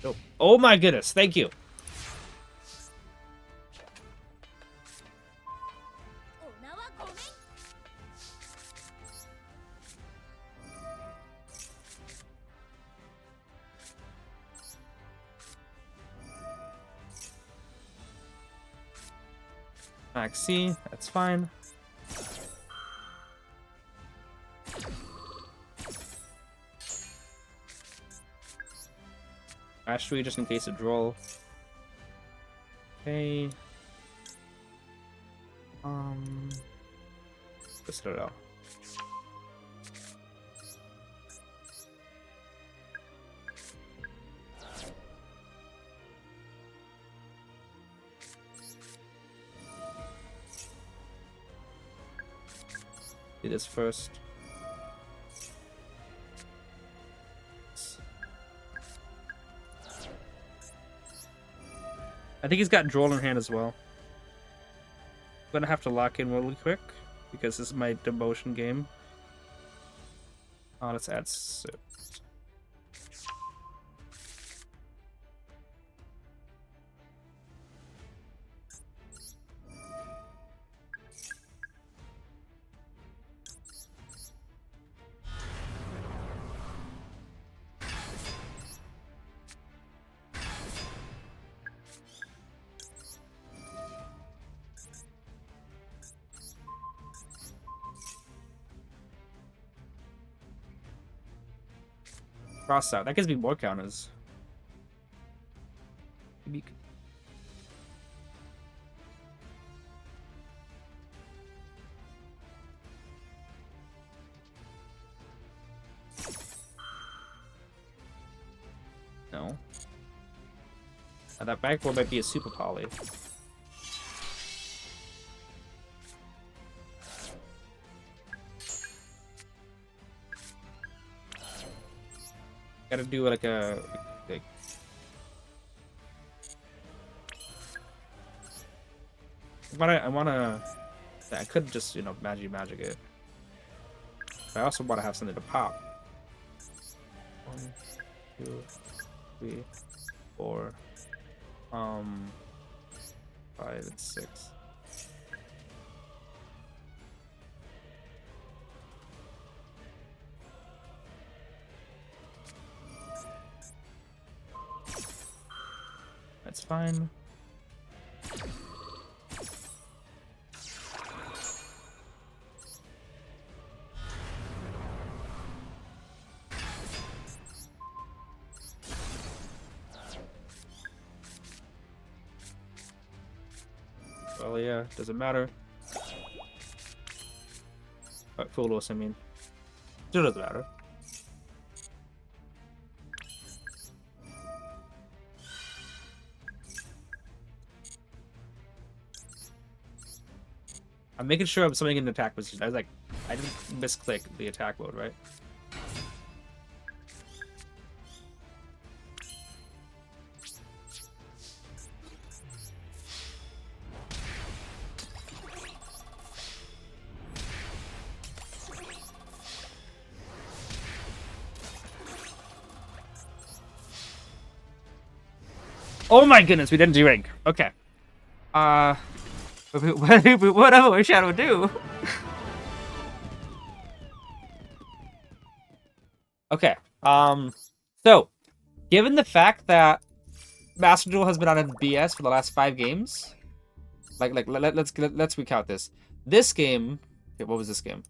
Oh, oh my goodness! Thank you. Max C, that's fine. Mastery just in case of draw. Okay. Just don't know. Do this first. I think he's got Droll in hand as well. I'm gonna have to lock in really quick because this is my demotion game. Let's add Sip. Cross out. That gives me more counters. No. That backboard might be a super poly. Gotta do like a like I could just, you know, magic it. But I also want to have something to pop. 1, 2, 3, 4, 5 and 6. fine. Well, yeah, doesn't matter. Full loss, I mean. Still doesn't matter. I'm making sure I'm summoning an attack position. I was like, I didn't misclick the attack mode, right? Oh my goodness, we didn't do rank. Okay. Whatever we shall do. Okay. So, given the fact that Master Duel has been on a BS for the last 5 games, let's recount this. This game, okay, what was this game?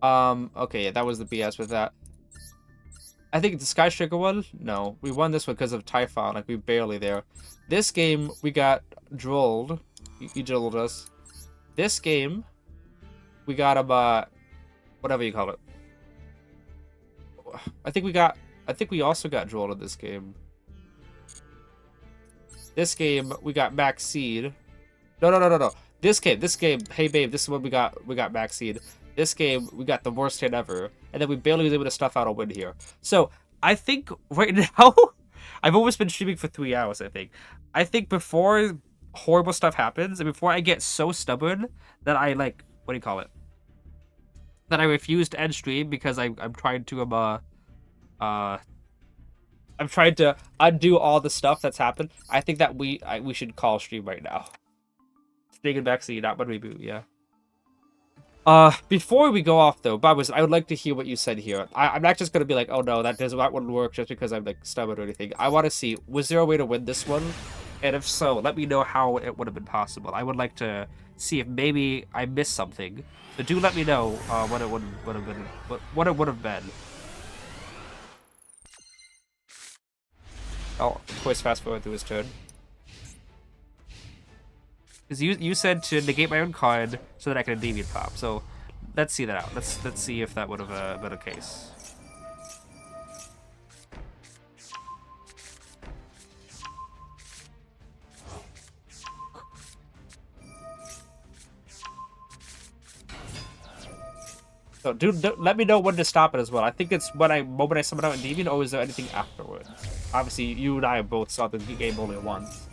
Okay, yeah, that was the BS with that. I think the Sky Striker one? No. We won this one because of Typhon. Like, we barely there. This game, we got drolled. You drolled us. This game, we got him, whatever you call it. I think we also got drolled in this game. This game, we got Max Seed. No. This game, hey babe, this is what we got Max Seed. This game, we got the worst hit ever, and then we barely was able to stuff out a win here. So, I think right now, I've almost been streaming for 3 hours, I think. I think before horrible stuff happens, and before I get so stubborn that I, like, what do you call it? That I refuse to end stream because I'm trying to, I'm trying to undo all the stuff that's happened. I think that we should call stream right now. Sneaking back, see, not when we boot, yeah. Before we go off though, Bob, I would like to hear what you said here. I'm not just gonna be like, oh no, that wouldn't work just because I'm like stubborn or anything. I want to see, was there a way to win this one? And if so, let me know how it would have been possible. I would like to see if maybe I missed something. So do let me know what it would have been, what it would have been. Oh, of course, fast forward through his turn. Because you said to negate my own card so that I can Endymion pop. So let's see that out. Let's see if that would have been a case. So let me know when to stop it as well. I think it's when moment I summon out Endymion, or is there anything afterwards? Obviously, you and I both saw the game only once.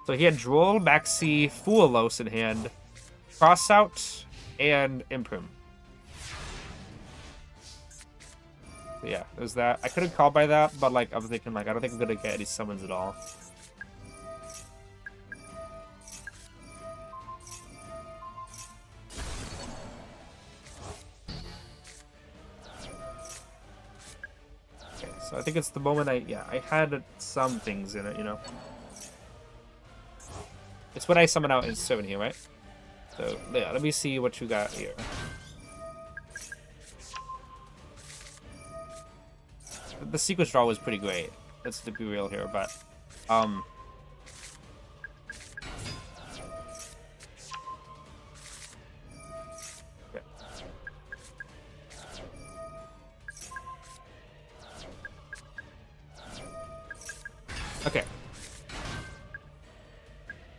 So he had Droll, Maxi, Fualos in hand, Cross Out, and Imprim. So yeah, there's that. I couldn't call by that, but like I was thinking, like I don't think I'm gonna get any summons at all. Okay, so I think it's the moment I had some things in it, you know. It's when I summon out in 7 here, right? So, yeah, let me see what you got here. The sequence draw was pretty great. Let's be real here, but... Okay.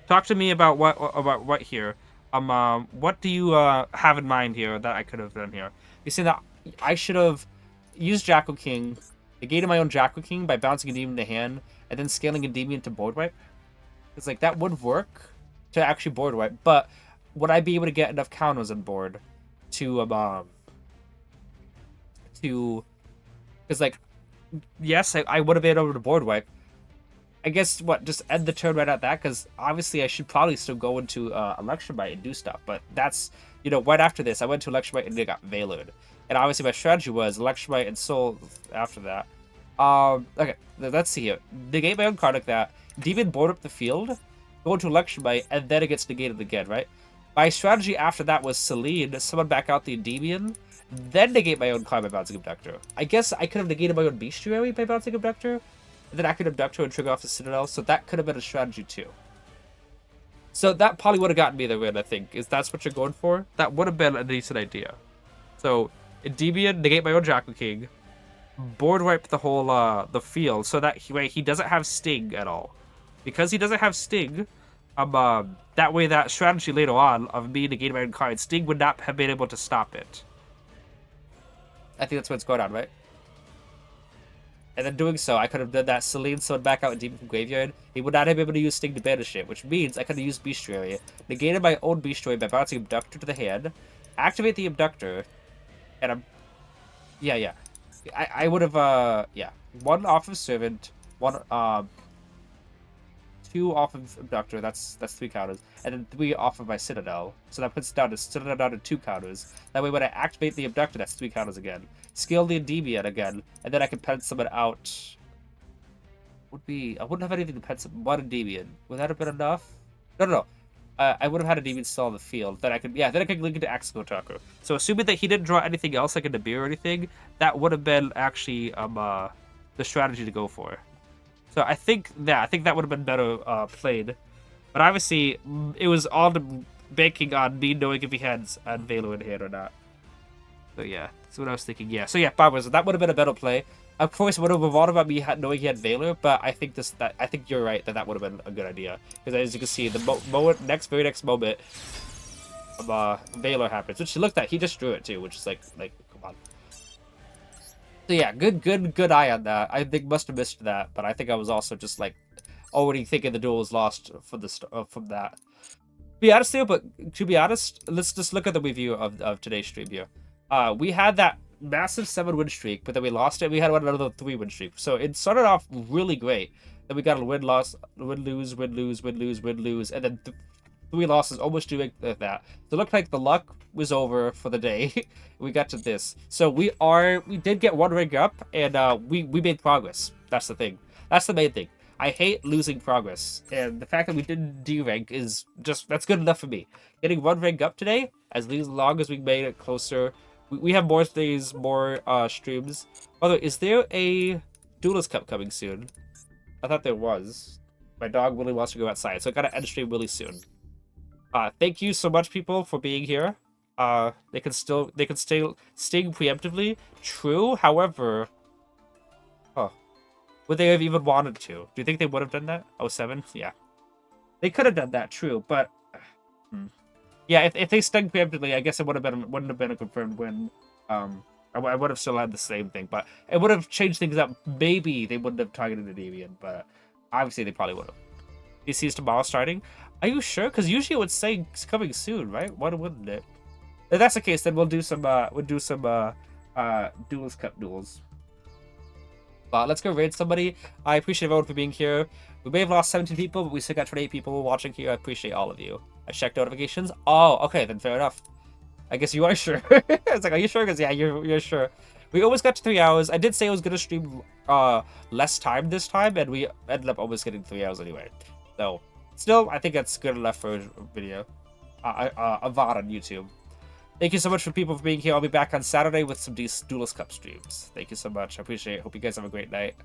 Talk to me about what here. What do you have in mind here that I could have done here? You see that I should have used Jackal King, negated my own Jackal King by bouncing Endymion into hand, and then scaling Endymion to board wipe. It's like that would work to actually board wipe, but would I be able to get enough counters on board to because like yes, I would have been able to board wipe. I guess, what, just end the turn right at that? Because obviously I should probably still go into Electrobite and do stuff. But that's, you know, right after this, I went to Electrobite and they got Veilered. And obviously my strategy was Electromite and Soul after that. Okay, let's see here. Negate my own card like that. Demon board up the field, go into Electromite, and then it gets negated again, right? My strategy after that was Celine, summon back out the Endymion, then negate my own card by bouncing Abductor. I guess I could have negated my own Bestiary by bouncing Abductor, and then activate Abductor and trigger off the Citadel, so that could have been a strategy too. So that probably would have gotten me the win, I think. Is that's what you're going for? That would have been a decent idea. So, Endymion, negate my own Jackal King, board wipe the whole the field so that he doesn't have Sting at all. Because he doesn't have Sting, that way that strategy later on of me negating my own card, Sting would not have been able to stop it. I think that's what's going on, right? And then doing so, I could have done that Celine summon back out a Demon from Graveyard. He would not have been able to use Sting to banish it, which means I could have used Bestiary, negated my own Bestiary by bouncing Abductor to the hand, activate the Abductor, and I would have, one off of Servant, two off of Abductor, that's 3 counters, and then 3 off of my Citadel. So that puts down to Citadel down to 2 counters. That way when I activate the Abductor, that's 3 counters again. Scale the Endymion again, and then I can pen summon out. I wouldn't have anything to pen summon one Endymion. Would that have been enough? No. I would have had a Endymion still on the field. Then I could link it to Axial Attacker. So assuming that he didn't draw anything else like a Nibiru or anything, that would have been actually the strategy to go for. So I think that would have been better played. But obviously, it was all banking on me knowing if he had Velo in hand or not. So yeah, that's what I was thinking. Yeah, so yeah, Barbara, that would have been a better play. Of course, it would have revolved about me knowing he had Valor, but I think I think you're right that would have been a good idea. Because as you can see, the very next moment, Valor happens, which he looked at. He just drew it too, which is like come on. So yeah, good eye on that. I think must have missed that, but I think I was also just like already thinking the duel was lost from that. To be honest, let's just look at the review of today's stream here. We had that massive 7-win streak, but then we lost it. We had another 3-win streak. So it started off really great. Then we got a win-loss, win-lose, win-lose, win-lose, win-lose, and then 3 losses almost doing that. So it looked like the luck was over for the day. We got to this. So we did get 1 rank up, and we made progress. That's the thing. That's the main thing. I hate losing progress, and the fact that we didn't D-rank is that's good enough for me. Getting 1 rank up today, as long as we made it closer. We have more days, more streams. By the way, is there a Duelist Cup coming soon? I thought there was. My dog really wants to go outside, so I gotta end stream really soon. Thank you so much, people, for being here. They can still sting preemptively. True, however, would they have even wanted to? Do you think they would have done that? 07? Yeah, they could have done that. True, but. Yeah, if they stung preemptively, I guess it wouldn't have been a confirmed win. I would have still had the same thing, but it would have changed things up. Maybe they wouldn't have targeted the Deviant, but obviously they probably would have. DC's tomorrow starting. Are you sure? Because usually it would say it's coming soon, right? Why wouldn't it? If that's the case, then we'll do some Duelist Cup duels. But let's go raid somebody. I appreciate everyone for being here. We may have lost 17 people, but we still got 28 people watching here. I appreciate all of you. I checked notifications. Oh, okay, then fair enough. I guess you are sure. It's like, are you sure? Because yeah, you're sure. We almost got to 3 hours. I did say I was gonna stream less time this time, and we ended up almost getting 3 hours anyway. So still, I think that's good enough for a video. A VOD on YouTube. Thank you so much for people for being here. I'll be back on Saturday with some Duelist Cup streams. Thank you so much. I appreciate it. Hope you guys have a great night.